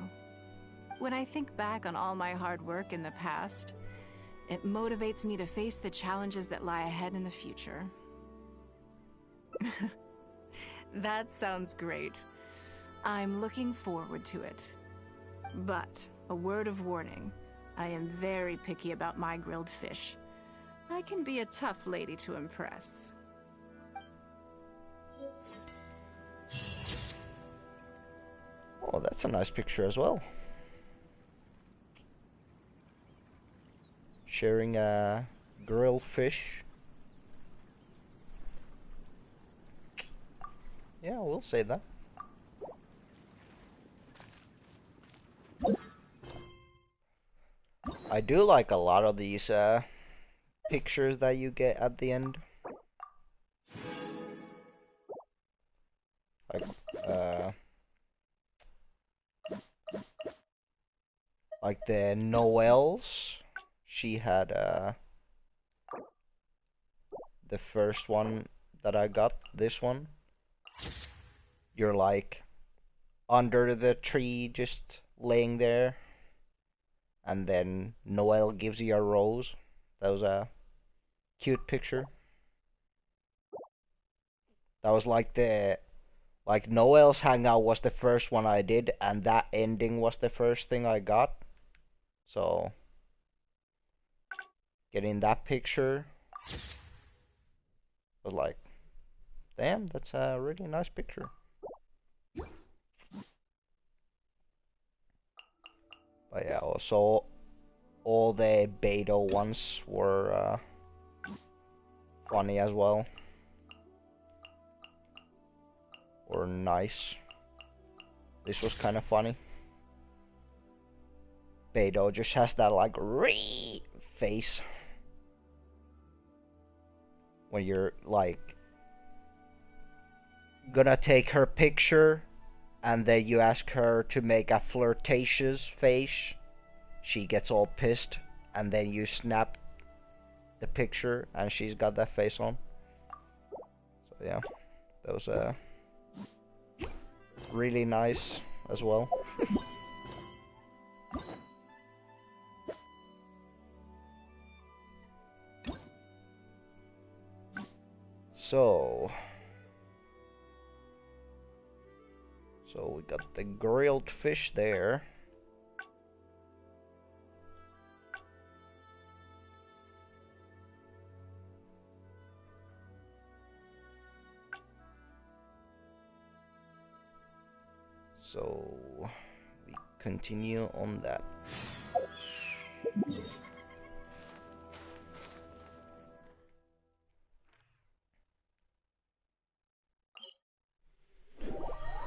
When I think back on all my hard work in the past, it motivates me to face the challenges that lie ahead in the future. That sounds great. I'm looking forward to it. But, a word of warning, I am very picky about my grilled fish. I can be a tough lady to impress. Oh, that's a nice picture as well. Sharing a grilled fish. Yeah, we'll say that. I do like a lot of these pictures that you get at the end. Like the Noel's. She had the first one that I got, this one. You're like under the tree, just laying there, and then Noel gives you a rose. That was a cute picture. That was like Noel's Hangout was the first one I did, and that ending was the first thing I got. So getting that picture was like, damn, that's a really nice picture. But yeah, also all the beta ones were funny as well. Or nice. This was kind of funny. Beto just has that like ree face when you're like gonna take her picture and then you ask her to make a flirtatious face. She gets all pissed and then you snap the picture and she's got that face on. So yeah, that was really nice as well. So we got the grilled fish there. So we continue on that.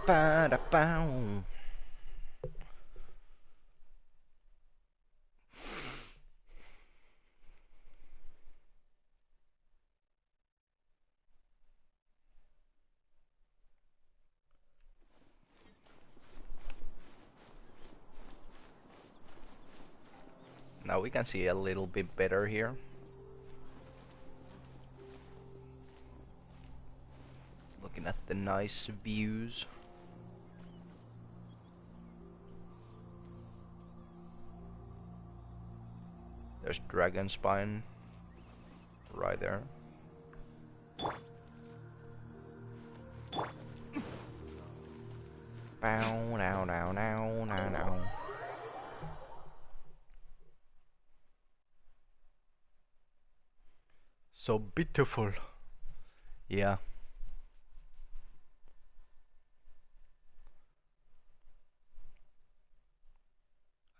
Ba-da-bow. Now we can see a little bit better here. Looking at the nice views. There's Dragon Spine right there. Bow, now, now, now, now, now. So beautiful. Yeah.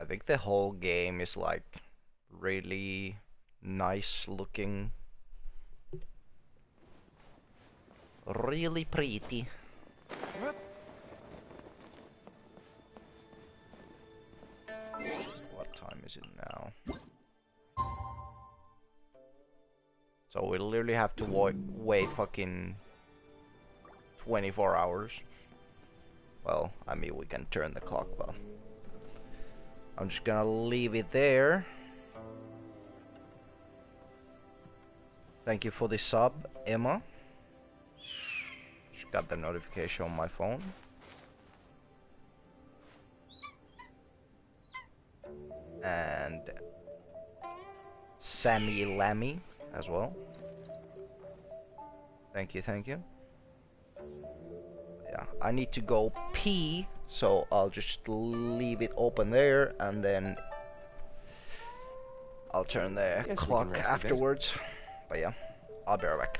I think the whole game is like really nice looking. Really pretty. What time is it now? So we literally have to wait fucking 24 hours. Well, I mean we can turn the clock, but I'm just gonna leave it there. Thank you for the sub, Emma. Just got the notification on my phone. And Sammy Lammy as well. Thank you, thank you. Yeah, I need to go pee, so I'll just leave it open there and then I'll turn the clock afterwards. But yeah, I'll be right back.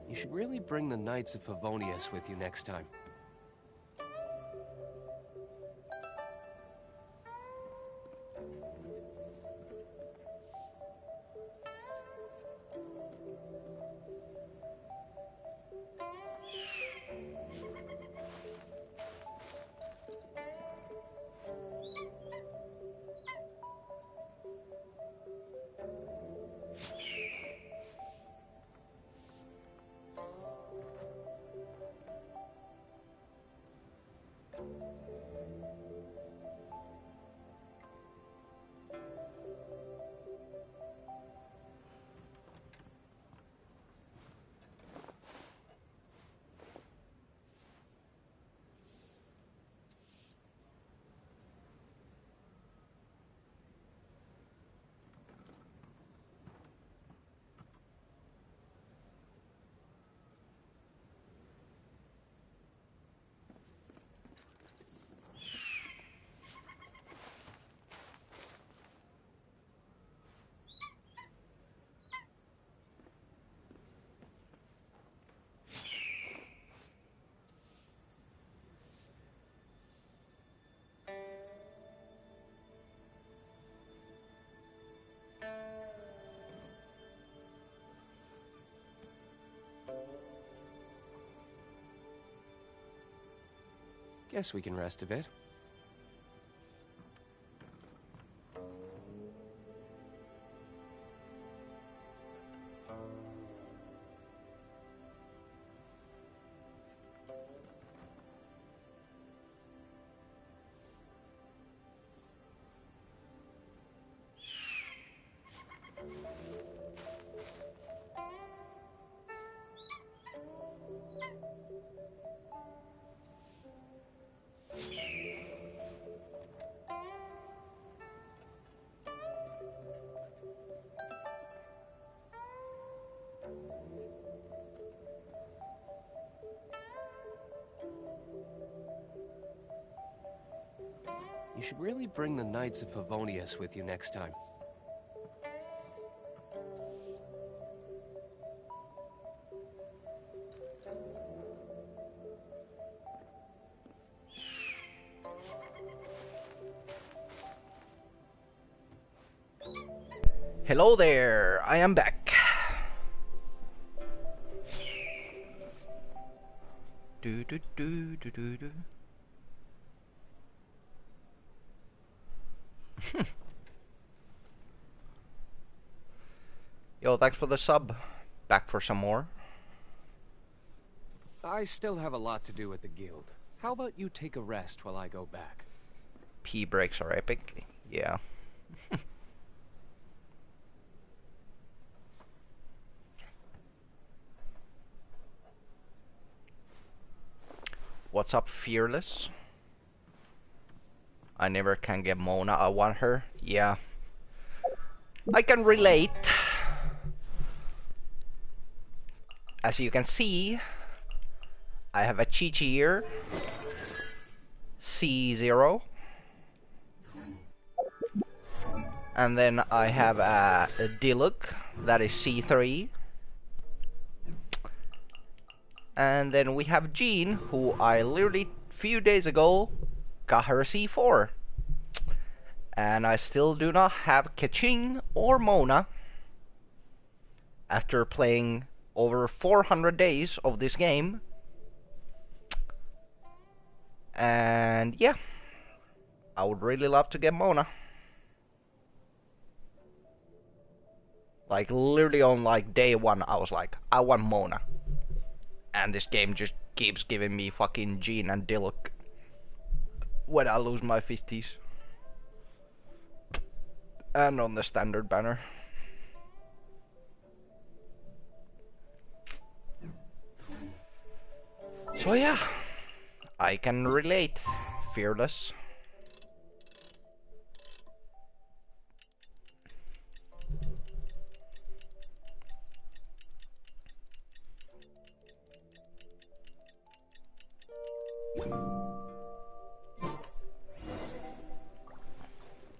You should really bring the Knights of Favonius with you next time. Guess we can rest a bit. You should really bring the Knights of Favonius with you next time. Hello there, I am back. Do do do do do do. Yo, thanks for the sub. Back for some more. I still have a lot to do at the guild. How about you take a rest while I go back? Pee breaks are epic. Yeah. What's up, Fearless? I never can get Mona. I want her. Yeah. I can relate. As you can see, I have a Chi-Chi here. C0. And then I have a Diluc, that is C3. And then we have Jean, who I literally few days ago got her C4. And I still do not have Kaching or Mona after playing over 400 days of this game. And yeah, I would really love to get Mona. Like literally on like day one I was like, I want Mona. And this game just keeps giving me fucking Jean and Diluc when I lose my 50s. And on the standard banner. So yeah, I can relate, Fearless.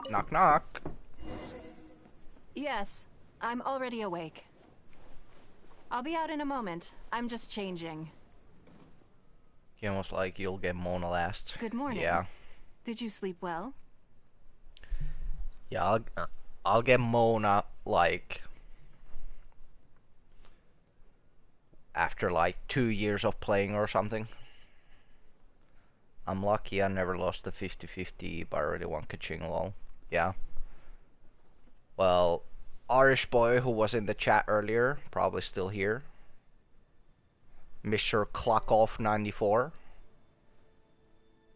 Knock knock. Yes, I'm already awake. I'll be out in a moment. I'm just changing. Almost like you'll get Mona last. Good morning. Yeah. Did you sleep well? Yeah, I'll get Mona like after like 2 years of playing or something. I'm lucky I never lost the 50-50, but I really want Kaching lol. Yeah. Well, Irish boy who was in the chat earlier, probably still here. Mr. Clockoff 94.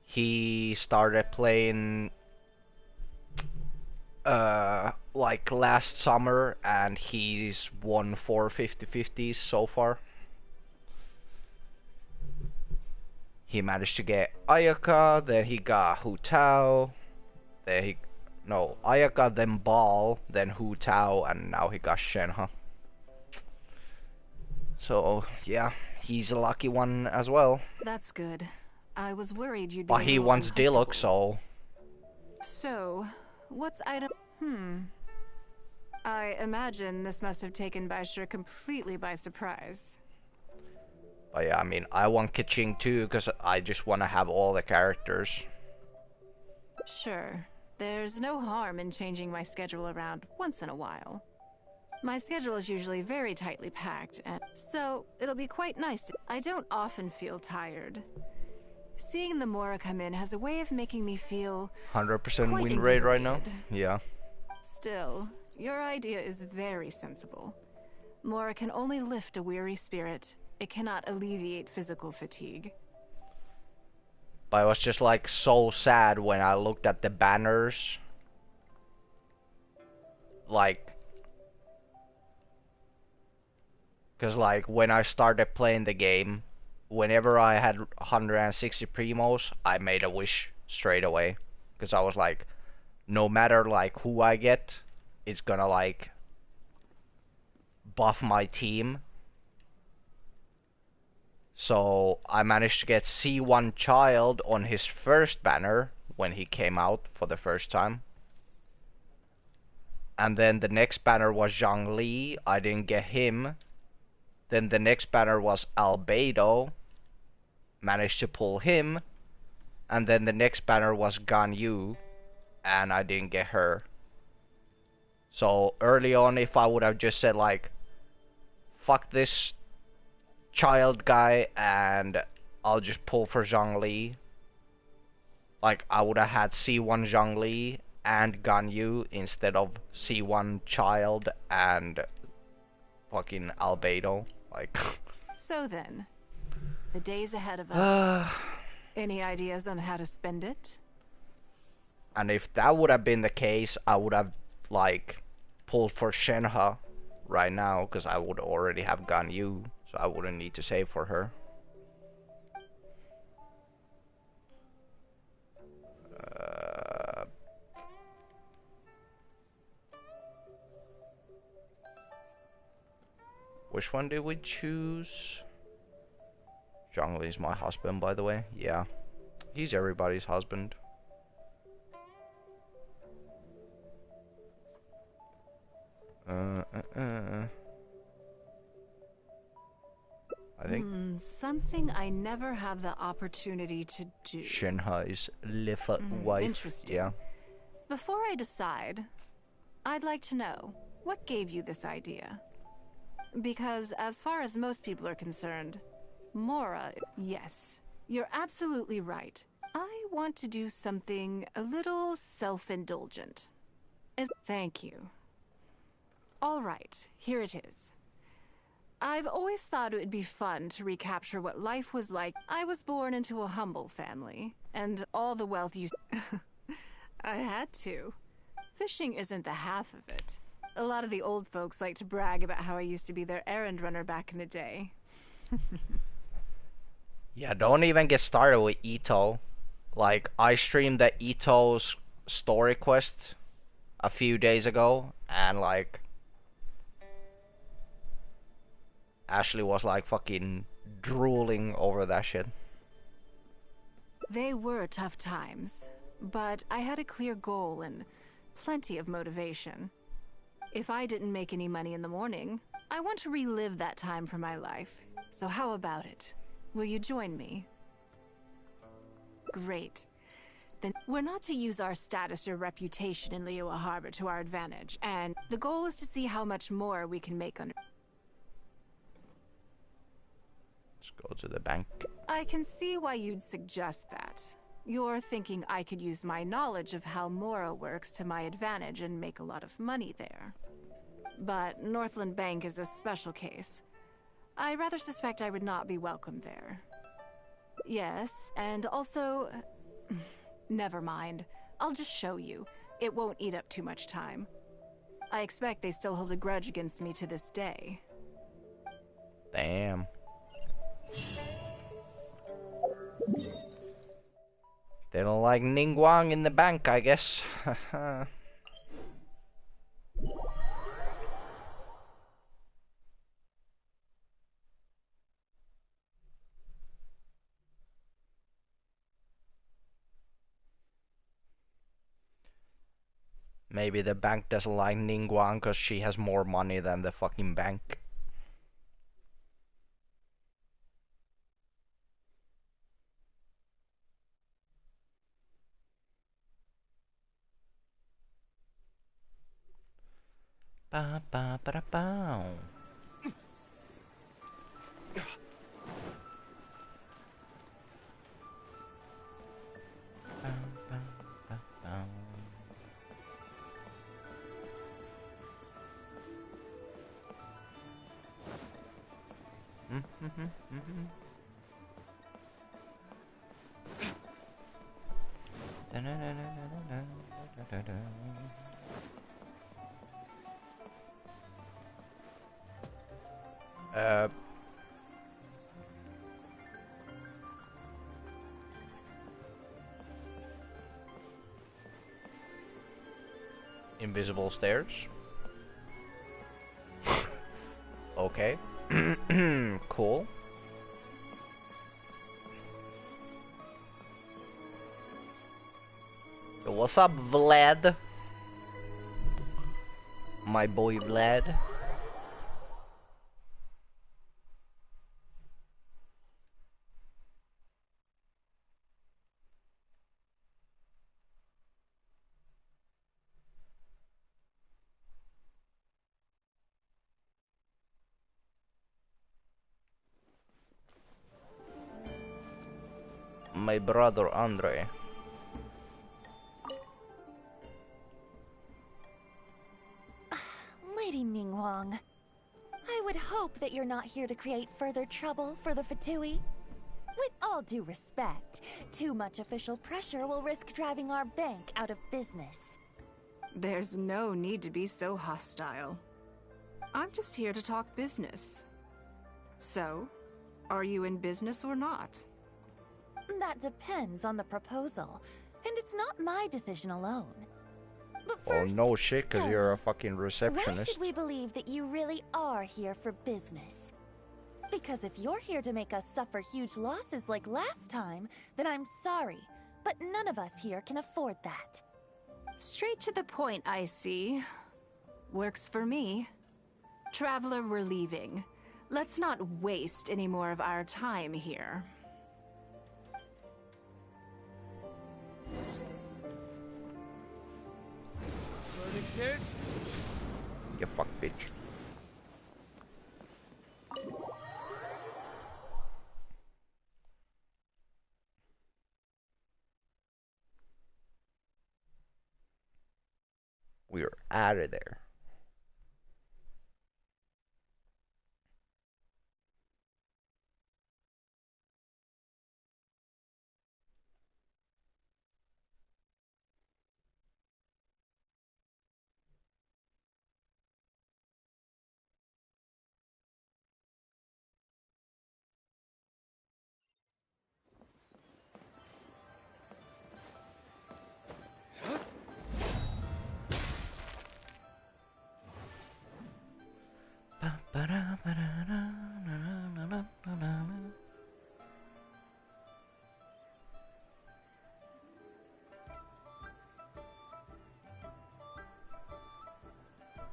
He started playing like last summer, and he's won 4 50-50s so far. He managed to get Ayaka, then he got Hu Tao, then Ayaka, then Ball, then Hu Tao, and now he got Shenhe. So yeah, he's a lucky one as well. That's good. I was worried you'd be But he wants Deluxe, so... So, what's item... I imagine this must have taken Baisher completely by surprise. But yeah, I mean, I want Kaching too, because I just want to have all the characters. Sure. There's no harm in changing my schedule around once in a while. My schedule is usually very tightly packed, and so it'll be quite nice to... I don't often feel tired. Seeing the Mora come in has a way of making me feel 100% win rate right now? Yeah. Still, your idea is very sensible. Mora can only lift a weary spirit. It cannot alleviate physical fatigue. But I was just like so sad when I looked at the banners. Like... Because like when I started playing the game, whenever I had 160 primos, I made a wish straight away. Because I was like, no matter like who I get, it's gonna like buff my team. So I managed to get C1 Child on his first banner when he came out for the first time. And then the next banner was Zhongli. I didn't get him. Then the next banner was Albedo. Managed to pull him. And then the next banner was Ganyu. And I didn't get her. So early on, if I would have just said like, fuck this child guy and I'll just pull for Zhongli, like I would have had C1 Zhongli and Ganyu instead of C1 child and fucking Albedo. Like So then, the days ahead of us. Any ideas on how to spend it? And if that would have been the case, I would have like pulled for Shenhe right now, because I would already have Ganyu, so I wouldn't need to save for her. Which one did we choose? Zhongli is my husband, by the way. Yeah, he's everybody's husband. I think something I never have the opportunity to do. Shenhe's liver wife. Interesting. Yeah. Before I decide, I'd like to know, what gave you this idea? Because as far as most people are concerned, Mora, yes, you're absolutely right. I want to do something a little self-indulgent. Thank you. All right, here it is. I've always thought it would be fun to recapture what life was like. I was born into a humble family, and all the wealth you... I had to. Fishing isn't the half of it. A lot of the old folks like to brag about how I used to be their errand runner back in the day. Yeah, don't even get started with Ito. Like, I streamed the Ito's story quest a few days ago, and like... Ashley was like fucking drooling over that shit. They were tough times, but I had a clear goal, and plenty of motivation. If I didn't make any money in the morning, I want to relive that time for my life. So how about it? Will you join me? Great. Then we're not to use our status or reputation in Liyue Harbor to our advantage, and the goal is to see how much more we can make under... Let's go to the bank. I can see why you'd suggest that. You're thinking I could use my knowledge of how Mora works to my advantage and make a lot of money there. But Northland Bank is a special case. I rather suspect I would not be welcome there. Yes, and also... Never mind. I'll just show you. It won't eat up too much time. I expect they still hold a grudge against me to this day. Damn. They don't like Ningguang in the bank, I guess. Maybe the bank doesn't like Ningguang because she has more money than the fucking bank. Ba ba ba da bow. Invisible stairs. Okay. Cool. Yo, what's up, Vlad? My boy Vlad. My brother Andre. Lady Ningguang, I would hope that you're not here to create further trouble for the Fatui. With all due respect, too much official pressure will risk driving our bank out of business. There's no need to be so hostile. I'm just here to talk business. So, are you in business or not? That depends on the proposal, and it's not my decision alone. But Oh first, no shit, cause tell you're a me, fucking why receptionist. should we believe that you really are here for business? Because if you're here to make us suffer huge losses like last time, then I'm sorry, but none of us here can afford that. Straight to the point, I see. Works for me. Traveler, we're leaving. Let's not waste any more of our time here. You fuck bitch. We're out of there.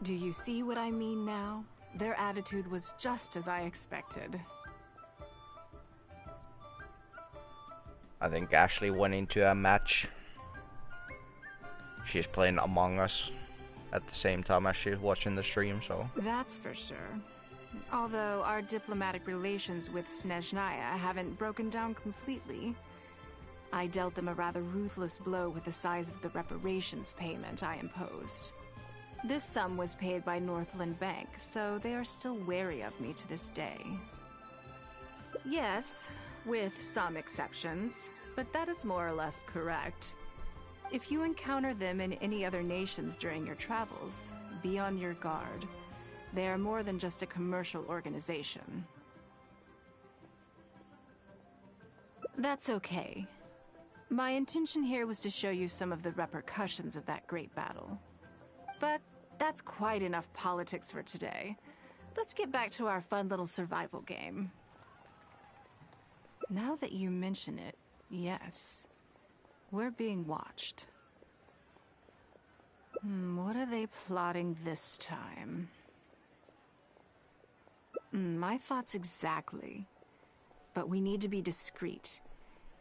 Do you see what I mean now? Their attitude was just as I expected. I think Ashley went into a match. She's playing Among Us at the same time as she's watching the stream, so... That's for sure. Although our diplomatic relations with Snezhnaya haven't broken down completely. I dealt them a rather ruthless blow with the size of the reparations payment I imposed. This sum was paid by Northland Bank, so they are still wary of me to this day. Yes, with some exceptions, but that is more or less correct. If you encounter them in any other nations during your travels, be on your guard. They are more than just a commercial organization. That's okay. My intention here was to show you some of the repercussions of that great battle. But that's quite enough politics for today. Let's get back to our fun little survival game. Now that you mention it, yes. We're being watched. What are they plotting this time? My thoughts exactly. But we need to be discreet.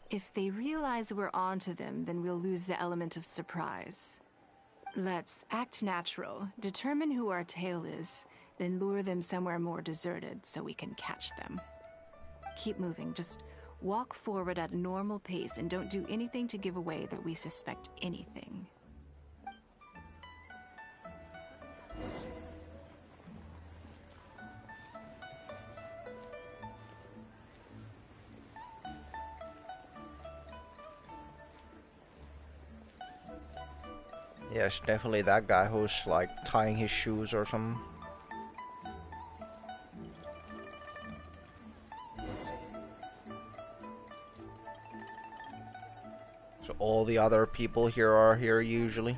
If they realize we're onto them, then we'll lose the element of surprise. Let's act natural, determine who our tail is, then lure them somewhere more deserted so we can catch them. Keep moving, just walk forward at a normal pace and don't do anything to give away that we suspect anything. Yes, definitely that guy who's like tying his shoes or something. So all the other people here are here usually.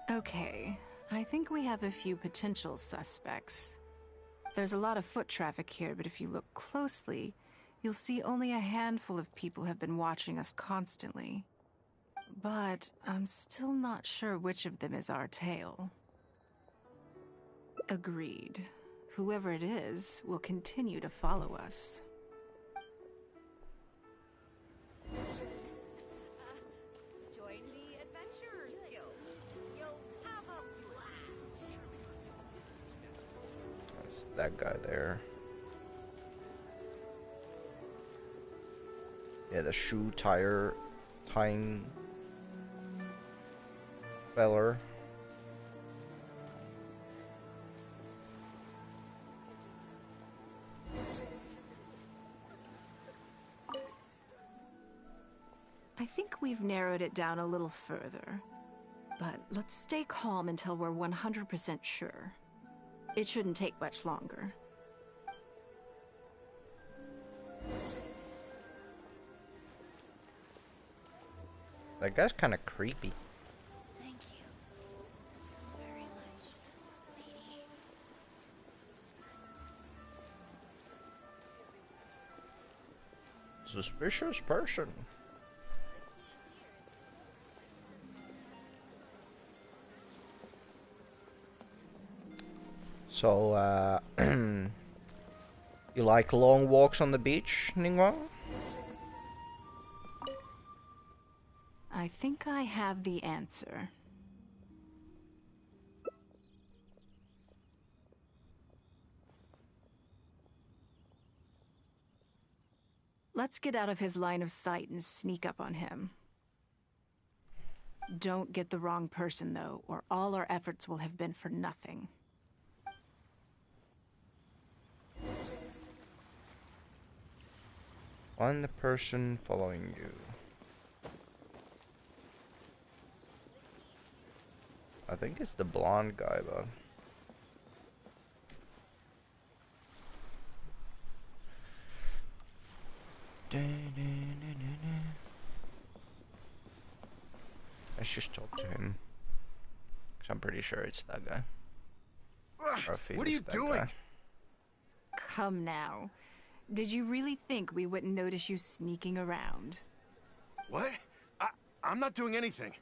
Okay, I think we have a few potential suspects. There's a lot of foot traffic here, but if you look closely, you'll see only a handful of people have been watching us constantly. But I'm still not sure which of them is our tail. Agreed. Whoever it is will continue to follow us. Join the Adventurers Guild. You'll have a blast. That's that guy there. Yeah, the shoe tying feller. I think we've narrowed it down a little further. But let's stay calm until we're 100% sure. It shouldn't take much longer. That guy's kind of creepy. Thank you so very much, lady. Suspicious person. So, you like long walks on the beach, Ningguang? I think I have the answer. Let's get out of his line of sight and sneak up on him. Don't get the wrong person, though, or all our efforts will have been for nothing. Find the person following you. I think it's the blonde guy, but... Let's just talk to him. Cause I'm pretty sure it's that guy. What are you doing? Guy. Come now. Did you really think we wouldn't notice you sneaking around? What? I'm not doing anything.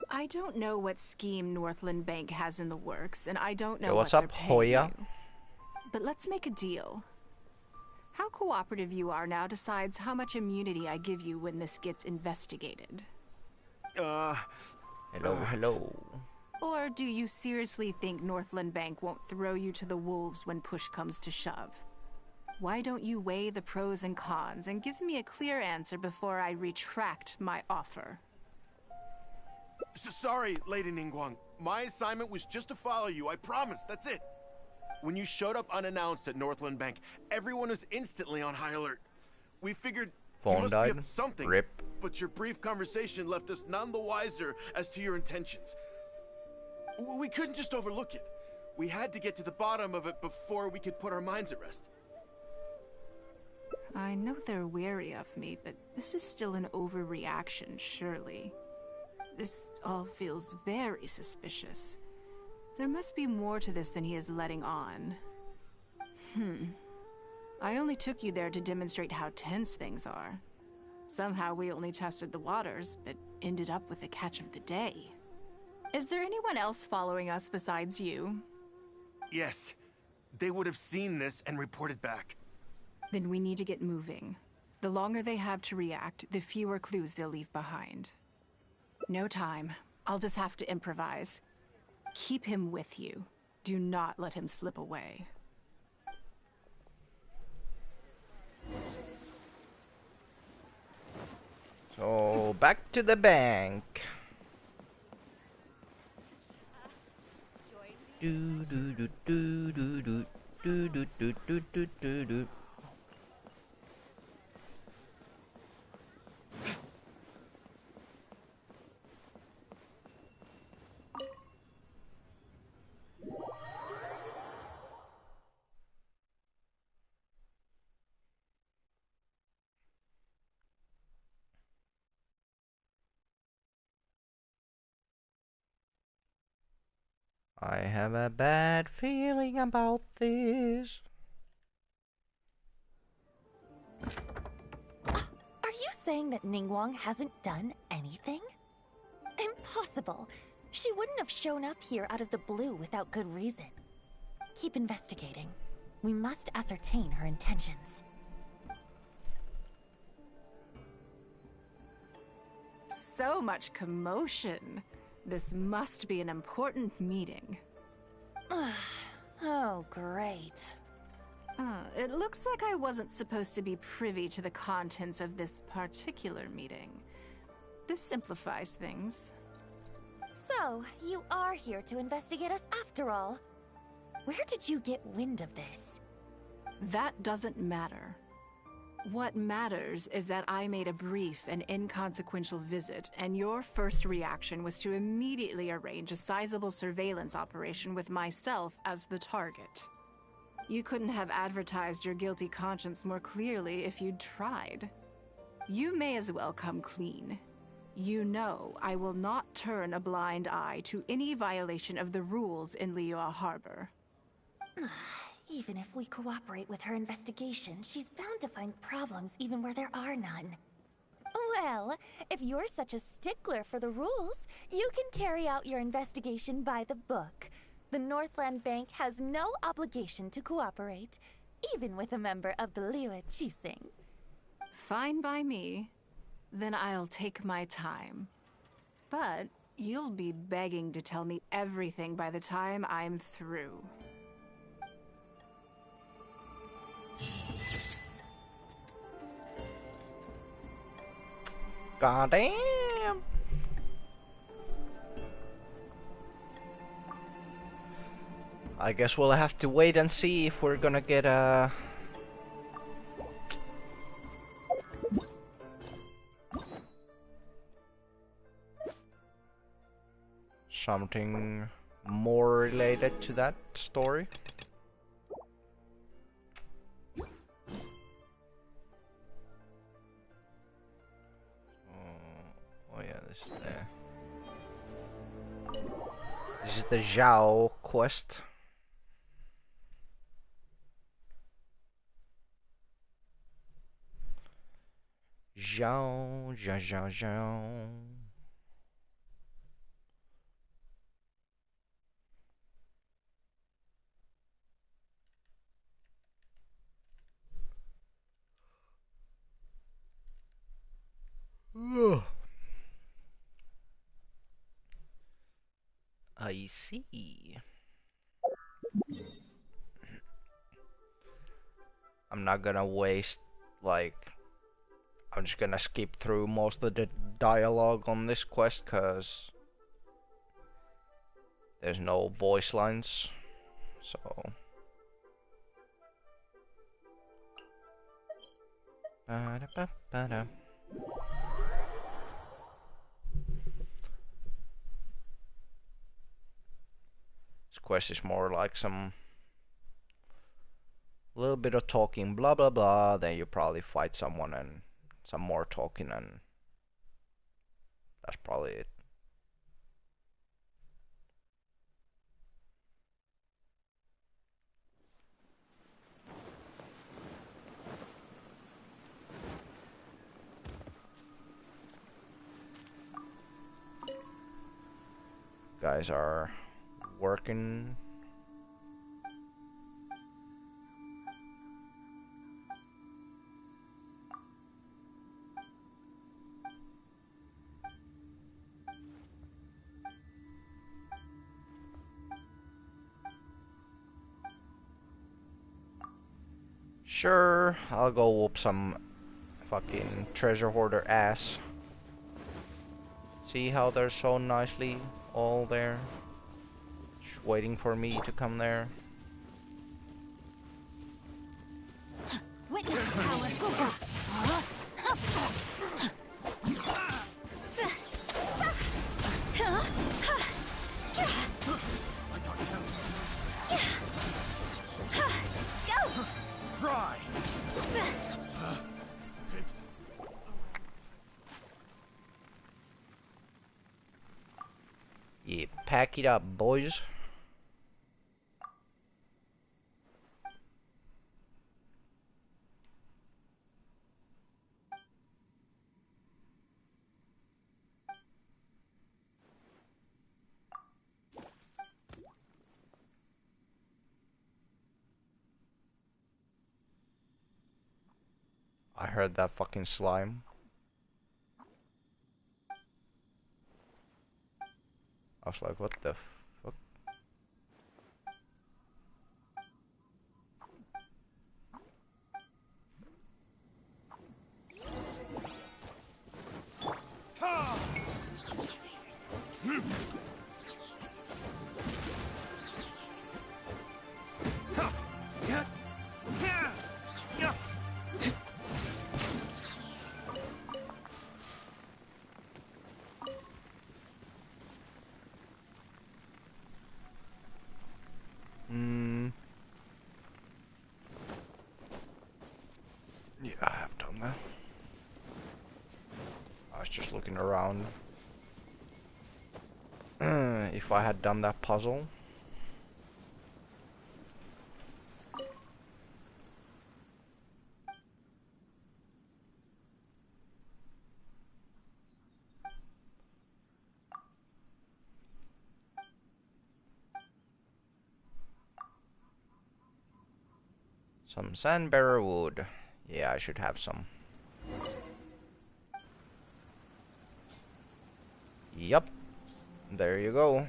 I don't know what scheme Northland Bank has in the works, and I don't know Yo, what's what up, they're paying Hoya? you. But let's make a deal. How cooperative you are now decides how much immunity I give you when this gets investigated. Hello. Or do you seriously think Northland Bank won't throw you to the wolves when push comes to shove? Why don't you weigh the pros and cons and give me a clear answer before I retract my offer? Sorry, Lady Ningguang. My assignment was just to follow you, I promise, that's it. When you showed up unannounced at Northland Bank, everyone was instantly on high alert. We figured you Phone must died. be up to something, Rip. but your brief conversation left us none the wiser as to your intentions. We couldn't just overlook it. We had to get to the bottom of it before we could put our minds at rest. I know they're wary of me, but this is still an overreaction, surely. This all feels very suspicious. There must be more to this than he is letting on. I only took you there to demonstrate how tense things are. Somehow we only tested the waters, but ended up with the catch of the day. Is there anyone else following us besides you? Yes, they would have seen this and reported back. Then we need to get moving. The longer they have to react, the fewer clues they'll leave behind. No time. I'll just have to improvise. Keep him with you. Do not let him slip away. So back to the bank. Do do do do do do do do do do do do do. I have a bad feeling about this. Are you saying that Ningguang hasn't done anything? Impossible. She wouldn't have shown up here out of the blue without good reason. Keep investigating. We must ascertain her intentions. So much commotion. This must be an important meeting. Oh, great. It looks like I wasn't supposed to be privy to the contents of this particular meeting. This simplifies things. So, you are here to investigate us after all. Where did you get wind of this? That doesn't matter. What matters is that I made a brief and inconsequential visit, and your first reaction was to immediately arrange a sizable surveillance operation with myself as the target. You couldn't have advertised your guilty conscience more clearly if you'd tried. You may as well come clean. You know I will not turn a blind eye to any violation of the rules in Liyue Harbor. Even if we cooperate with her investigation, she's bound to find problems even where there are none. Well, if you're such a stickler for the rules, you can carry out your investigation by the book. The Northland Bank has no obligation to cooperate, even with a member of the Liyue Qixing. Fine by me. Then I'll take my time. But you'll be begging to tell me everything by the time I'm through. Goddamn. I guess we'll have to wait and see if we're gonna get a something more related to that story. Oh yeah, this is the Zhao quest. Zhao. I see. I'm not gonna waste, like, I'm just gonna skip through most of the dialogue on this quest because there's no voice lines, so. Ba-da-ba-ba-da. This quest is more like some little bit of talking, blah blah blah, then you probably fight someone and some more talking, and that's probably it. Guys are working. Sure, I'll go whoop some fucking treasure hoarder ass. See how they're so nicely all there? Just waiting for me to come there. Witness power focus. Fry! Yeah, pack it up, boys. I heard that fucking slime. I was like, what the fuck? Yeah, I have done that. I was just looking around. If I had done that puzzle. Some sandbearer wood. Yeah, I should have some. Yup. There you go.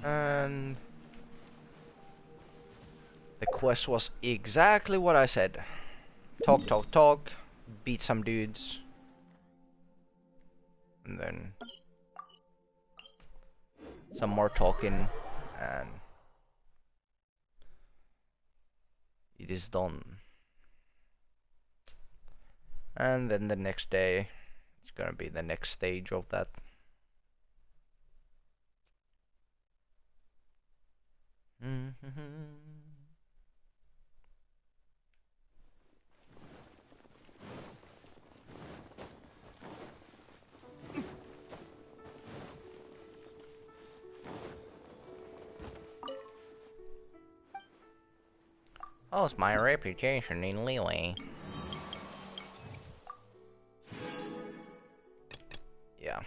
And the quest was exactly what I said. Talk, talk, talk. Beat some dudes. And then some more talking. And it is done. And then the next day, it's gonna be the next stage of that. How's my reputation in Liyue? Yeah.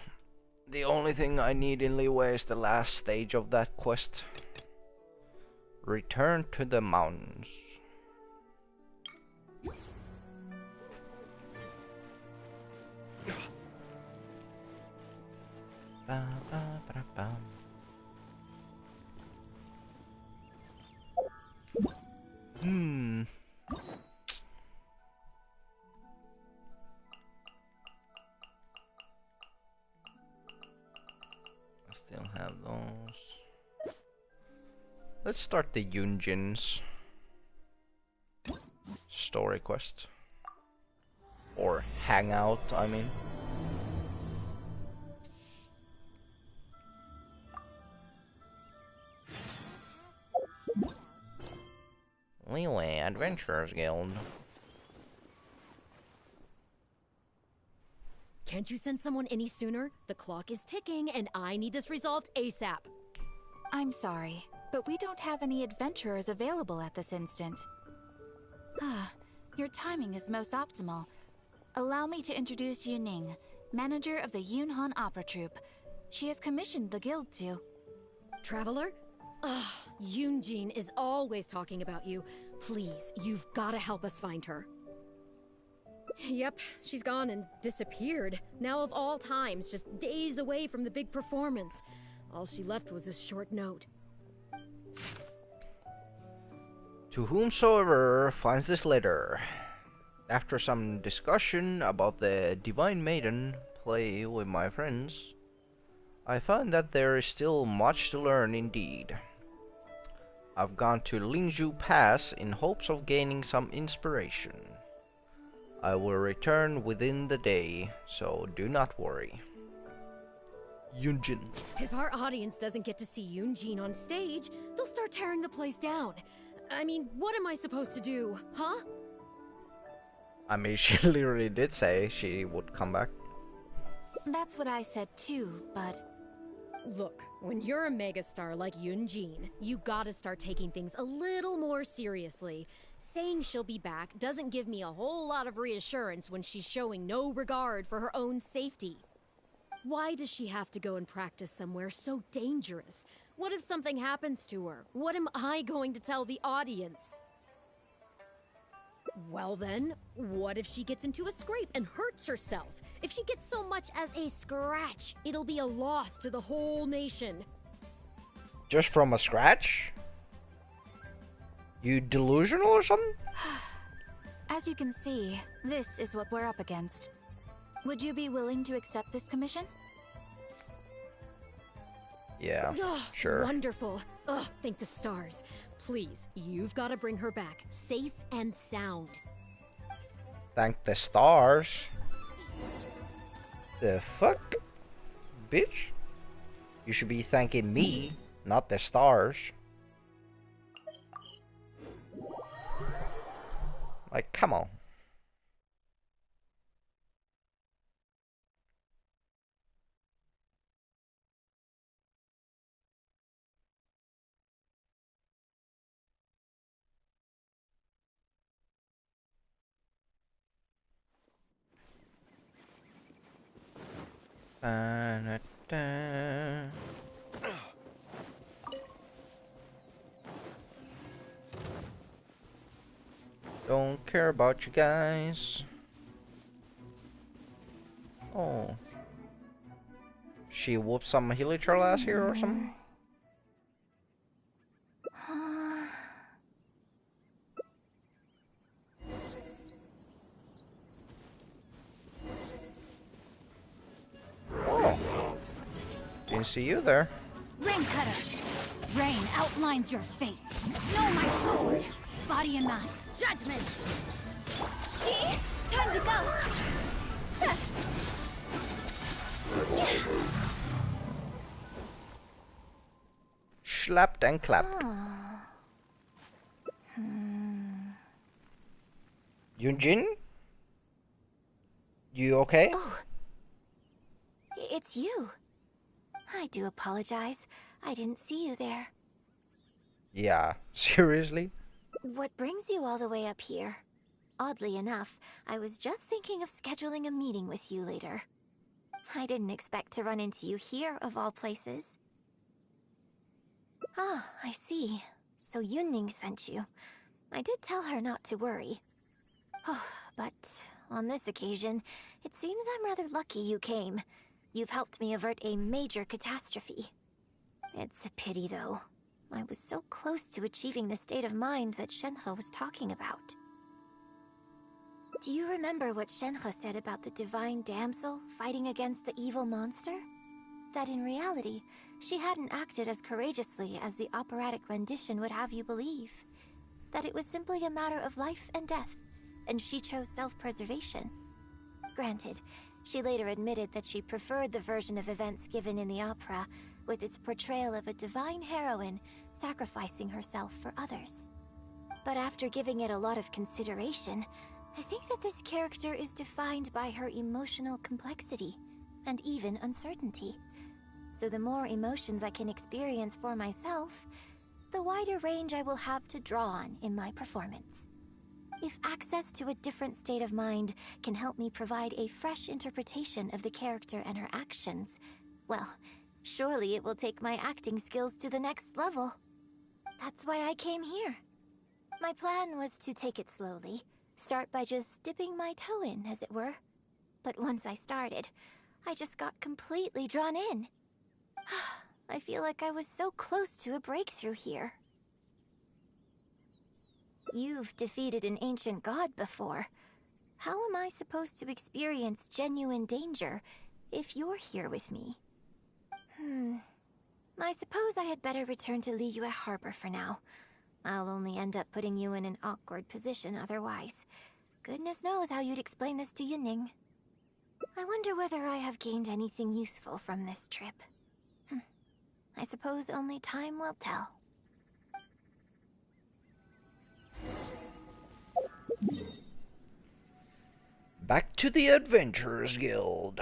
The only thing I need in Liyue is the last stage of that quest. Return to the mountains. Ba, ba, ba, bum. I still have those. Let's start the Yunjin's story quest. Or Hangout, I mean. Leeway Adventurers Guild. Can't you send someone any sooner? The clock is ticking and I need this resolved ASAP. I'm sorry, but we don't have any adventurers available at this instant. Your timing is most optimal. Allow me to introduce Yuning, manager of the Yunhan Opera Troupe. She has commissioned the guild to... Traveler? Ugh, Yunjin is always talking about you. Please, you've gotta help us find her. Yep, she's gone and disappeared. Now of all times, just days away from the big performance. All she left was a short note. To whomsoever finds this letter, after some discussion about the Divine Maiden play with my friends, I found that there is still much to learn indeed. I've gone to Lingzhu Pass in hopes of gaining some inspiration. I will return within the day, so do not worry. Yunjin. If our audience doesn't get to see Yunjin on stage, they'll start tearing the place down. I mean, what am I supposed to do, huh? I mean, she literally did say she would come back. That's what I said too, but... Look, when you're a megastar like Yunjin, you gotta start taking things a little more seriously. Saying she'll be back doesn't give me a whole lot of reassurance when she's showing no regard for her own safety. Why does she have to go and practice somewhere so dangerous? What if something happens to her? What am I going to tell the audience? Well then, what if she gets into a scrape and hurts herself? If she gets so much as a scratch, it'll be a loss to the whole nation. Just from a scratch? You delusional or something? As you can see, this is what we're up against. Would you be willing to accept this commission? Yeah, Ugh, sure. Wonderful. Ugh, thank the stars. Please, you've got to bring her back, safe and sound. Thank the stars. The fuck? Bitch? You should be thanking me, not the stars. Like, come on. Don't care about you guys. Oh. She whooped some Hilichar last year or something? Oh. Didn't see you there. Rain Cutter. Rain outlines your fate. Know my sword. Body and mind. Judgment! Time to go! Slapped and clapped. Yunjin? You okay? Oh. It's you. I do apologize. I didn't see you there. Yeah, seriously? What brings you all the way up here? Oddly enough, I was just thinking of scheduling a meeting with you later. I didn't expect to run into you here, of all places. Ah, I see. So Yunning sent you. I did tell her not to worry. Oh, but on this occasion, it seems I'm rather lucky you came. You've helped me avert a major catastrophe. It's a pity, though. I was so close to achieving the state of mind that Shenhe was talking about. Do you remember what Shenhe said about the divine damsel fighting against the evil monster? That in reality, she hadn't acted as courageously as the operatic rendition would have you believe. That it was simply a matter of life and death, and she chose self-preservation. Granted, she later admitted that she preferred the version of events given in the opera, with its portrayal of a divine heroine sacrificing herself for others. But after giving it a lot of consideration, I think that this character is defined by her emotional complexity, and even uncertainty. So the more emotions I can experience for myself, the wider range I will have to draw on in my performance. If access to a different state of mind can help me provide a fresh interpretation of the character and her actions, well, surely it will take my acting skills to the next level. That's why I came here. My plan was to take it slowly, start by just dipping my toe in, as it were. But once I started, I just got completely drawn in. I feel like I was so close to a breakthrough here. You've defeated an ancient god before. How am I supposed to experience genuine danger if you're here with me? I suppose I had better return to Liyue Harbor for now. I'll only end up putting you in an awkward position otherwise. Goodness knows how you'd explain this to Yuning. I wonder whether I have gained anything useful from this trip. I suppose only time will tell. Back to the Adventurers Guild.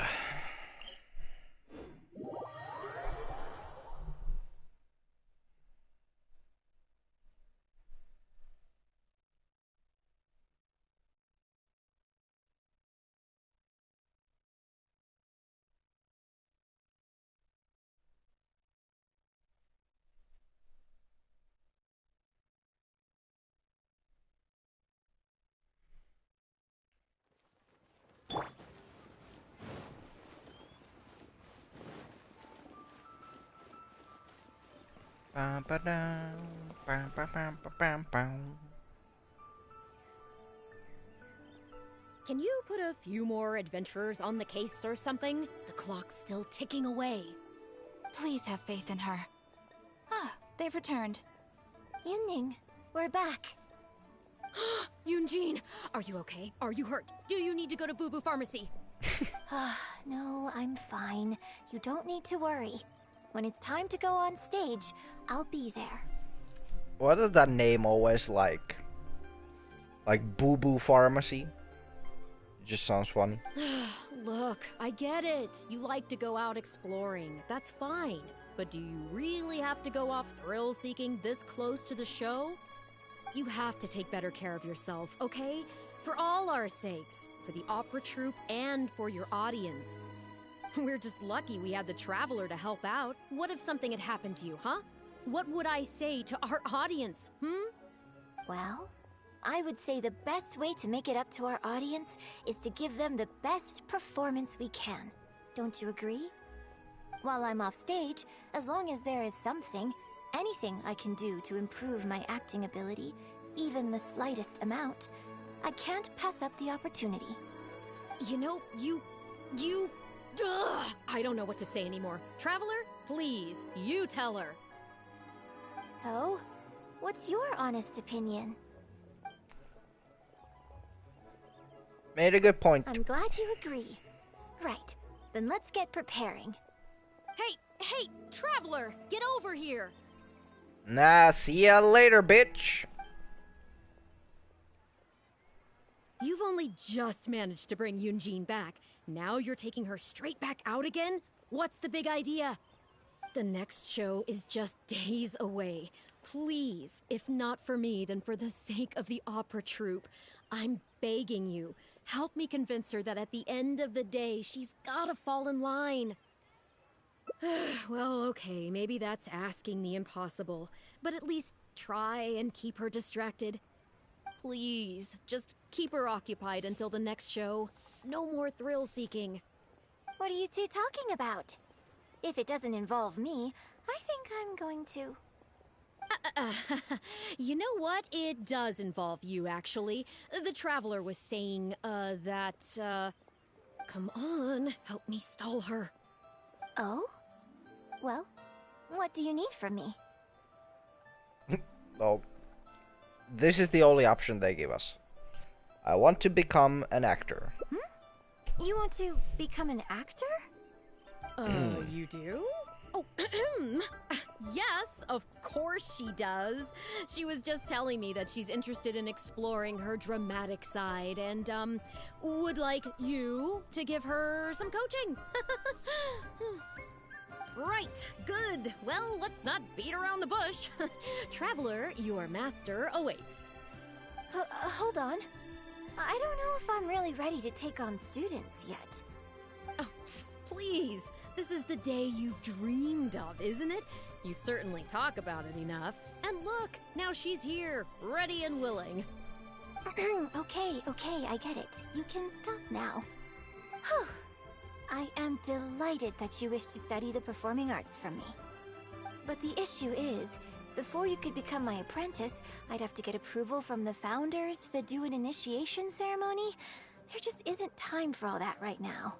Can you put a few more adventurers on the case or something? The clock's still ticking away. Please have faith in her. Ah, they've returned. Yuning, we're back. Yunjin, are you okay? Are you hurt? Do you need to go to Boo Boo Pharmacy? No, I'm fine. You don't need to worry. When it's time to go on stage, I'll be there. What does that name always like? Like Boo Boo Pharmacy? It just sounds funny. Look, I get it. You like to go out exploring. That's fine. But do you really have to go off thrill-seeking this close to the show? You have to take better care of yourself, okay? For all our sakes. For the opera troupe and for your audience. We're just lucky we had the Traveler to help out. What if something had happened to you, huh? What would I say to our audience, Well, I would say the best way to make it up to our audience is to give them the best performance we can. Don't you agree? While I'm off stage, as long as there is something, anything I can do to improve my acting ability, even the slightest amount, I can't pass up the opportunity. You know, I don't know what to say anymore. Traveler, please, you tell her. So, what's your honest opinion? Made a good point. I'm glad you agree. Right, then let's get preparing. Hey, Traveler, get over here! Nah, see ya later, bitch. You've only just managed to bring Yunjin back. Now you're taking her straight back out again? What's the big idea? The next show is just days away. Please, if not for me, then for the sake of the opera troupe, I'm begging you, help me convince her that at the end of the day, she's gotta fall in line. Well, okay, maybe that's asking the impossible, but at least try and keep her distracted. Please, just keep her occupied until the next show. No more thrill-seeking. What are you two talking about? If it doesn't involve me, I think I'm going to... You know what? It does involve you, actually. The Traveler was saying, Come on, help me stall her. Oh? Well, what do you need from me? Well, this is the only option they give us. I want to become an actor. You want to become an actor? You do? Oh, yes, of course she does. She was just telling me that she's interested in exploring her dramatic side and, would like you to give her some coaching. Right, good. Well, let's not beat around the bush. Traveler, your master awaits. Hold on. I don't know if I'm really ready to take on students yet. Oh, please. This is the day you've dreamed of, isn't it? You certainly talk about it enough. And look, now she's here, ready and willing. Okay, I get it. You can stop now. Whew. I am delighted that you wish to study the performing arts from me. But the issue is, before you could become my apprentice, I'd have to get approval from the founders that do an initiation ceremony. There just isn't time for all that right now.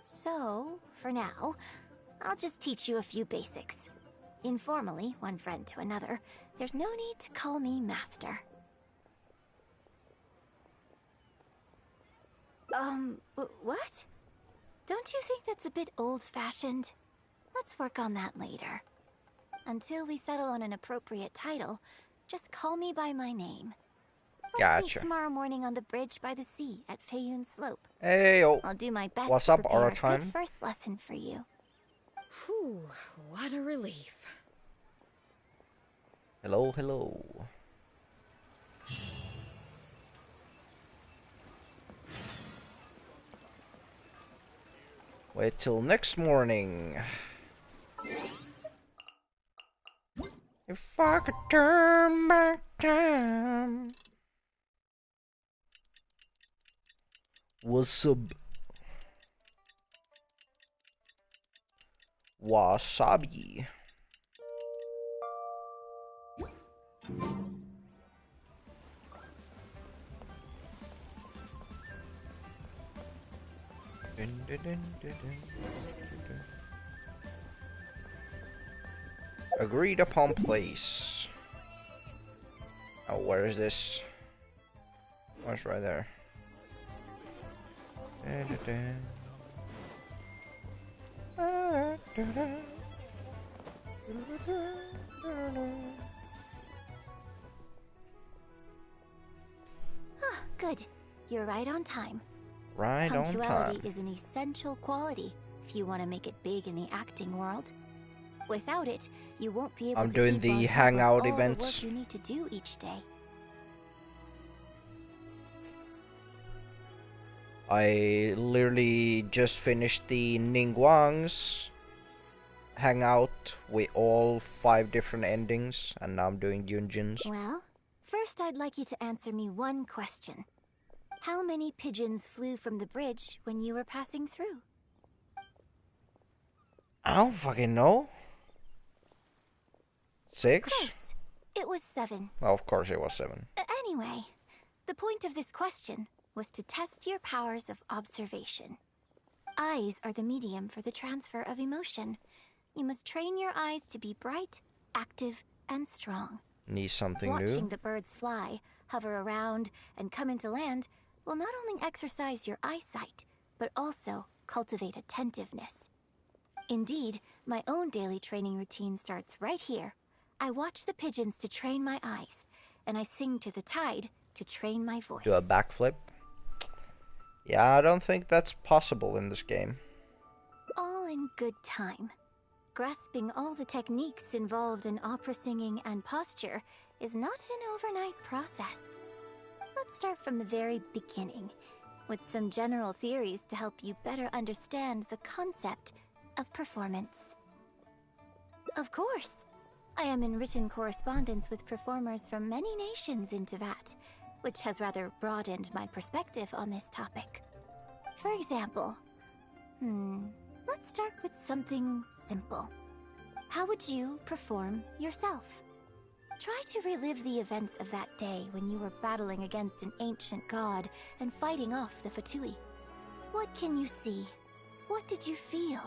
So, for now, I'll just teach you a few basics. Informally, one friend to another, there's no need to call me master. What? Don't you think that's a bit old-fashioned? Let's work on that later. Until we settle on an appropriate title, just call me by my name. Let's meet tomorrow morning on the bridge by the sea at Feiyun Slope. Hey, yo. I'll do my best What's to up, prepare a Time? good first lesson for you. Whew, what a relief. Hello, hello. Wait till next morning. If I could turn back time. What's up? Wasabi. Agreed upon place. Oh, where is this? Oh, it's right there. Good. You're right on time. Right on time. Punctuality is an essential quality if you want to make it big in the acting world. Without it, you won't be able I'm to doing keep the on top Hangout of all events. the work you need to do each day. I literally just finished the Ningguang's Hangout with all 5 different endings, and now I'm doing Yunjin's. Well, first I'd like you to answer me one question. How many pigeons flew from the bridge when you were passing through? I don't fucking know. 6? Close. It was 7. Well, of course it was 7. Anyway, the point of this question was to test your powers of observation. Eyes are the medium for the transfer of emotion. You must train your eyes to be bright, active, and strong. Need something Watching new? the birds fly, hover around, and come into land will not only exercise your eyesight, but also cultivate attentiveness. Indeed, my own daily training routine starts right here. I watch the pigeons to train my eyes, and I sing to the tide to train my voice. Do a backflip? Yeah, I don't think that's possible in this game. All in good time. Grasping all the techniques involved in opera singing and posture is not an overnight process. Let's start from the very beginning, with some general theories to help you better understand the concept of performance. Of course, I am in written correspondence with performers from many nations in Teyvat, which has rather broadened my perspective on this topic. For example, Let's start with something simple. How would you perform yourself? Try to relive the events of that day when you were battling against an ancient god and fighting off the Fatui. What can you see? What did you feel?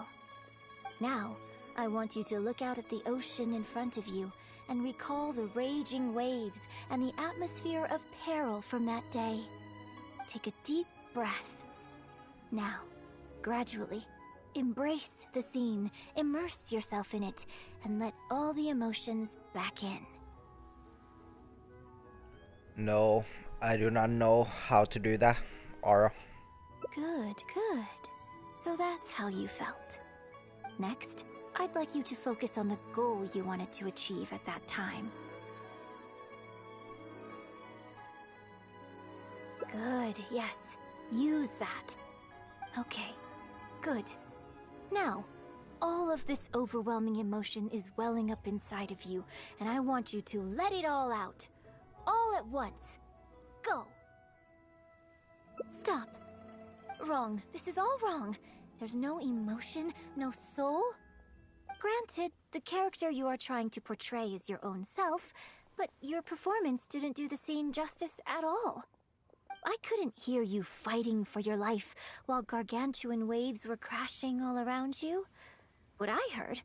Now, I want you to look out at the ocean in front of you and recall the raging waves and the atmosphere of peril from that day. Take a deep breath. Now, gradually, embrace the scene, immerse yourself in it, and let all the emotions back in. No, I do not know how to do that, Aura. Good, good. So that's how you felt. Next, I'd like you to focus on the goal you wanted to achieve at that time. Good, yes. Use that. Okay, good. Now, all of this overwhelming emotion is welling up inside of you, and I want you to let it all out. All at once. Go. Stop. Wrong. This is all wrong. There's no emotion, no soul. Granted, the character you are trying to portray is your own self, but your performance didn't do the scene justice at all. I couldn't hear you fighting for your life while gargantuan waves were crashing all around you. What I heard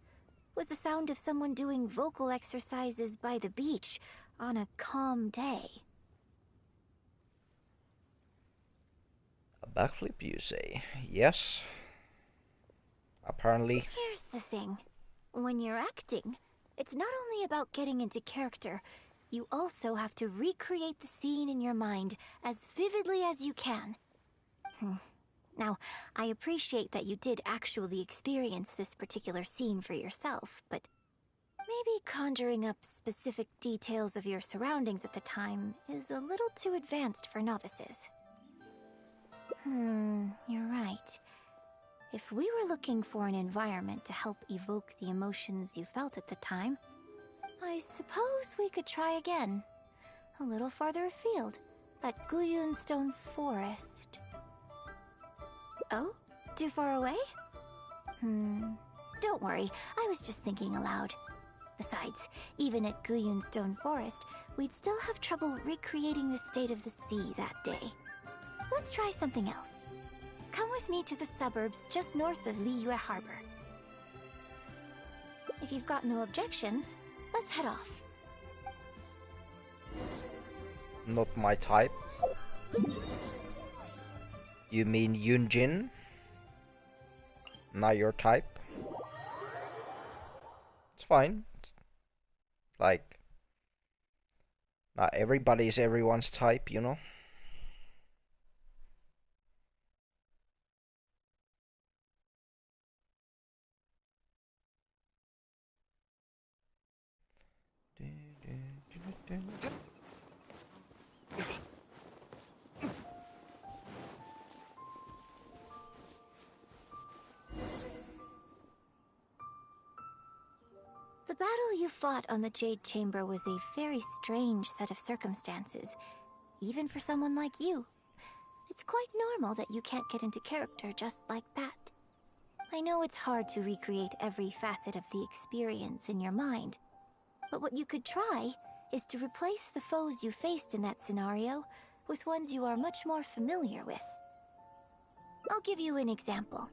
was the sound of someone doing vocal exercises by the beach on a calm day. A backflip, you say? Yes. Apparently. Here's the thing. When you're acting, it's not only about getting into character, you also have to recreate the scene in your mind as vividly as you can. Now, I appreciate that you did actually experience this particular scene for yourself, but maybe conjuring up specific details of your surroundings at the time is a little too advanced for novices. You're right. If we were looking for an environment to help evoke the emotions you felt at the time, I suppose we could try again. A little farther afield, at Guyun Stone Forest. Oh? Too far away? Don't worry, I was just thinking aloud. Besides, even at Guyun Stone Forest, we'd still have trouble recreating the state of the sea that day. Let's try something else. Come with me to the suburbs just north of Liyue Harbor. If you've got no objections, let's head off. Not my type. You mean Yunjin? Not your type? It's fine. Like, not everybody is everyone's type, you know? The battle you fought on the Jade Chamber was a very strange set of circumstances, even for someone like you. It's quite normal that you can't get into character just like that. I know it's hard to recreate every facet of the experience in your mind, but what you could try is to replace the foes you faced in that scenario with ones you are much more familiar with. I'll give you an example.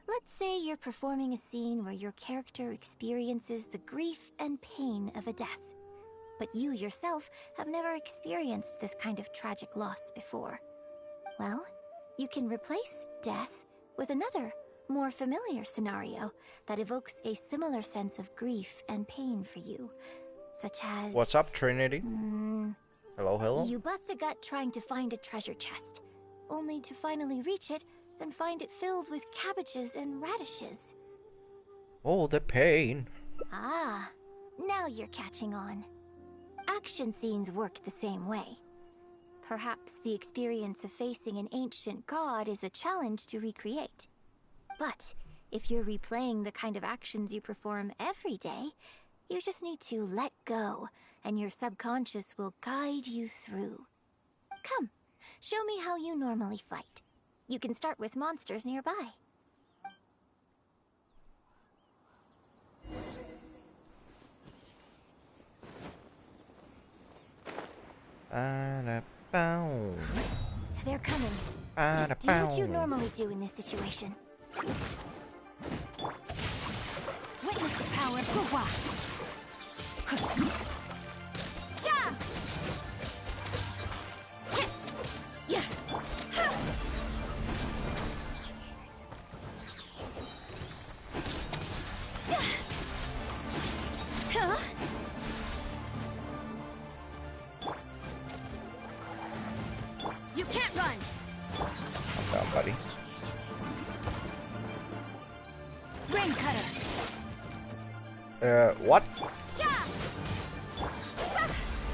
Let's say you're performing a scene where your character experiences the grief and pain of a death, but you yourself have never experienced this kind of tragic loss before. Well, you can replace death with another, more familiar scenario that evokes a similar sense of grief and pain for you, such as... What's up, Trinity? Hello, hello? You bust a gut trying to find a treasure chest, only to finally reach it and find it filled with cabbages and radishes. Oh, the pain. Ah, now you're catching on. Action scenes work the same way. Perhaps the experience of facing an ancient god is a challenge to recreate. But if you're replaying the kind of actions you perform every day, you just need to let go, and your subconscious will guide you through. Come, show me how you normally fight. You can start with monsters nearby. Ba-da-bow. They're coming. Just do what you normally do in this situation. Witness the power of Guhua. Yeah! Yeah! You can't run! Calm down, buddy. Rain cutter. What? Yeah!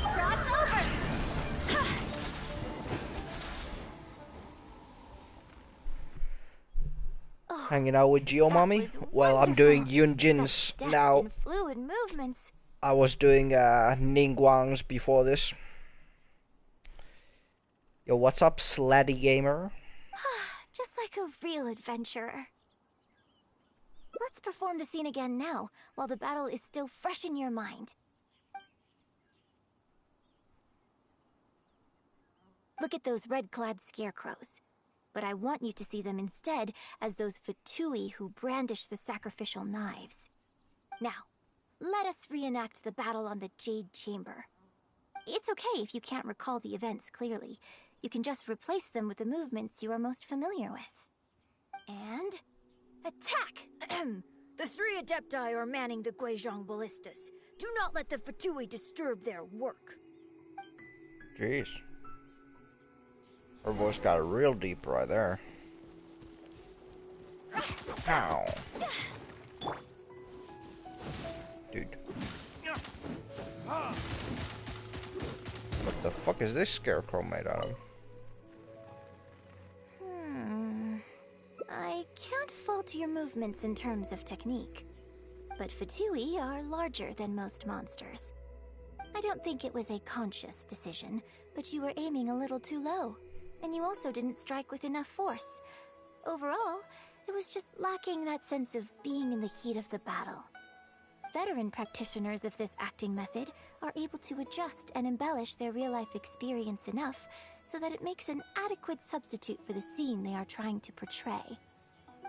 Cross over! Hanging out with Geo Mommy? Well, I'm doing Yunjin's now. And fluid movements. I was doing Ningguang's before this. Yo, what's up, Slatty Gamer? Just like a real adventurer. Let's perform the scene again now, while the battle is still fresh in your mind. Look at those red-clad scarecrows. But I want you to see them instead as those Fatui who brandish the sacrificial knives. Now, let us reenact the battle on the Jade Chamber. It's okay if you can't recall the events clearly. You can just replace them with the movements you are most familiar with. And... attack! The 3 Adepti are manning the Guizhong ballistas. Do not let the Fatui disturb their work. Jeez. Her voice got real deep right there. Ow. Dude. What the fuck is this scarecrow made out of? I can't fault your movements in terms of technique. But Fatui are larger than most monsters. I don't think it was a conscious decision, but you were aiming a little too low. And you also didn't strike with enough force. Overall, it was just lacking that sense of being in the heat of the battle. Veteran practitioners of this acting method are able to adjust and embellish their real-life experience enough so that it makes an adequate substitute for the scene they are trying to portray.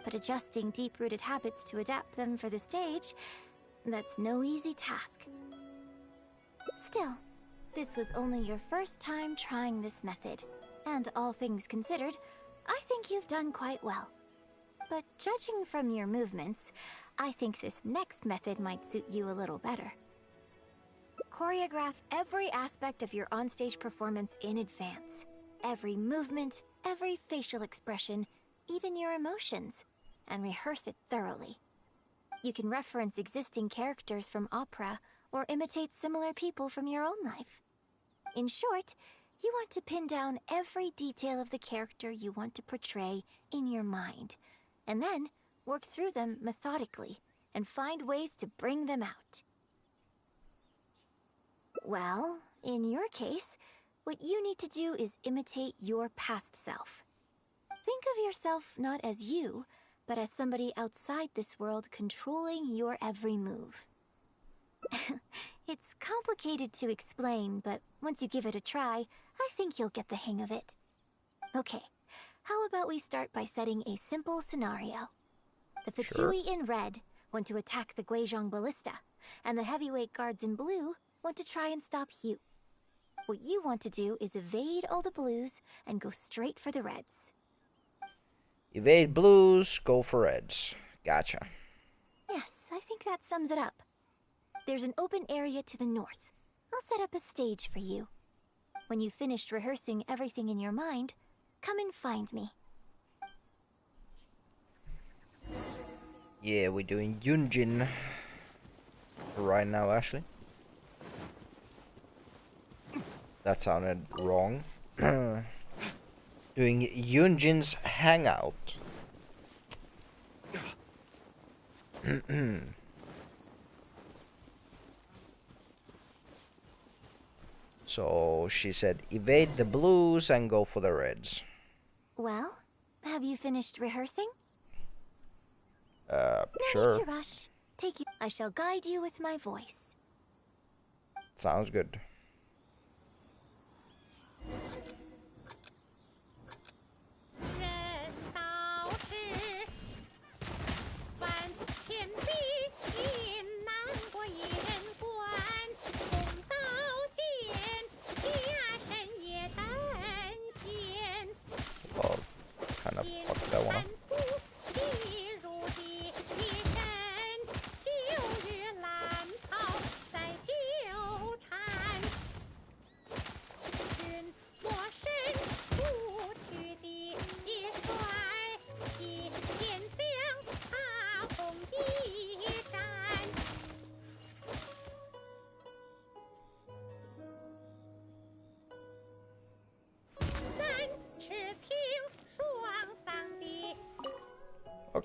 But adjusting deep-rooted habits to adapt them for the stage, that's no easy task. Still, this was only your first time trying this method. And all things considered, I think you've done quite well. But judging from your movements, I think this next method might suit you a little better. Choreograph every aspect of your onstage performance in advance. Every movement, every facial expression, even your emotions, and rehearse it thoroughly. You can reference existing characters from opera or imitate similar people from your own life. In short, you want to pin down every detail of the character you want to portray in your mind, and then work through them methodically and find ways to bring them out. Well, in your case, what you need to do is imitate your past self. Think of yourself not as you, but as somebody outside this world controlling your every move. It's complicated to explain, but once you give it a try, I think you'll get the hang of it. Okay, how about we start by setting a simple scenario. The Fatui in red want to attack the Guizhong ballista, and the heavyweight guards in blue want to try and stop you. What you want to do is evade all the blues and go straight for the reds. Evade blues, go for reds. Gotcha. Yes, I think that sums it up. There's an open area to the north. I'll set up a stage for you. When you've finished rehearsing everything in your mind, come and find me. Yeah, we're doing Yunjin right now, actually. That sounded wrong. Doing Yunjin's Hangout. So she said evade the blues and go for the reds. Well, have you finished rehearsing? Sure. No need to rush. Take you. I shall guide you with my voice. Sounds good.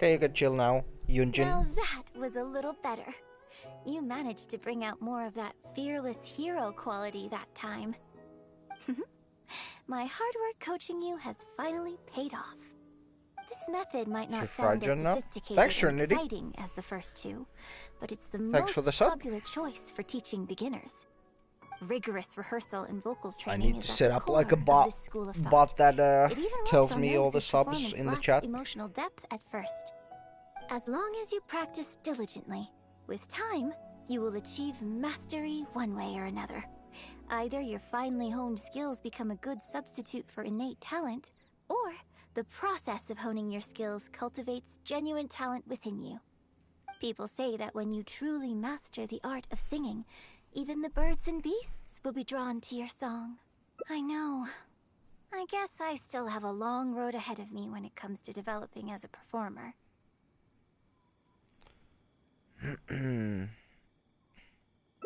Okay, you can chill now, Yunjin. Now that was a little better. You managed to bring out more of that fearless hero quality that time. My hard work coaching you has finally paid off. This method might not sound as sophisticated and exciting as the first two, but it's the most popular choice for teaching beginners. Rigorous rehearsal and vocal training is at the core of this school of thought. Bot that It even tells works on me those all the whose subs performance in the lacks chat. emotional depth at first. As long as you practice diligently, with time, you will achieve mastery one way or another. Either your finely honed skills become a good substitute for innate talent, or the process of honing your skills cultivates genuine talent within you. People say that when you truly master the art of singing, even the birds and beasts will be drawn to your song. I know. I guess I still have a long road ahead of me when it comes to developing as a performer.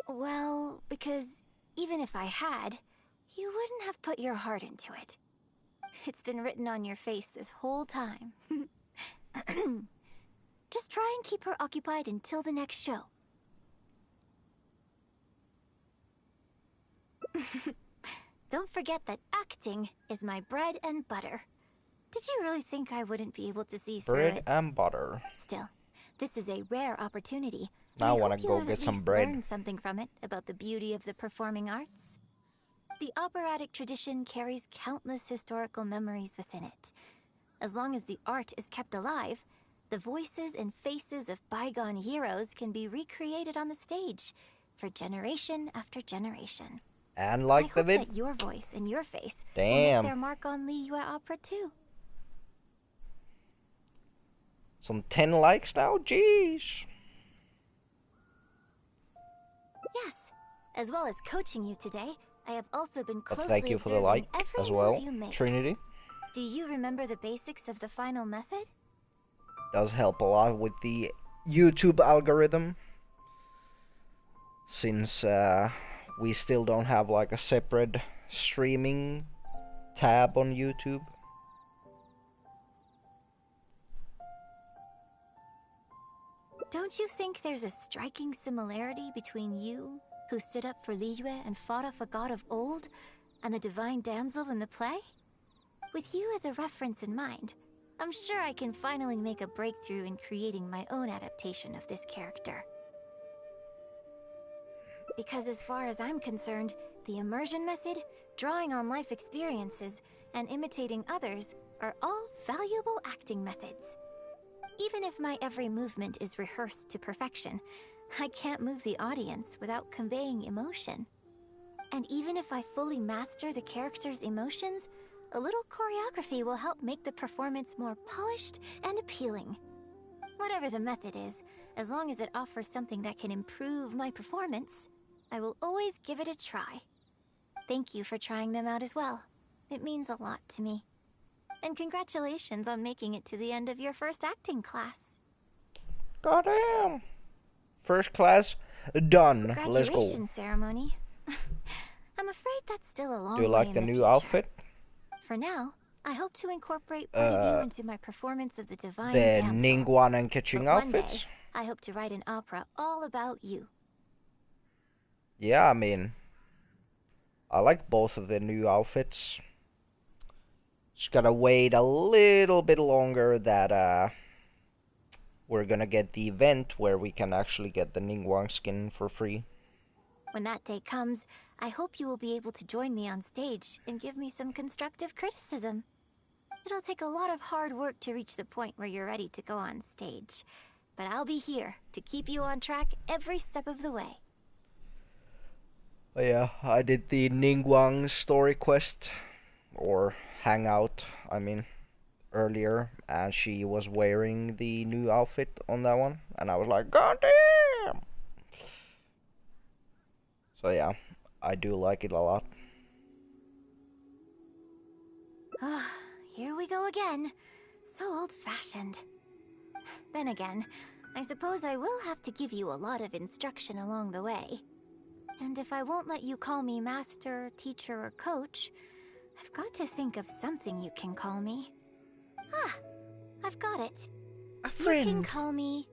Well, because even if I had, you wouldn't have put your heart into it. It's been written on your face this whole time. Just try and keep her occupied until the next show. Don't forget that acting is my bread and butter. Did you really think I wouldn't be able to see through it? Bread and butter. Still, this is a rare opportunity. Now I want to go get some bread. Learn something from it about the beauty of the performing arts. The operatic tradition carries countless historical memories within it. As long as the art is kept alive, the voices and faces of bygone heroes can be recreated on the stage for generation after generation. And like the vid. I hope that your voice and your face will Damn. make their mark on Liyue Opera too. Some 10 likes now? Jeez. Yes, as well as coaching you today, I have also been closely Thank you for the observing like every as well, move you make. Trinity. Do you remember the basics of the final method? Does help a lot with the YouTube algorithm. Since we still don't have like a separate streaming tab on YouTube. Don't you think there's a striking similarity between you, who stood up for Liyue and fought off a god of old, and the divine damsel in the play? With you as a reference in mind, I'm sure I can finally make a breakthrough in creating my own adaptation of this character. Because as far as I'm concerned, the immersion method, drawing on life experiences, and imitating others are all valuable acting methods. Even if my every movement is rehearsed to perfection, I can't move the audience without conveying emotion. And even if I fully master the character's emotions, a little choreography will help make the performance more polished and appealing. Whatever the method is, as long as it offers something that can improve my performance, I will always give it a try. Thank you for trying them out as well. It means a lot to me. And congratulations on making it to the end of your first acting class. Goddamn! First class done. Let's go. Graduation ceremony. I'm afraid that's still a long way. Do you like the in new future. outfit? For now, I hope to incorporate part of you into my performance of the divine The damsel. Ningguang and catching But one outfits? day, I hope to write an opera all about you. Yeah, I mean, I like both of the new outfits. Just gotta wait a little bit longer that we're gonna get the event where we can actually get the Ningguang skin for free. When that day comes, I hope you will be able to join me on stage and give me some constructive criticism. It'll take a lot of hard work to reach the point where you're ready to go on stage, but I'll be here to keep you on track every step of the way. Yeah, I did the Ningguang story quest, or Hangout, I mean, earlier, and she was wearing the new outfit on that one, and I was like, God damn! So yeah, I do like it a lot. Ah, here we go again. So old-fashioned. Then again, I suppose I will have to give you a lot of instruction along the way. And if I won't let you call me master, teacher, or coach, I've got to think of something you can call me. Ah, I've got it. You friend. can call me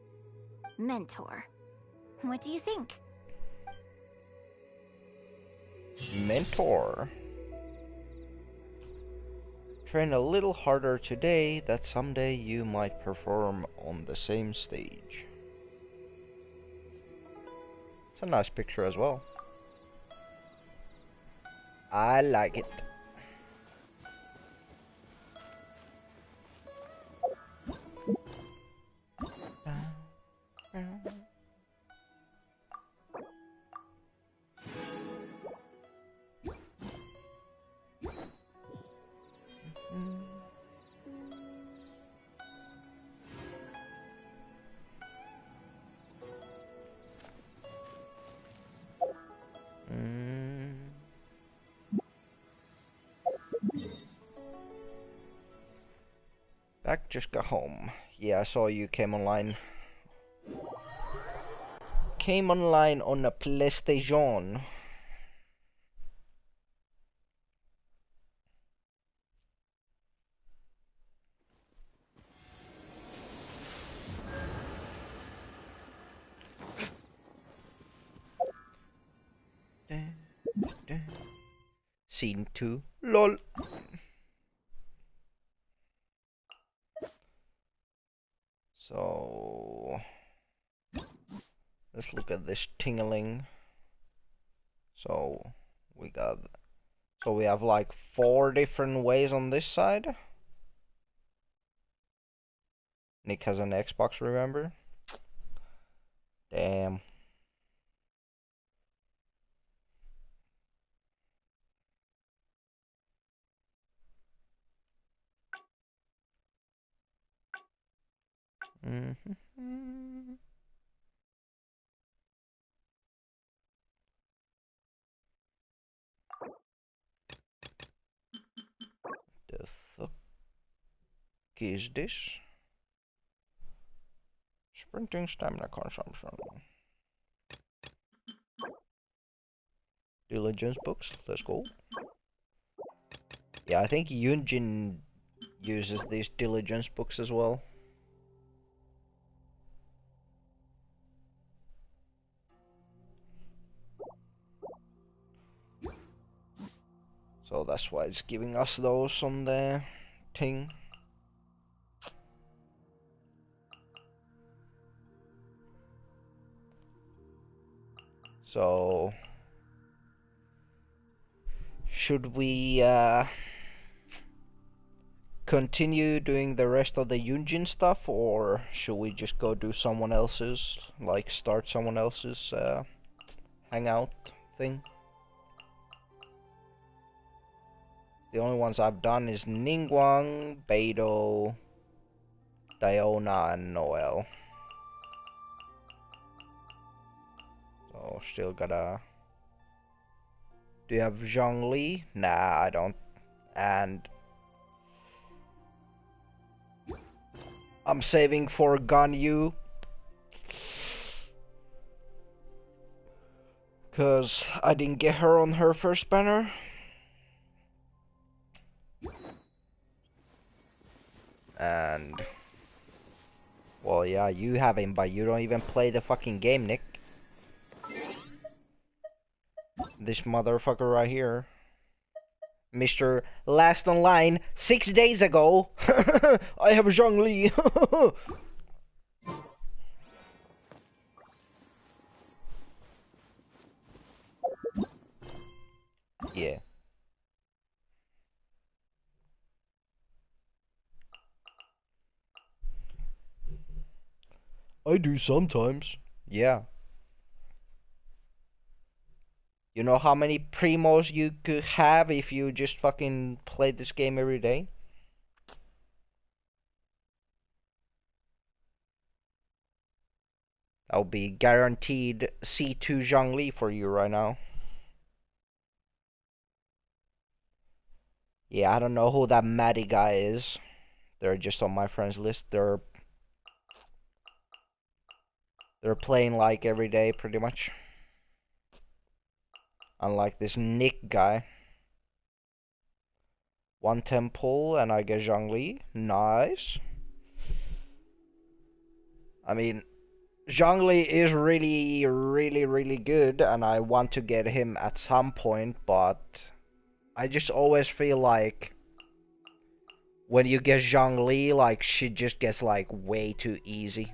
Mentor. What do you think? Mentor. Train a little harder today, that someday you might perform on the same stage. It's a nice picture as well. I like it. Back, just got home. Yeah, I saw you came online. Came online on a PlayStation. Scene 2. LOL. So let's look at this tingling. So we have like 4 different ways on this side. Nick has an Xbox, remember? Damn. Mm-hmm. The fuck is this? Sprinting stamina consumption. Diligence books, let's go. Yeah, I think Yunjin uses these diligence books as well. So that's why it's giving us those on the thing. So should we continue doing the rest of the Yunjin stuff, or should we just go do someone else's, like start someone else's hangout thing? The only ones I've done is Ningguang, Beidou, Diona, and Noel. So still gotta... Do you have Zhongli? Nah, I don't. And I'm saving for Ganyu, cause I didn't get her on her first banner. And well, yeah, you have him, but you don't even play the fucking game, Nick. This motherfucker right here, Mr. Last Online 6 days ago. I have Zhongli. Yeah. I do sometimes. Yeah. You know how many primos you could have if you just fucking played this game every day? I'll be guaranteed C2 Zhongli for you right now. Yeah, I don't know who that Maddie guy is. They're just on my friends list. They're playing like every day pretty much. Unlike this Nick guy. One temple and I get Zhongli. Nice. I mean, Zhongli is really, really, really good, and I want to get him at some point, but I just always feel like when you get Zhongli, like, she just gets, like, way too easy.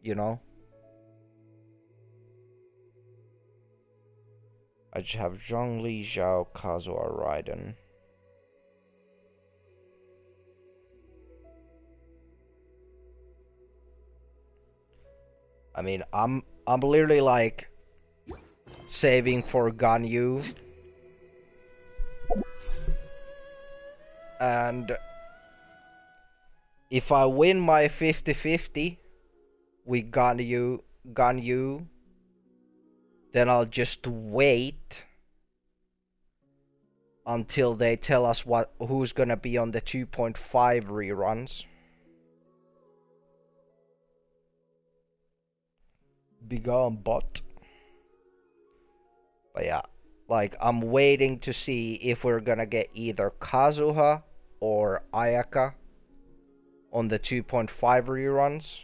You know? I just have Zhongli, Zhao, Kazuha, Raiden. I mean, I'm literally like saving for Ganyu, and if I win my 50-50 with Ganyu, then I'll just wait until they tell us who's gonna be on the 2.5 reruns. Begone bot. But yeah, like, I'm waiting to see if we're gonna get either Kazuha or Ayaka on the 2.5 reruns.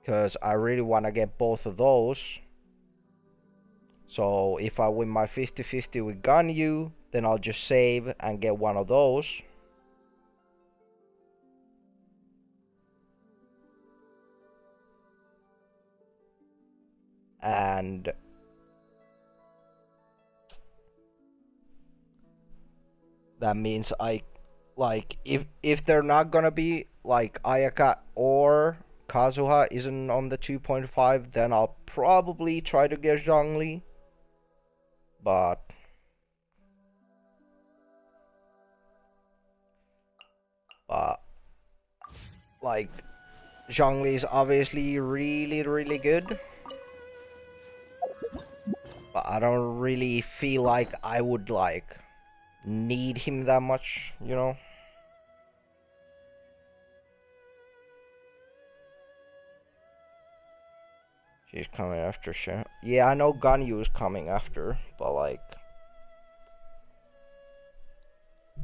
Because I really want to get both of those. So if I win my 50-50 with Ganyu, then I'll just save and get one of those. And that means if they're not gonna be like Ayaka or Kazuha isn't on the 2.5, then I'll probably try to get Zhongli. But like, Zhongli is obviously really, really good. But I don't really feel like I would like need him that much, you know? She's coming after Shen. Yeah, I know Ganyu is coming after, but like,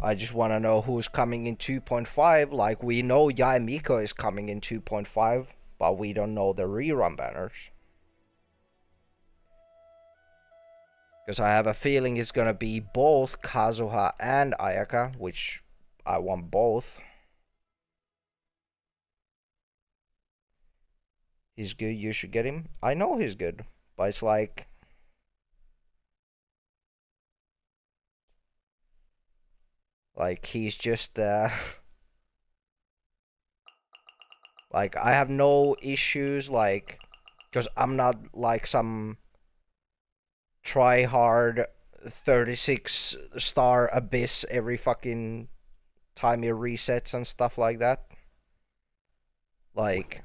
I just want to know who's coming in 2.5. Like, we know Yae Miko is coming in 2.5, but we don't know the rerun banners. Because I have a feeling it's gonna be both Kazuha and Ayaka, which I want both. He's good, you should get him. I know he's good, but it's like, he's just like, I have no issues, like, because I'm not like some try hard 36 star abyss every fucking time he resets and stuff like that. Like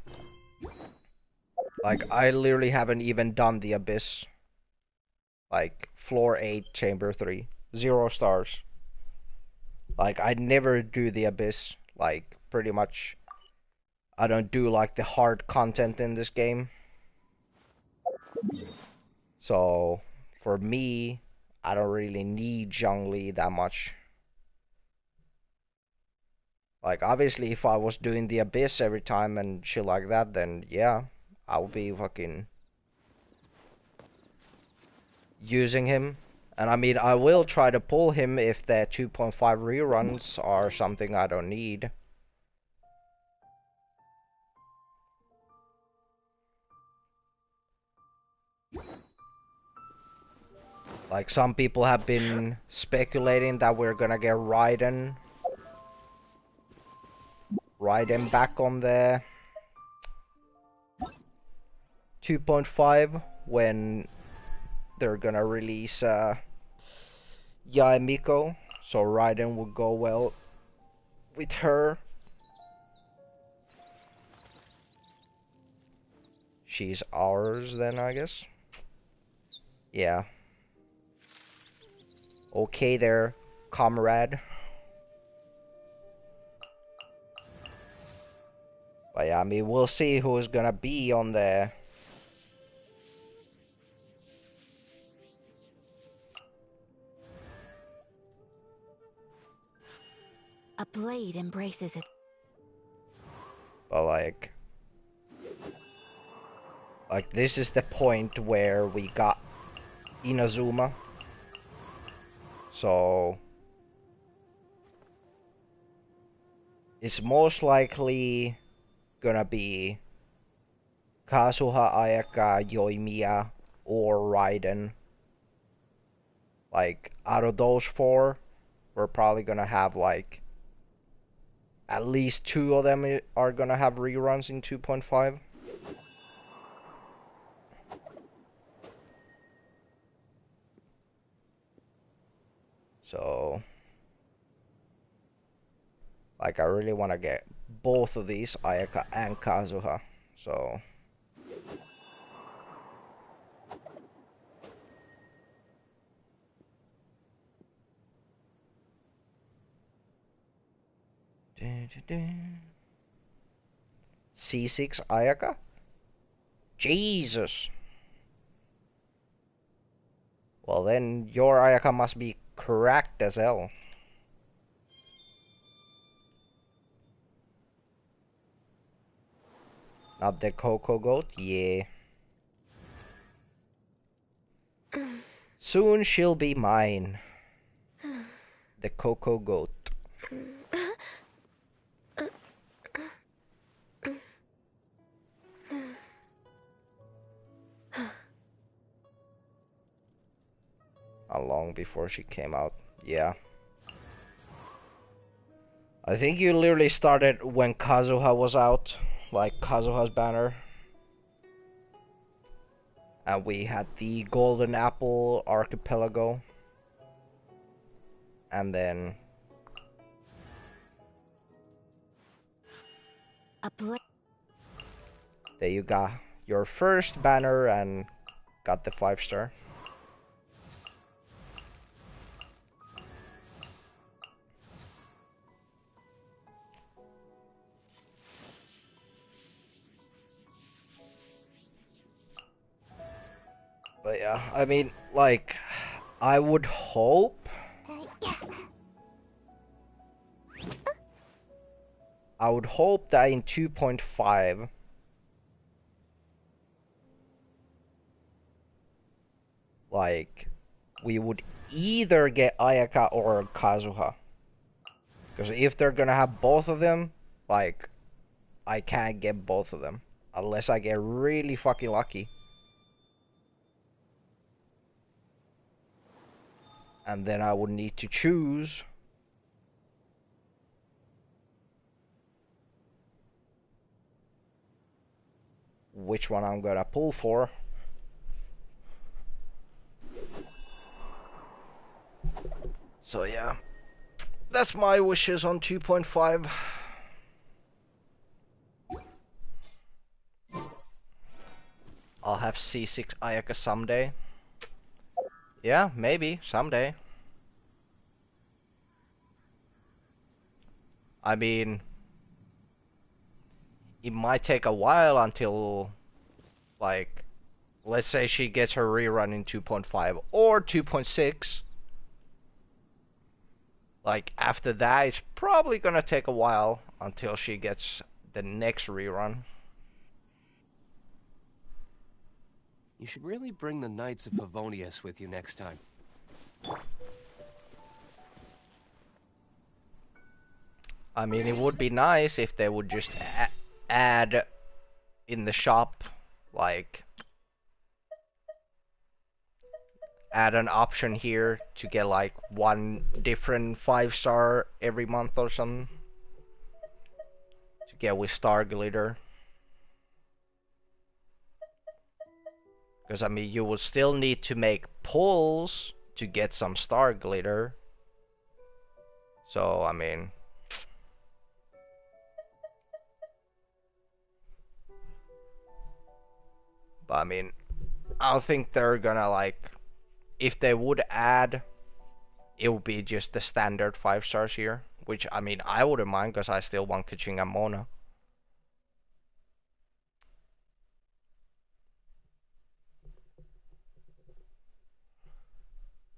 I literally haven't even done the abyss. Like, floor 8, chamber 3, 0 stars. Like, I never do the abyss. Like, pretty much I don't do like the hard content in this game. So for me, I don't really need Zhongli that much. Like, obviously, if I was doing the abyss every time and shit like that, then yeah, I would be fucking using him. And I mean, I will try to pull him if the 2.5 reruns are something I don't need. Like, some people have been speculating that we're gonna get Raiden back on the 2.5 when they're gonna release Yae Miko, so Raiden will go well with her. She's ours then, I guess. Yeah. Okay there, comrade. But yeah, I mean, we'll see who's gonna be on the... A blade embraces it. But like this is the point where we got Inazuma. So it's most likely gonna be Kazuha, Ayaka, Yoimiya, or Raiden. Like, out of those four, we're probably gonna have like at least 2 of them are gonna have reruns in 2.5. So, like, I really want to get both of these, Ayaka and Kazuha. So, C6 Ayaka? Jesus. Well, then your Ayaka must be cracked as hell. Not the Coco Goat? Yeah. Soon she'll be mine. The Coco Goat. How long before she came out? Yeah. I think you literally started when Kazuha was out. Like Kazuha's banner. And we had the Golden Apple Archipelago. And then... there you got your first banner and got the 5-star. But yeah, I mean, like, I would hope... I would hope that in 2.5... like, we would either get Ayaka or Kazuha. Because if they're gonna have both of them, like, I can't get both of them. Unless I get really fucking lucky. And then I would need to choose which one I'm gonna pull for. So yeah, that's my wishes on 2.5. I'll have C6 Ayaka someday. Yeah, maybe, someday. I mean, it might take a while until, like, let's say she gets her rerun in 2.5 or 2.6. Like, after that, it's probably gonna take a while until she gets the next rerun. You should really bring the Knights of Favonius with you next time. I mean, it would be nice if they would just add in the shop, like, add an option here to get like one different 5-star every month or something. To get with Star Glitter. Because, I mean, you will still need to make pulls to get some Star Glitter. So, I mean... but, I mean, I don't think they're gonna, like... if they would add, it would be just the standard 5-stars here. Which, I mean, I wouldn't mind, because I still want Kaching and Mona.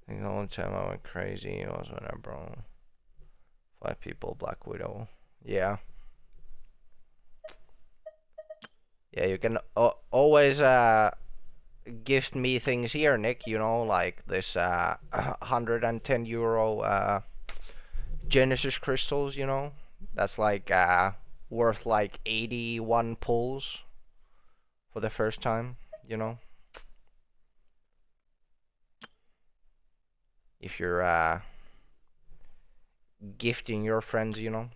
I think the only time I went crazy was when I brought 5 people Black Widow. Yeah. Yeah, you can always gift me things here, Nick. You know, like this 110 euro Genesis crystals. You know, that's like worth like 81 pulls for the first time. You know, if you're gifting your friends, you know.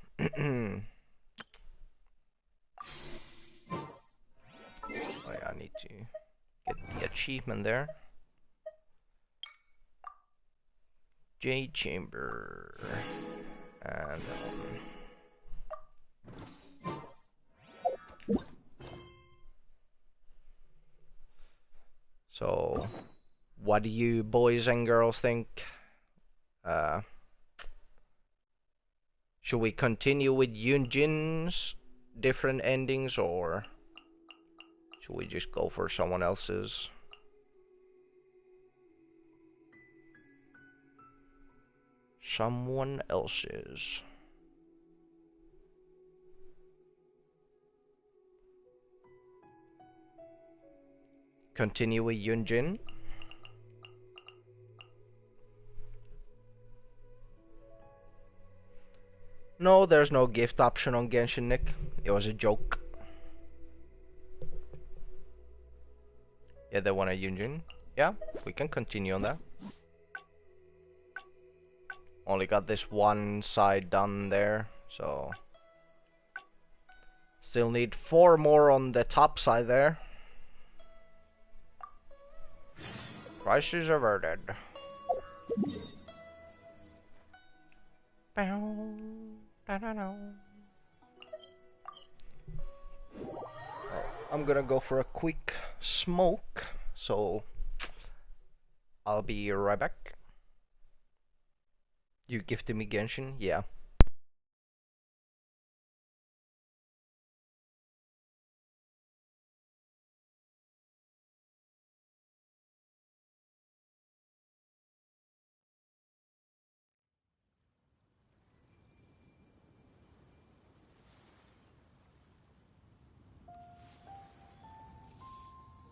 Oh yeah, I need to get the achievement there. Jade Chamber. And so, what do you boys and girls think? Should we continue with Yunjin's different endings, or should we just go for someone else's? Someone else's. Continue with Yunjin. No, there's no gift option on Genshin, Nick. It was a joke. Yeah, they want a Yunjin. Yeah, we can continue on that. Only got this one side done there, so... Still need 4 more on the top side there. Crisis averted. I'm gonna go for a quick smoke, so I'll be right back. You gifted me Genshin? Yeah.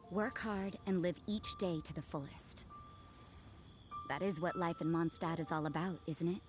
Work hard and live each day to the fullest. That is what life in Mondstadt is all about, isn't it?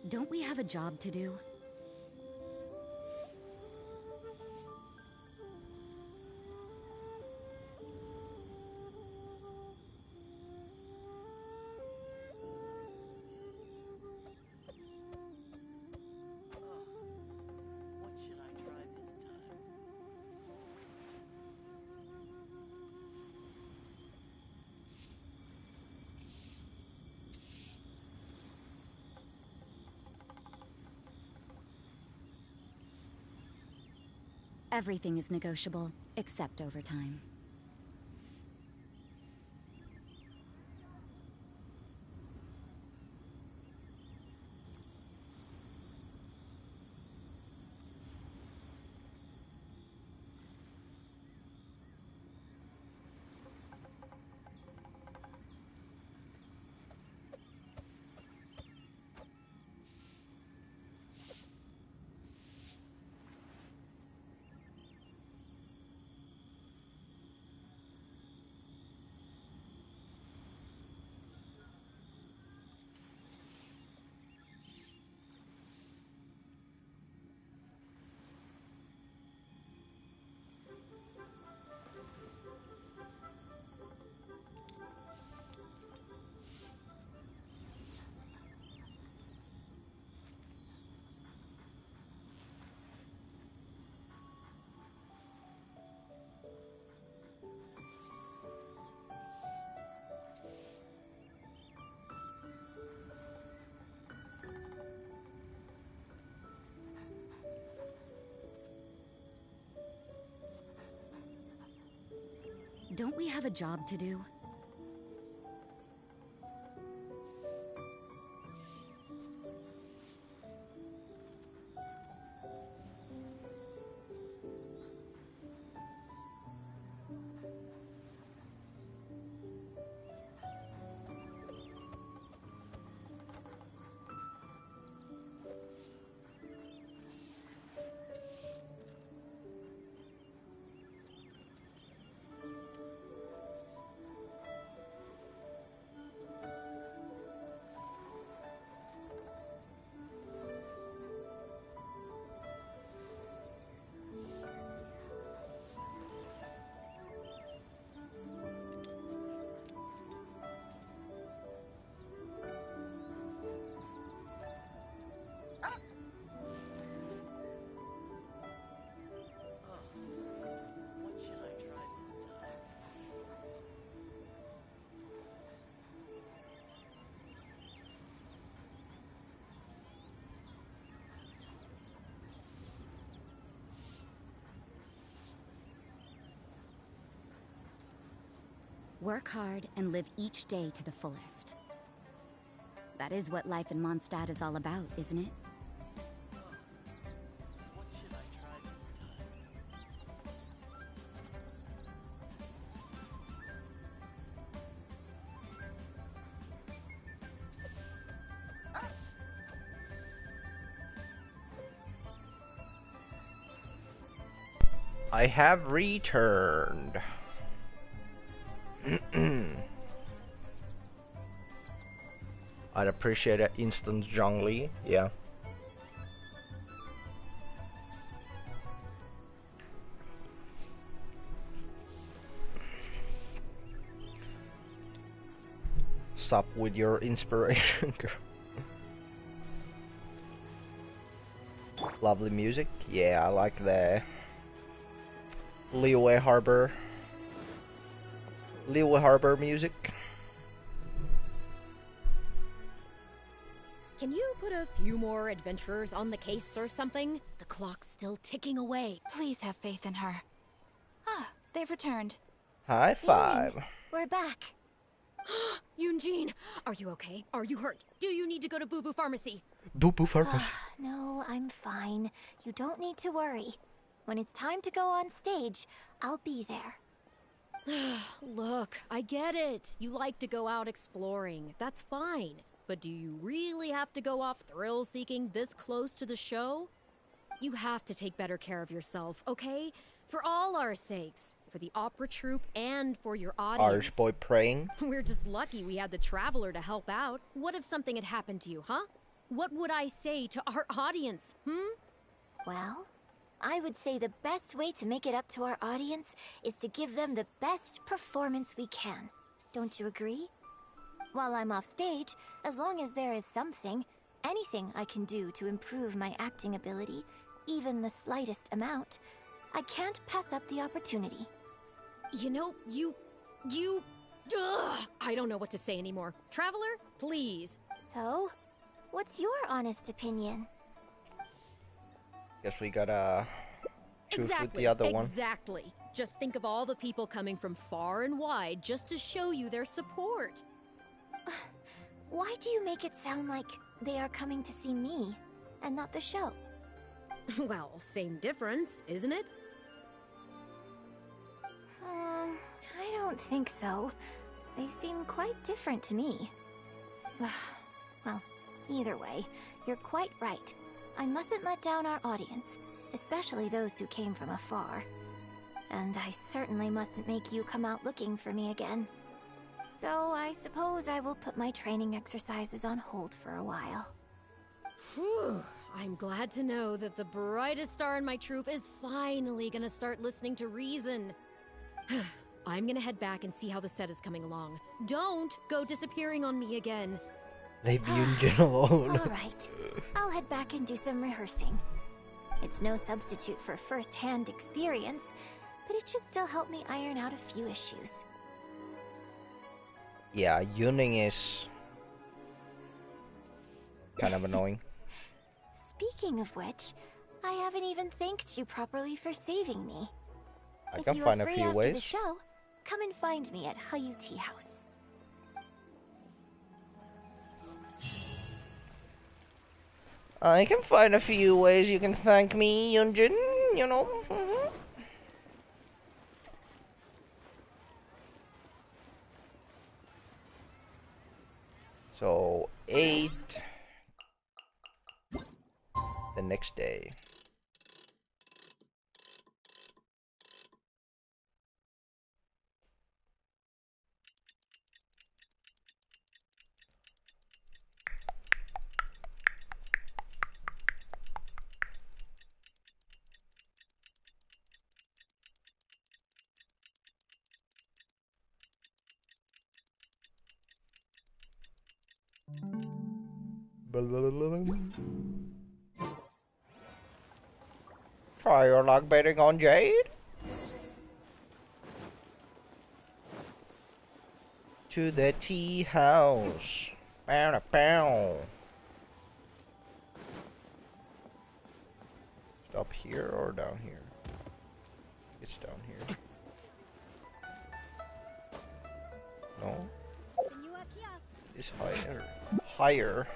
Don't we have a job to do? Everything is negotiable, except overtime. Don't we have a job to do? Work hard and live each day to the fullest. That is what life in Mondstadt is all about, isn't it? I have returned. I'd appreciate an instant Zhongli, yeah. Sup with your inspiration, girl. Lovely music, yeah, I like the Liyue Harbor music. Can you put a few more adventurers on the case or something? The clock's still ticking away. Please have faith in her. Ah, they've returned. High five. We're back. Yunjin, are you okay? Are you hurt? Do you need to go to Boo Boo Pharmacy? Boo Boo Pharmacy. No, I'm fine. You don't need to worry. When it's time to go on stage, I'll be there. Look, I get it. You like to go out exploring. That's fine. But do you really have to go off thrill-seeking this close to the show? You have to take better care of yourself, okay? For all our sakes. For the opera troupe and for your audience. Archboy praying. We're just lucky we had the Traveler to help out. What if something had happened to you, huh? What would I say to our audience, Well, I would say the best way to make it up to our audience is to give them the best performance we can. Don't you agree? While I'm off stage, as long as there is something, anything I can do to improve my acting ability, even the slightest amount, I can't pass up the opportunity. You know, I don't know what to say anymore. Traveler, please. So, what's your honest opinion? Guess we gotta choose with the Exactly, other one. exactly. Just think of all the people coming from far and wide just to show you their support. Why do you make it sound like they are coming to see me, and not the show? Well, same difference, isn't it? I don't think so. They seem quite different to me. Well, either way, you're quite right. I mustn't let down our audience, especially those who came from afar. And I certainly mustn't make you come out looking for me again. So I suppose I will put my training exercises on hold for a while. Whew. I'm glad to know that the brightest star in my troupe is finally gonna start listening to reason. I'm gonna head back and see how the set is coming along. Don't go disappearing on me again. Leave Yunjin alone. Alright, I'll head back and do some rehearsing. It's no substitute for first-hand experience, but it should still help me iron out a few issues. Yeah, Yuning is kind of annoying. Speaking of which, I haven't even thanked you properly for saving me. I If can you are find a free few after ways. the show, come and find me at Hayu Tea House. I can find a few ways you can thank me, Yunjin, you know. So, 8 the next day. Try your luck betting on Jade. To the tea house. Bow, bow. Up here or down here? It's down here. No? It's higher. Higher.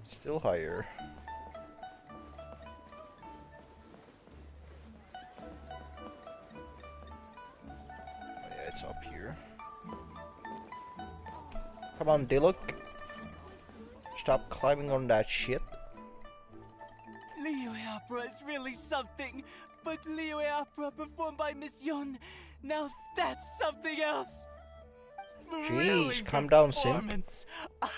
Still higher. Yeah, it's up here. Come on, Diluc. Stop climbing on that shit. Liyue opera is really something, but Liyue opera performed by Miss Yun, now that's something else. Jeez, calm down, simp.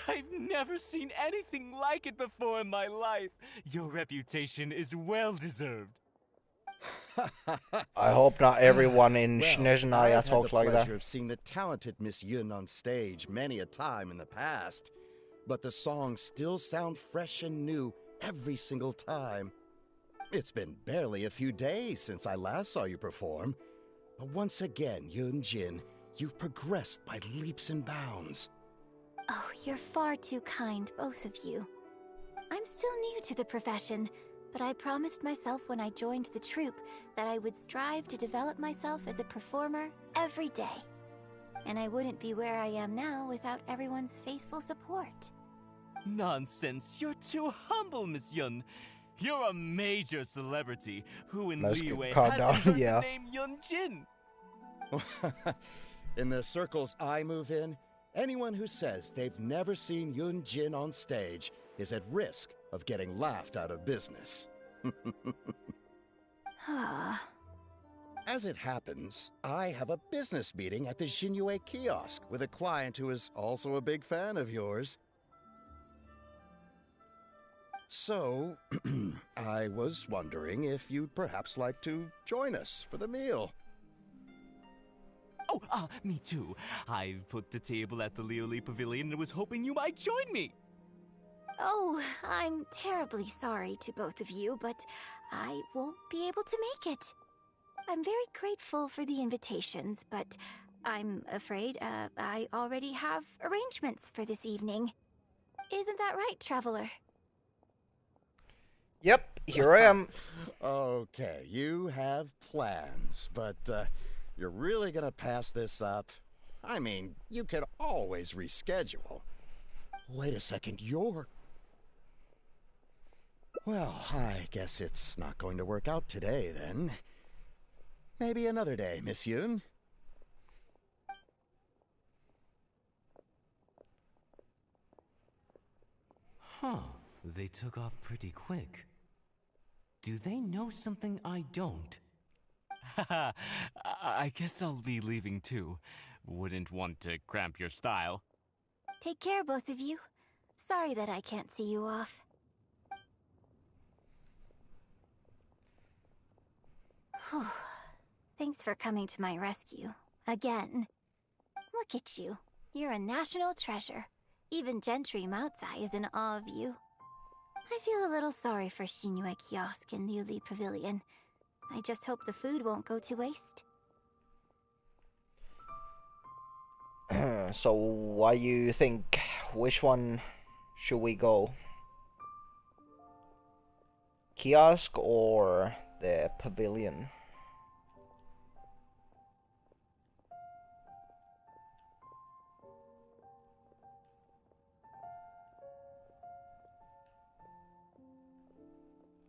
I've never seen anything like it before in my life. Your reputation is well deserved. I hope not everyone in Well, Snezhnaya I've talks like had the that. pleasure of seeing the talented Miss Yun on stage many a time in the past, but the songs still sound fresh and new every single time. It's been barely a few days since I last saw you perform, but once again, Yun Jin, you've progressed by leaps and bounds. Oh, you're far too kind, both of you. I'm still new to the profession, but I promised myself when I joined the troupe that I would strive to develop myself as a performer every day. And I wouldn't be where I am now without everyone's faithful support. Nonsense, you're too humble, Miss Yun. You're a major celebrity who in Let's Liyue calm hasn't down, heard yeah. the name Yun Jin. In the circles I move in, anyone who says they've never seen Yun Jin on stage is at risk of getting laughed out of business. As it happens, I have a business meeting at the Xinyue kiosk with a client who is also a big fan of yours. So, I was wondering if you'd perhaps like to join us for the meal. Oh, me too. I've booked a table at the Lioli Pavilion and was hoping you might join me. Oh, I'm terribly sorry to both of you, but I won't be able to make it. I'm very grateful for the invitations, but I'm afraid I already have arrangements for this evening. Isn't that right, Traveler? Yep, here I am. Okay, you have plans, but you're really gonna pass this up? I mean, you could always reschedule. Wait a second, you're... Well, I guess it's not going to work out today, then. Maybe another day, Miss Yun. Huh, they took off pretty quick. Do they know something I don't? Haha, I guess I'll be leaving too. Wouldn't want to cramp your style. Take care, both of you. Sorry that I can't see you off. Whew. Thanks for coming to my rescue. Again. Look at you. You're a national treasure. Even Gentry Moutsai is in awe of you. I feel a little sorry for Xinyue Kiosk and Liuli Pavilion. I just hope the food won't go to waste. So, what you think? Which one should we go? Kiosk or the pavilion?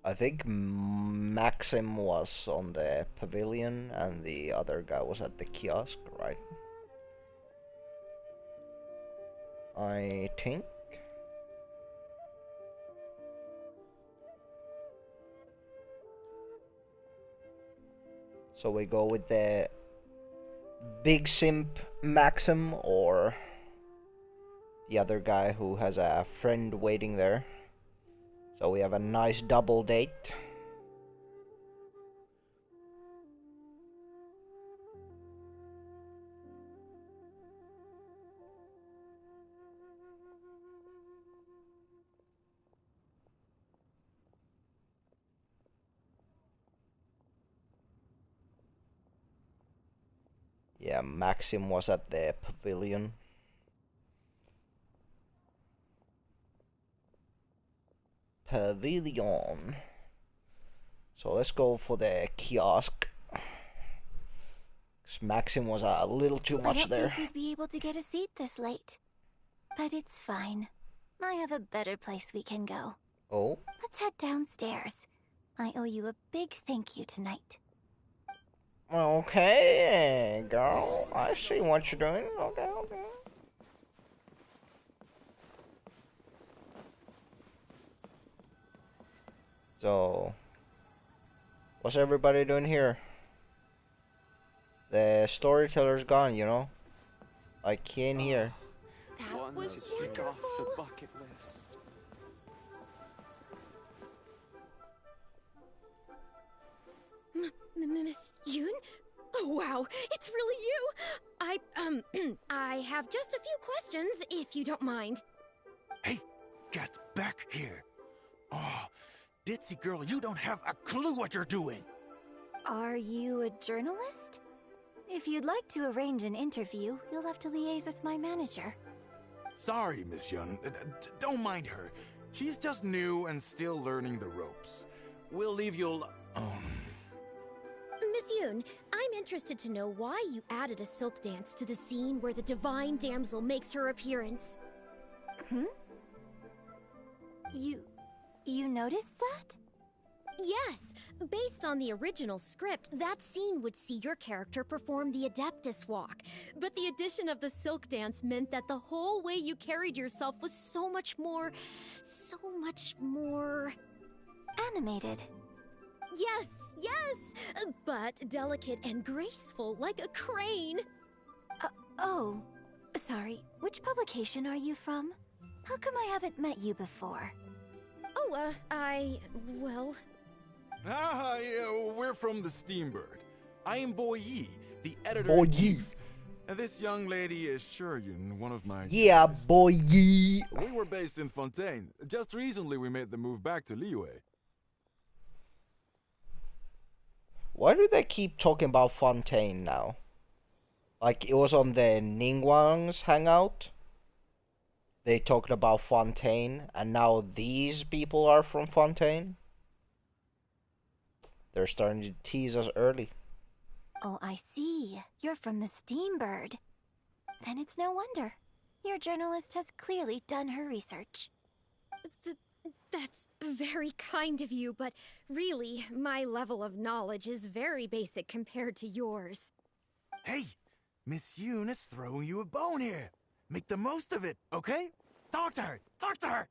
I think Maxim was on the pavilion and the other guy was at the kiosk, right? I think. So we go with the big simp Maxim or the other guy who has a friend waiting there. So we have a nice double date. Yeah, Maxim was at the pavilion. Pavilion. So let's go for the kiosk. 'Cause Maxim was a little too much I don't there. think we'd be able to get a seat this late. But it's fine. I have a better place we can go. Oh? Let's head downstairs. I owe you a big thank you tonight. Okay, girl. I see what you're doing. Okay, okay. So, what's everybody doing here? The storyteller's gone, you know? Like, he ain't here. One to tick off the bucket list. Miss Yoon? Oh, wow, it's really you! I have just a few questions, if you don't mind. Hey, get back here. Oh, ditzy girl, you don't have a clue what you're doing. Are you a journalist? If you'd like to arrange an interview, you'll have to liaise with my manager. Sorry, Miss Yun. Don't mind her. She's just new and still learning the ropes. We'll leave you Miss Yoon, I'm interested to know why you added a silk dance to the scene where the divine damsel makes her appearance. You noticed that? Yes! Based on the original script, that scene would see your character perform the Adeptus Walk. But the addition of the silk dance meant that the whole way you carried yourself was so much more... animated. Yes, yes! But delicate and graceful, like a crane. Oh, sorry. Which publication are you from? How come I haven't met you before? Oh, well... Ah, yeah, we're from the Steambird. I am Boy Yi, the editor-in-chief. And this young lady is Shuryun, one of my journalists. Boy Yi. We were based in Fontaine. Just recently we made the move back to Liyue. Why do they keep talking about Fontaine now? Like, it was on the Ningguang's Hangout. They talked about Fontaine, and now these people are from Fontaine? They're starting to tease us early. Oh, I see. You're from the Steambird. Then it's no wonder. Your journalist has clearly done her research. That's very kind of you, but really, my level of knowledge is very basic compared to yours. Hey, Miss Yoon is throwing you a bone here. Make the most of it, okay? Talk to her! Talk to her!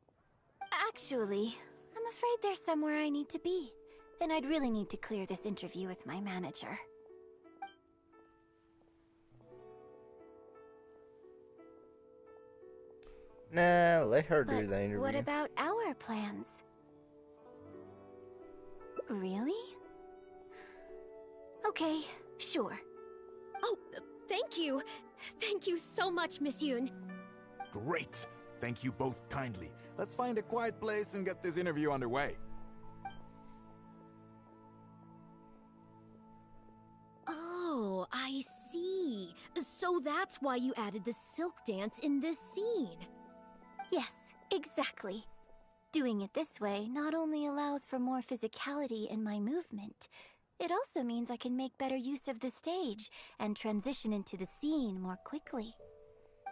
Actually, I'm afraid there's somewhere I need to be. And I'd really need to clear this interview with my manager. Nah, let her do the interview. What about our plans? Really? Okay, sure. Oh, thank you. Thank you so much, Miss Yoon. Great! Thank you both kindly. Let's find a quiet place and get this interview underway. Oh, I see. So that's why you added the silk dance in this scene. Yes, Exactly. Doing it this way not only allows for more physicality in my movement, it also means I can make better use of the stage and transition into the scene more quickly.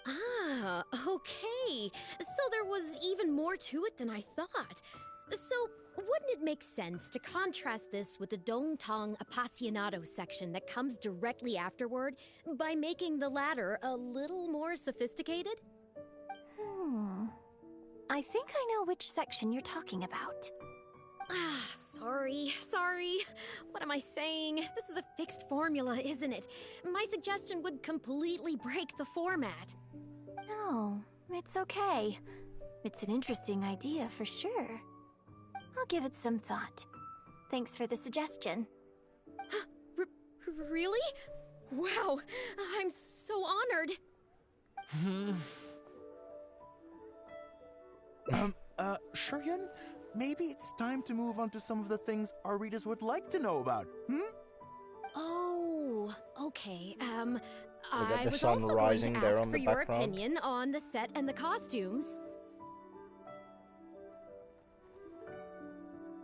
Ah, okay. So there was even more to it than I thought. So, wouldn't it make sense to contrast this with the Dongtong Appassionado section that comes directly afterward by making the latter a little more sophisticated? I think I know which section you're talking about. Ah, sorry. What am I saying? This is a fixed formula, isn't it? My suggestion would completely break the format. No, it's okay. It's an interesting idea for sure. I'll give it some thought. Thanks for the suggestion. Really? Wow, I'm so honored. Shuryun, maybe it's time to move on to some of the things our readers would like to know about, Oh, okay. got I the was sun also going rising to there ask on for the your background. opinion on the set and the costumes.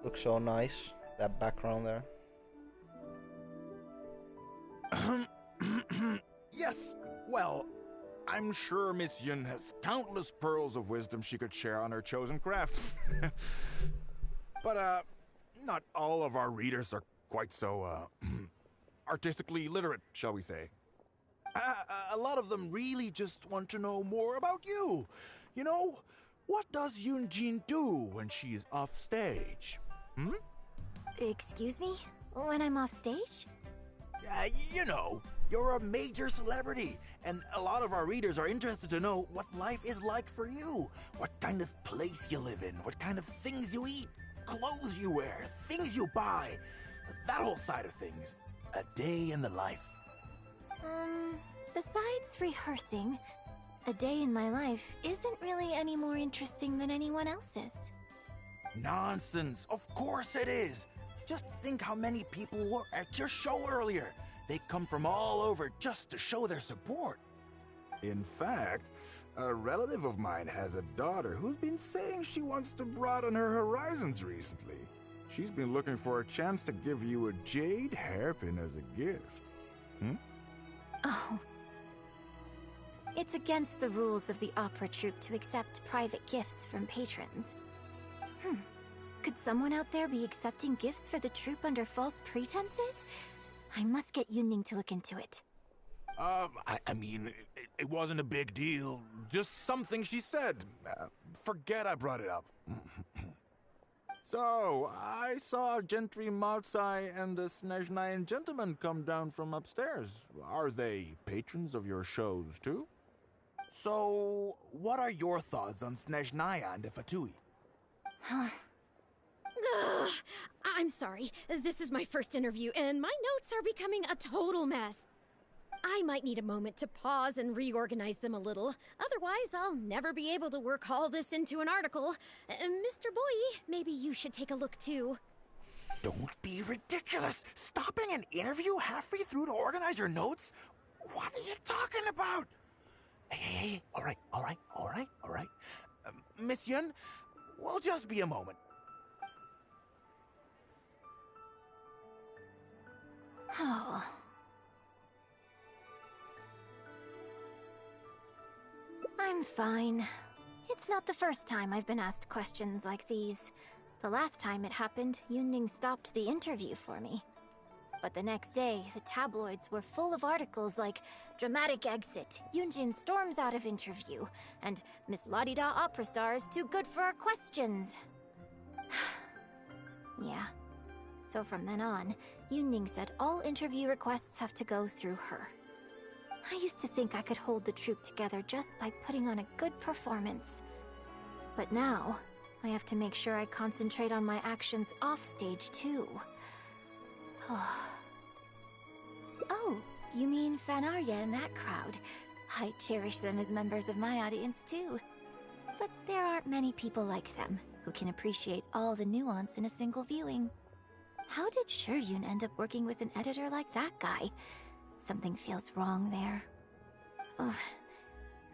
Looks so nice, that background there. Yes, well, I'm sure Miss Yun has countless pearls of wisdom she could share on her chosen craft. But, not all of our readers are quite so, artistically literate, shall we say. A lot of them really just want to know more about you. You know, what does Yunjin do when she's off stage? Excuse me? When I'm off stage? You know, you're a major celebrity, and a lot of our readers are interested to know what life is like for you. What kind of place you live in, what kind of things you eat, clothes you wear, things you buy, that whole side of things. A day in the life. Besides rehearsing, a day in my life isn't really any more interesting than anyone else's. Nonsense, of course it is. Just think how many people were at your show earlier. They come from all over just to show their support. In fact, a relative of mine has a daughter who's been saying she wants to broaden her horizons recently. She's been looking for a chance to give you a jade hairpin as a gift. Oh. It's against the rules of the opera troupe to accept private gifts from patrons. Could someone out there be accepting gifts for the troupe under false pretenses? I must get Yunning to look into it. I mean, it wasn't a big deal. Just something she said. Forget I brought it up. So, I saw Gentry Maotsai and the Snezhnayan gentleman come down from upstairs. Are they patrons of your shows, too? So, what are your thoughts on Snezhnaya and the Fatui? Ugh, I'm sorry. This is my first interview, and my notes are becoming a total mess. I might need a moment to pause and reorganize them a little. Otherwise, I'll never be able to work all this into an article. Mr. Boy, maybe you should take a look too. Don't be ridiculous! Stopping an interview halfway through to organize your notes? What are you talking about? Hey, all right. Miss Yun, we'll just be a moment. Oh. I'm fine. It's not the first time I've been asked questions like these. The last time it happened, Yunning stopped the interview for me. But the next day, the tabloids were full of articles like "Dramatic Exit, Yunjin storms out of interview," and "Miss La-di-da opera star is too good for our questions." Yeah. So from then on, Yunning said all interview requests have to go through her. I used to think I could hold the troupe together just by putting on a good performance. But now, I have to make sure I concentrate on my actions off stage too. Oh, you mean Fanarya and that crowd. I cherish them as members of my audience too. But there aren't many people like them who can appreciate all the nuance in a single viewing. How did Shuryun end up working with an editor like that guy? Something feels wrong there. Ugh.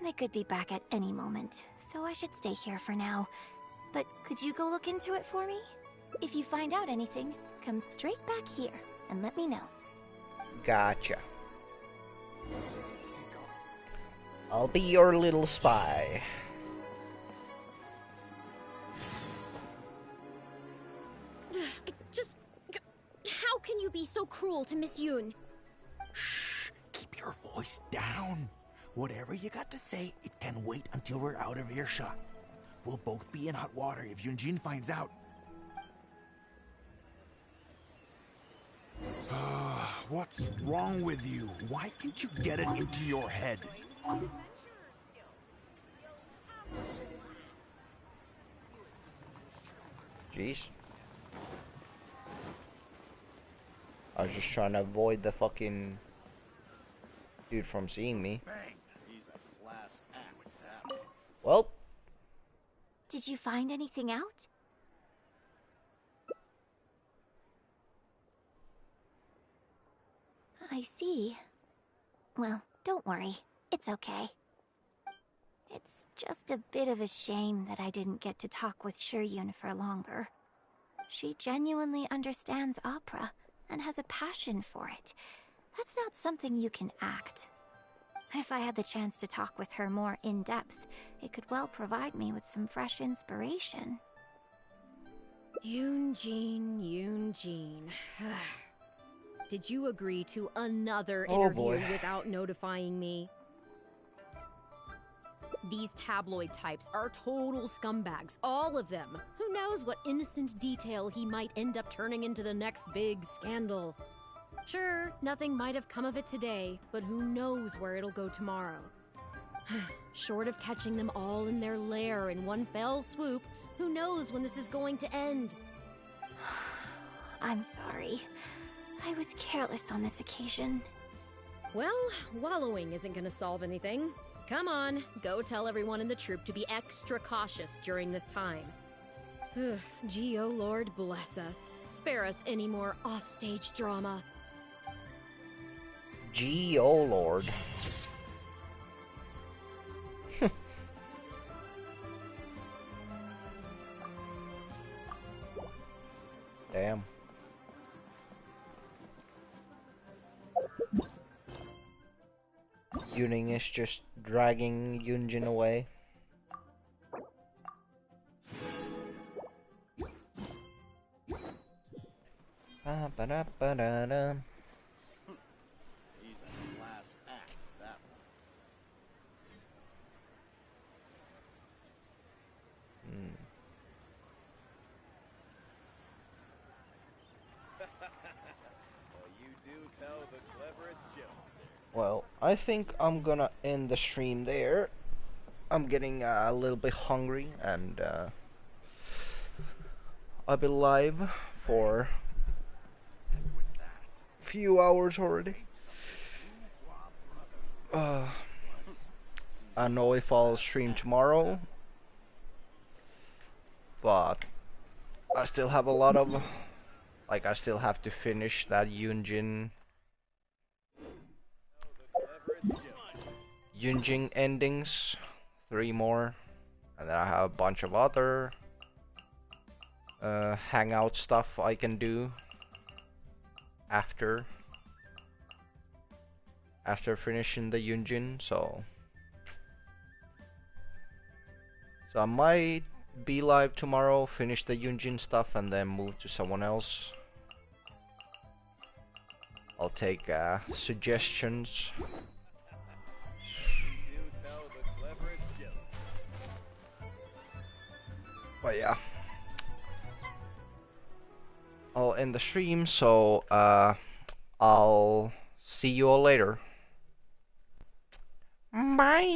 They could be back at any moment, so I should stay here for now. But could you go look into it for me? If you find out anything, come straight back here and let me know. Gotcha. I'll be your little spy. How can you be so cruel to Miss Yoon? Shh, keep your voice down. Whatever you got to say, it can wait until we're out of earshot. We'll both be in hot water if Yunjin finds out. What's wrong with you? Why can't you get it into your head? Jeez. I was just trying to avoid the fucking dude from seeing me. He's a class act, that. Well. Did you find anything out? I see. Well, don't worry. It's okay. It's just a bit of a shame that I didn't get to talk with Shiryun for longer. She genuinely understands opera and has a passion for it. That's not something you can act. If I had the chance to talk with her more in depth, it could well provide me with some fresh inspiration. Yoonjin. Did you agree to another Oh, interview boy. without notifying me? These tabloid types are total scumbags, all of them. Who knows what innocent detail he might end up turning into the next big scandal. Sure, nothing might have come of it today, but who knows where it'll go tomorrow. Short of catching them all in their lair in one fell swoop, who knows when this is going to end? I'm sorry. I was careless on this occasion. Well, wallowing isn't gonna solve anything. Come on, go tell everyone in the troupe to be extra cautious during this time. Gee, oh Lord, bless us. Spare us any more offstage drama. Gee, oh Lord. Damn. Yuning is just dragging Yunjin away. Ba-ba-da-ba-da-da. He's a class act, that one. Well, you do tell the cleverest jokes. Well, I think I'm gonna end the stream there. I'm getting a little bit hungry, and I've been live for a few hours already. I know if I'll stream tomorrow, but I still have a lot of, like, I still have to finish that Yunjin endings, 3 more, and then I have a bunch of other Hangout stuff I can do after finishing the Yunjin, so I might be live tomorrow, finish the Yunjin stuff, and then move to someone else. I'll take suggestions. But yeah, I'll end the stream, so I'll see you all later. Bye.